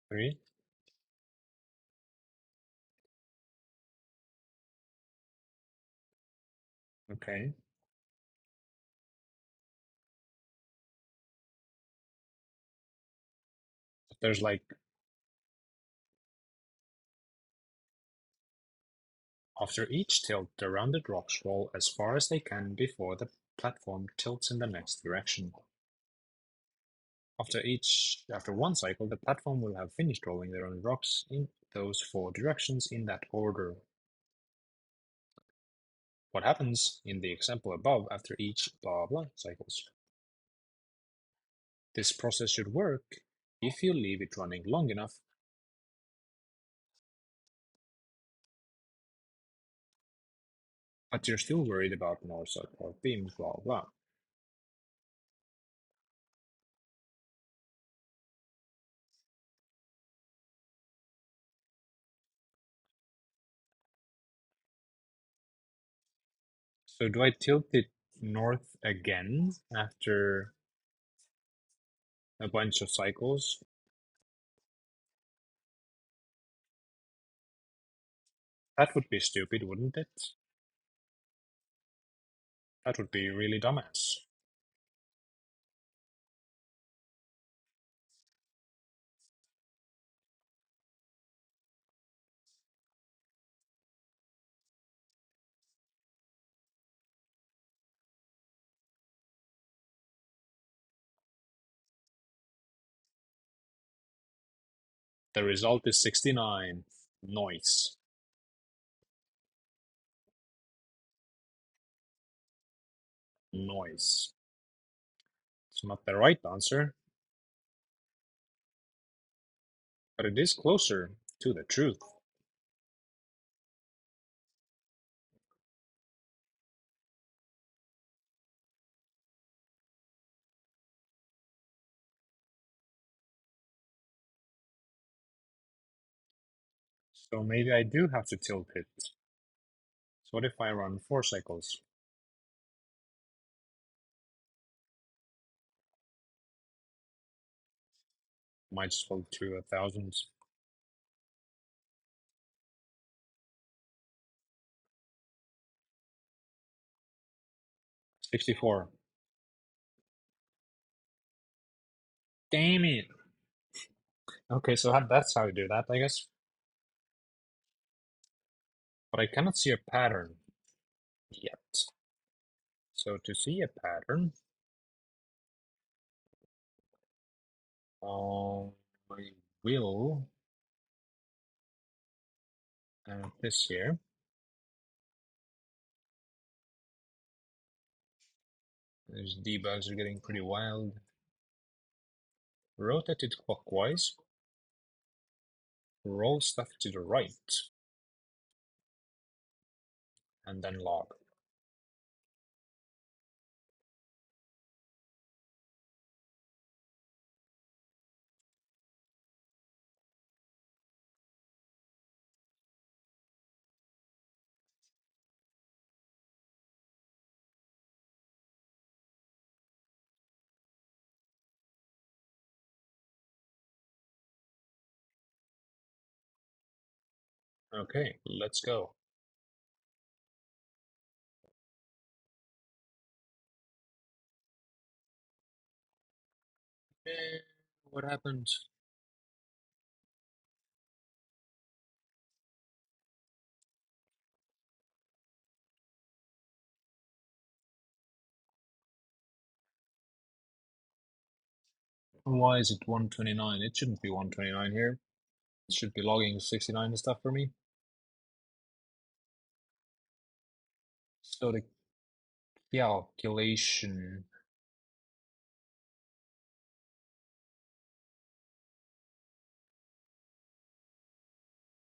3, okay. There's like, after each tilt, the rounded rocks roll as far as they can before the platform tilts in the next direction. After one cycle, the platform will have finished rolling their own rocks in those four directions in that order. What happens in the example above after each blah blah cycles? This process should work if you leave it running long enough. But you're still worried about north-south or beams, blah blah. So do I tilt it north again after a bunch of cycles? That would be stupid, wouldn't it? That would be really dumbass. The result is 69. Noise. Noise. It's not the right answer, but it is closer to the truth. So maybe I do have to tilt it. So what if I run 4 cycles? Might as well do 1,000. 64. Damn it. Okay, so that's how you do that, I guess. But I cannot see a pattern yet. So to see a pattern, I will add this here. These debugs are getting pretty wild. Rotate it clockwise. Roll stuff to the right. And then log. Okay, let's go. What happened? Why is it 129? It shouldn't be 129 here. It should be logging 69 and stuff for me. So the calculation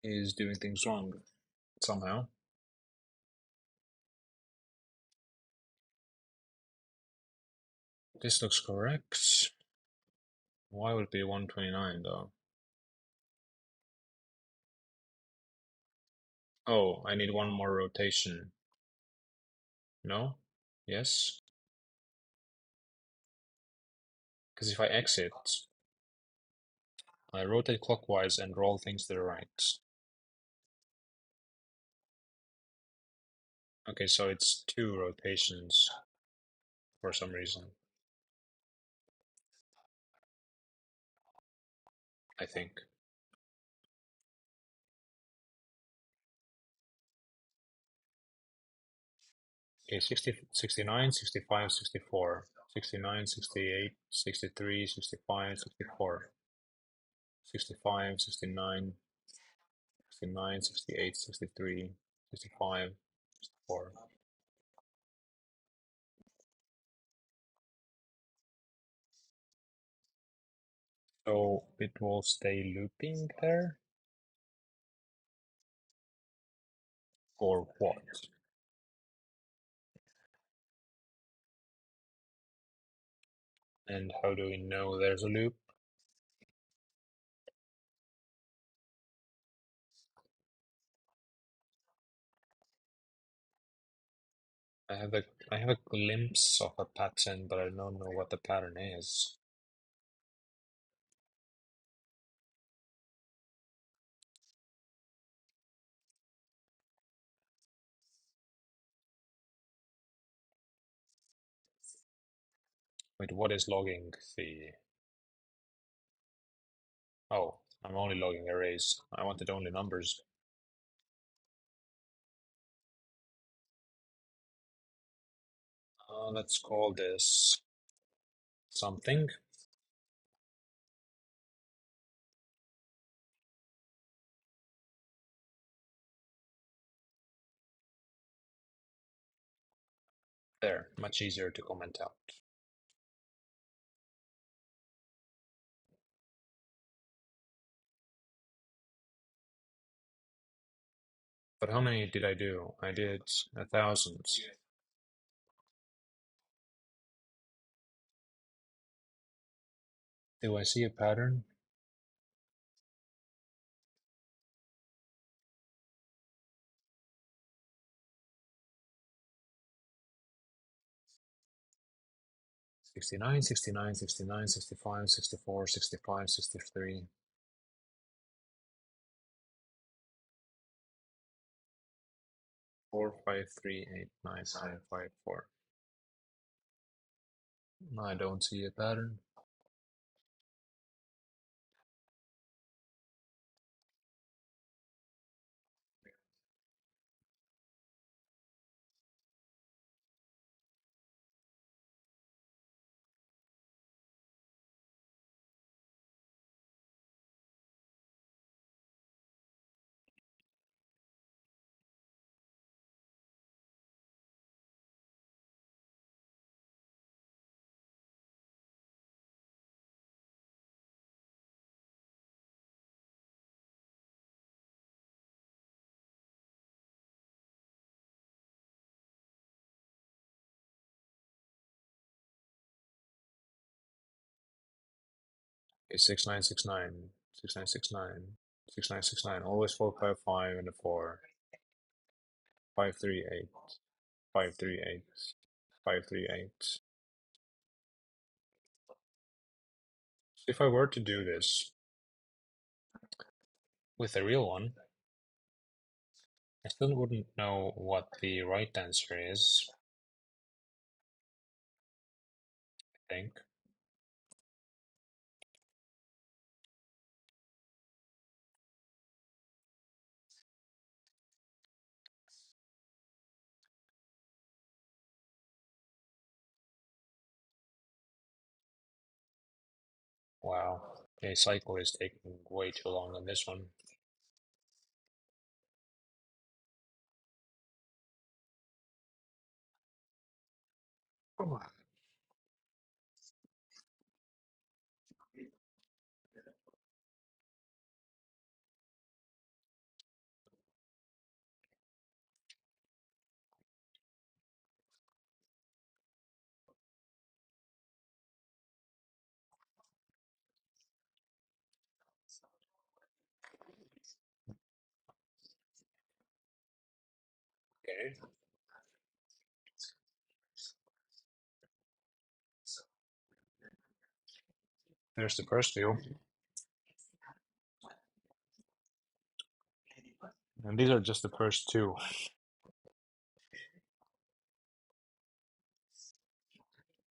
is doing things wrong somehow. This looks correct. Why would it be 129 though? Oh, I need one more rotation. No? Yes? Because if I exit, I rotate clockwise and roll things to the right. Okay, so it's 2 rotations for some reason, I think. Okay, 60, 69, 65, 64. 69, 68, 63, 65, 64. 65, 69, 69, 68, 63, 65, 64. So it will stay looping there? Or what? And how do we know there's a loop? I have a glimpse of a pattern, but I don't know what the pattern is. Wait, what is logging the... Oh, I'm only logging arrays. I wanted only numbers. Let's call this something. There, much easier to comment out. But how many did I do? I did 1,000. Do I see a pattern? Sixty-nine, 69, 69, 65, 64, 65, 63. 4, 5, 3, 8, 9, 9, 5, 4. I don't see a pattern. Okay, 6969, 6969, 6969. Always 4, 5, 5, and a 4. 5, 3, 8. 5, 3, 8. 5, 3, 8. If I were to do this with a real one, I still wouldn't know what the right answer is, I think. Wow, a cycle is taking way too long on this one. Okay, there's the first view. And these are just the first two.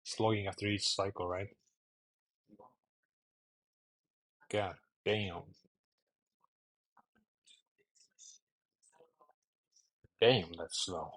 It's logging after each cycle, right? God damn. Damn, that's slow.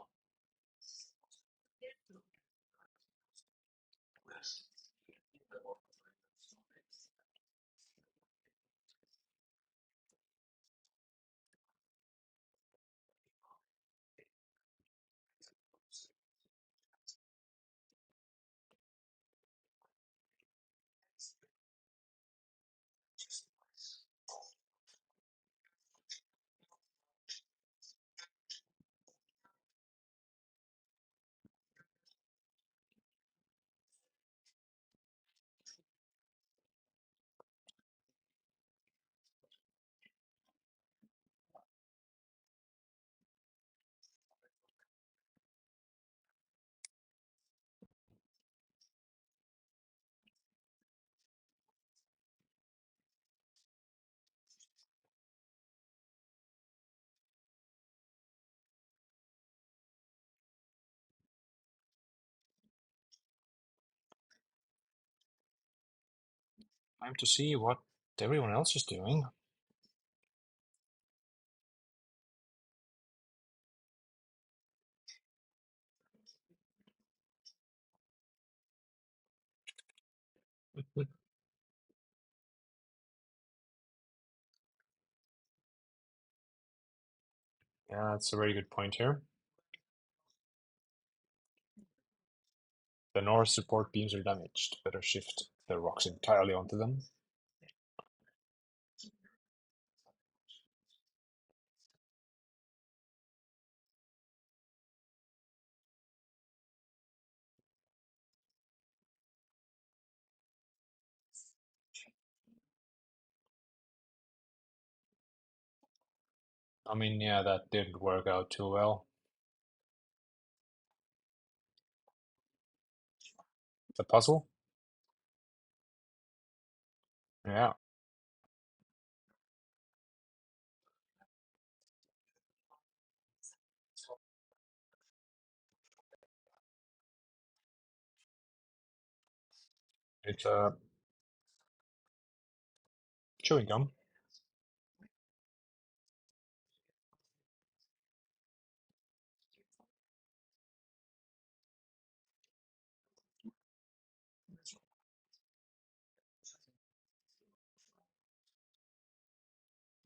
Time to see what everyone else is doing. Yeah, that's a very good point here. The north support beams are damaged. Better shift the rocks entirely onto them. I mean, yeah, that didn't work out too well. The puzzle? Yeah. It's chewing gum.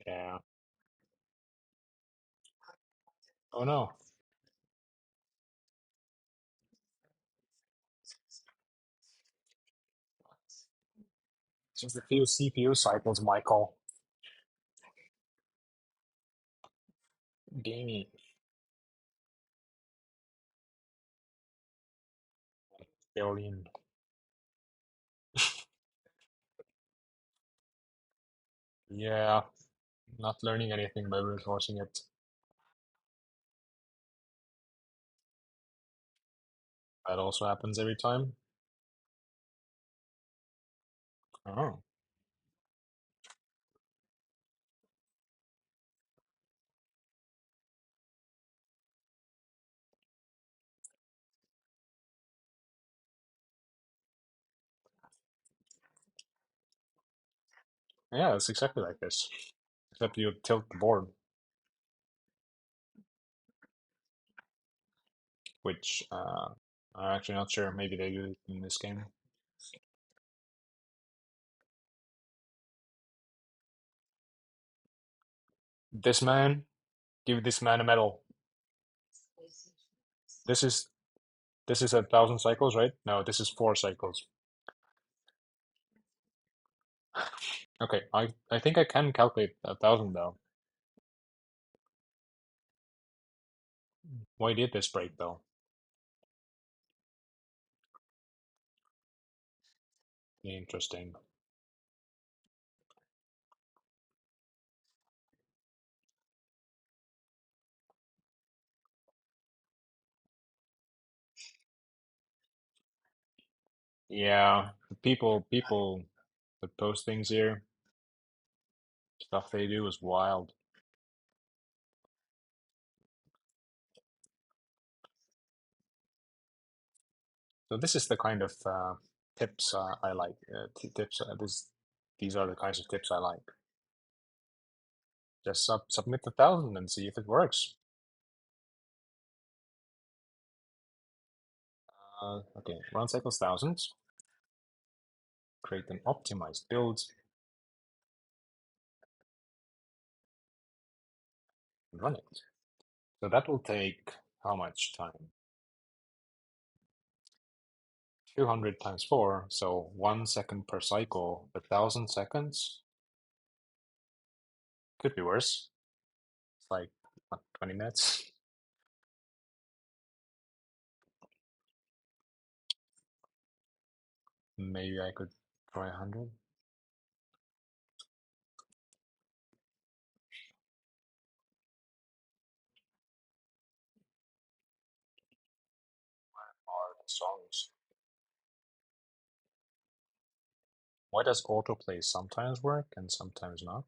Yeah. Oh no. Just a few CPU cycles, Michael. Gamey. Billion. Yeah. Not learning anything by reinforcing it. That also happens every time. Oh. Yeah, it's exactly like this. Except you tilt the board, which I'm actually not sure. Maybe they do it in this game. This man, give this man a medal. This is this is 1,000 cycles, right? No, this is 4 cycles. Okay, I think I can calculate 1,000 though. Why did this break though? Interesting. Yeah, the people that post things here, stuff they do is wild. So this is the kind of tips I like. Tips. These are the kinds of tips I like. Just submit 1,000 and see if it works. Okay, run cycles thousands. Create an optimized build. And run it. So that will take how much time? 200 times 4, so 1 second per cycle, 1,000 seconds. Could be worse. It's like what, 20 minutes. Maybe I could try 100. Are the songs? Why does autoplay sometimes work and sometimes not?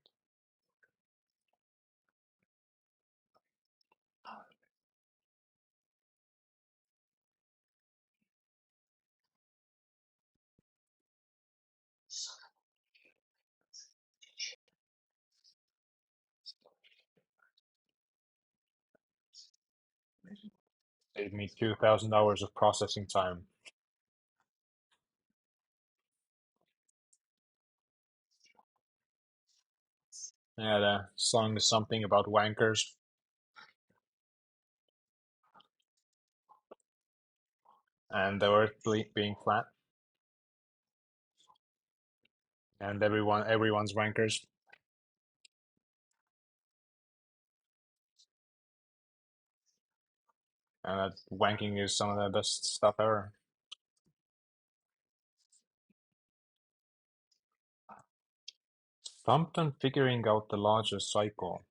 Save me 2,000 hours of processing time. Yeah, the song is something about wankers and the earth being flat and everyone's wankers. And that wanking is some of the best stuff ever. Stumped on figuring out the largest cycle.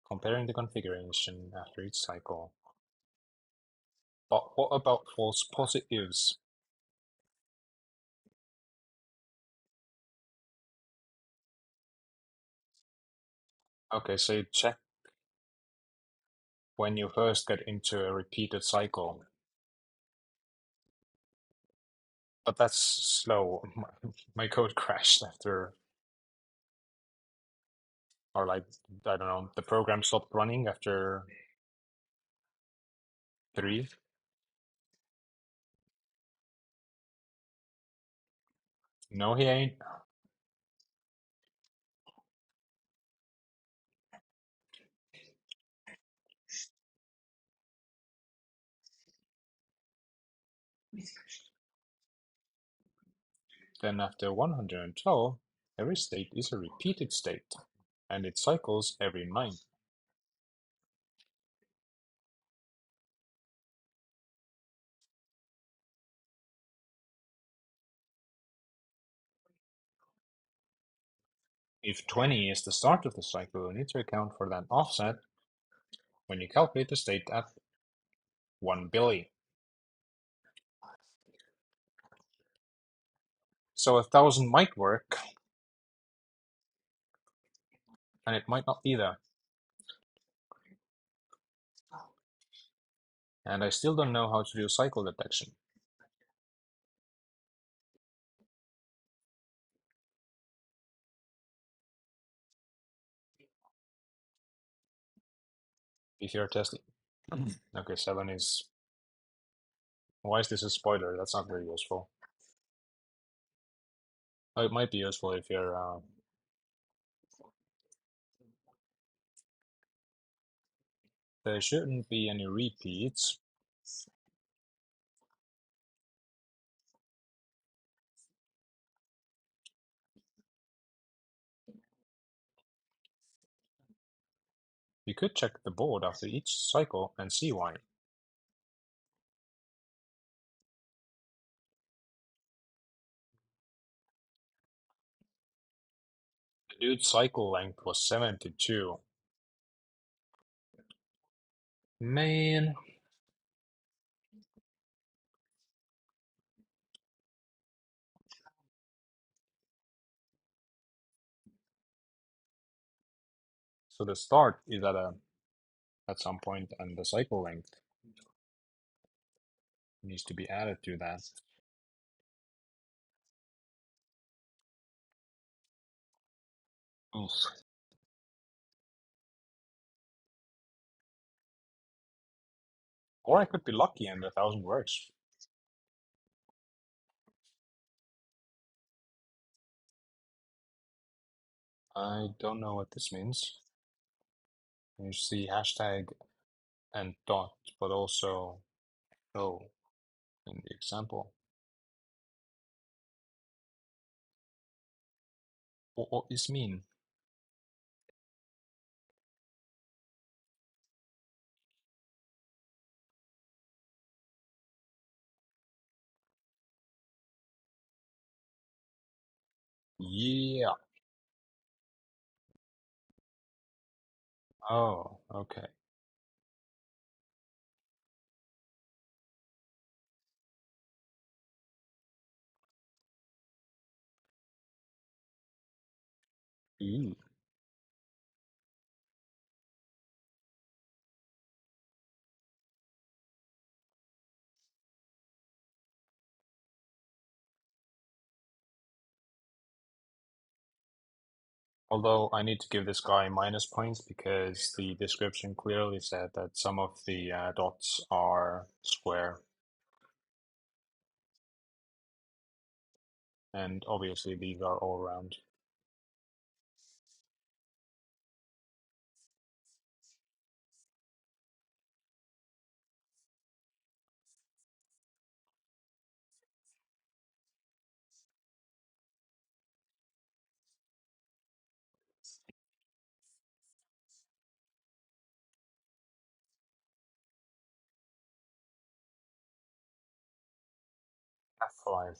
Comparing the configuration after each cycle. But what about false positives? Okay, so you check when you first get into a repeated cycle. But that's slow. My code crashed after, or like, I don't know, the program stopped running after 3. No, he ain't. Then after 112, every state is a repeated state, and it cycles every 9. If 20 is the start of the cycle, you need to account for that offset when you calculate the state at 1 billion. So 1,000 might work, and it might not either. And I still don't know how to do cycle detection. If you're testing. Okay, 7 is... Why is this a spoiler? That's not very useful. Oh, it might be useful if you're... There shouldn't be any repeats. You could check the board after each cycle and see why. The dude's cycle length was 72. Man. So the start is at some point, and the cycle length needs to be added to that. Oof. Or I could be lucky and 1,000 works. I don't know what this means. You see hashtag and dot, but also O in the example. What does this mean? Yeah. Oh, okay. Ooh. Although I need to give this guy minus points because the description clearly said that some of the dots are square. And obviously these are all round. F5.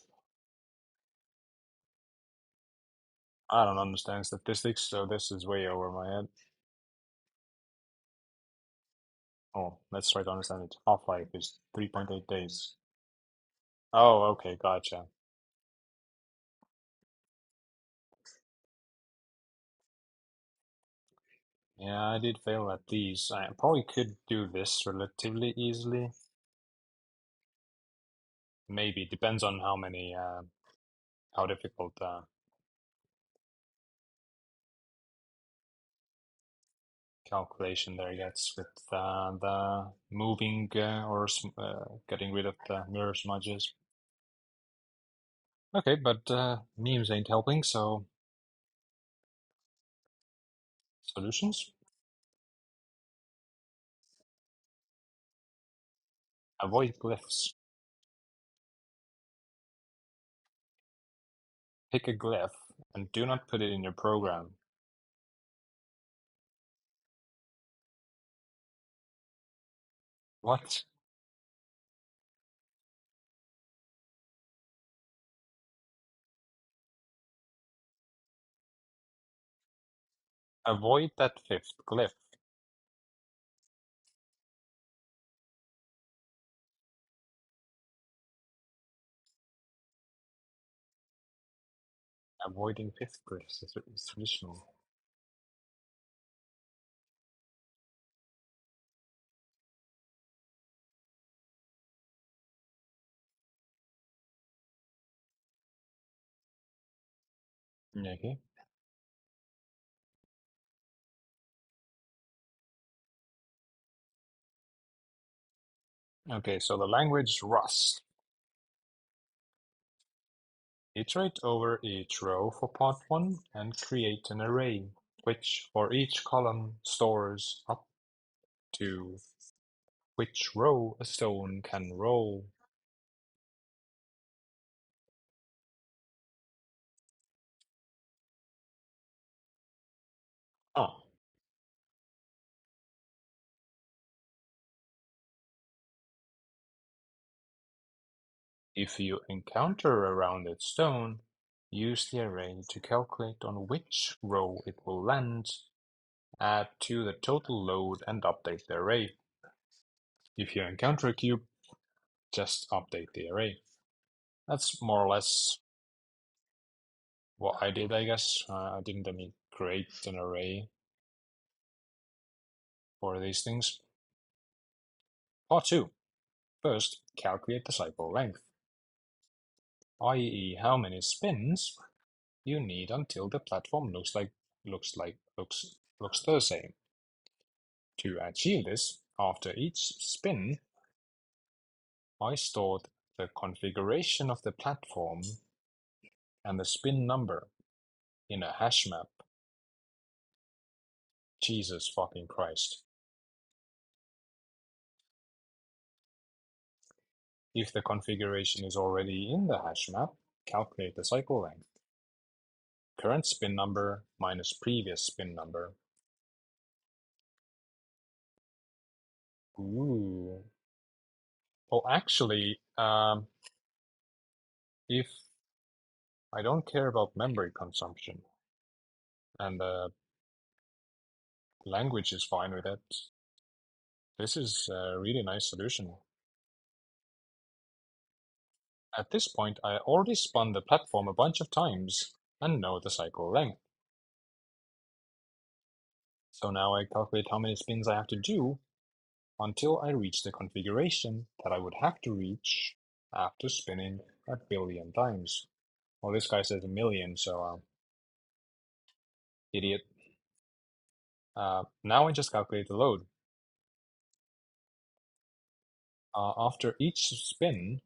I don't understand statistics, so this is way over my head. Oh, let's try to understand it. Half-life is 3.8 days. Oh, okay, gotcha. Yeah, I did fail at these. I probably could do this relatively easily. Maybe, depends on how many, how difficult calculation there gets with the moving or getting rid of the mirror smudges. Okay, but memes ain't helping, so solutions? Avoid glyphs. Pick a glyph and do not put it in your program. What? Avoid that fifth glyph. Avoiding fifth glyphs is traditional. Okay. Okay, so the language Rust. Iterate over each row for part 1 and create an array, which for each column stores up to which row a stone can roll. Oh, if you encounter a rounded stone, use the array to calculate on which row it will land, add to the total load and update the array. If you encounter a cube, just update the array. That's more or less what I did, I guess. I didn't any create an array for these things. Part 2. First, calculate the cycle length, i.e. how many spins you need until the platform looks the same. To achieve this, after each spin, I stored the configuration of the platform and the spin number in a hash map. Jesus fucking Christ. If the configuration is already in the hash map, calculate the cycle length. Current spin number minus previous spin number. Ooh. Well, actually, if I don't care about memory consumption and the language is fine with it, this is a really nice solution. At this point, I already spun the platform a bunch of times and know the cycle length. So now I calculate how many spins I have to do until I reach the configuration that I would have to reach after spinning a billion times. Well, this guy says a million, so Idiot. Now I just calculate the load. After each spin,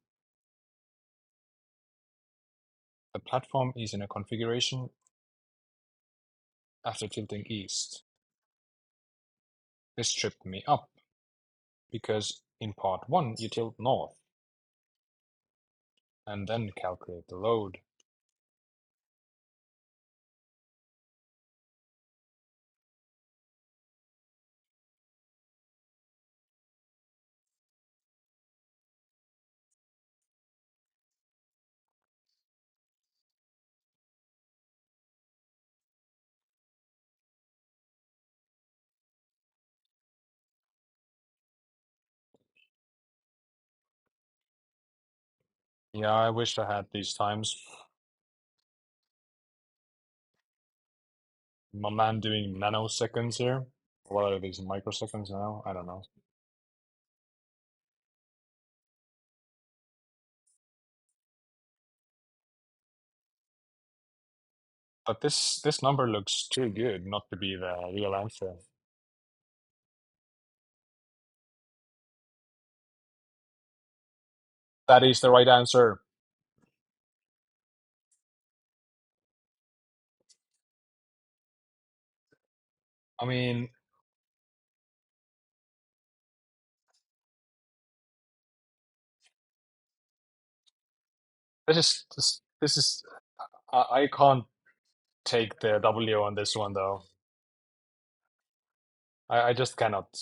the platform is in a configuration after tilting east. This tripped me up, because in part 1 you tilt north, and then calculate the load. Yeah, I wish I had these times. My man doing nanoseconds here. What are these, microseconds now? I don't know. But this number looks too good not to be the real answer. That is the right answer. I mean, this is I can't take the W on this one though. I just cannot.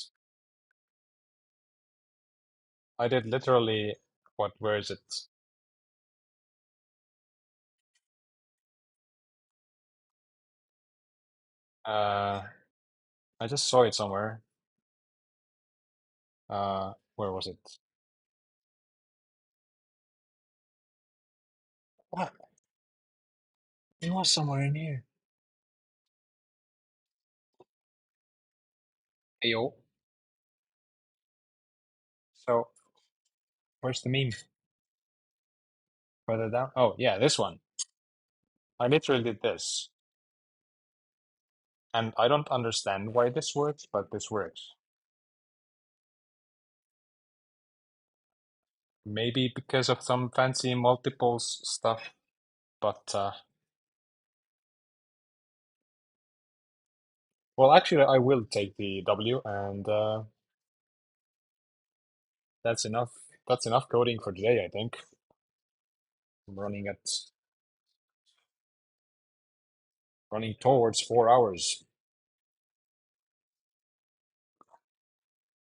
I did literally what? Where is it? I just saw it somewhere. Where was it? What? It was somewhere in here. Ayo. So where's the meme? Further down? Oh yeah, this one. I literally did this. And I don't understand why this works, but this works. Maybe because of some fancy multiples stuff, but well, actually, I will take the W, and that's enough. That's enough coding for today, I think. I'm running towards 4 hours.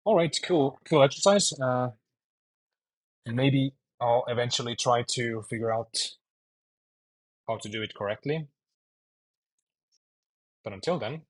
All right, cool exercise. Maybe I'll eventually try to figure out how to do it correctly. But until then,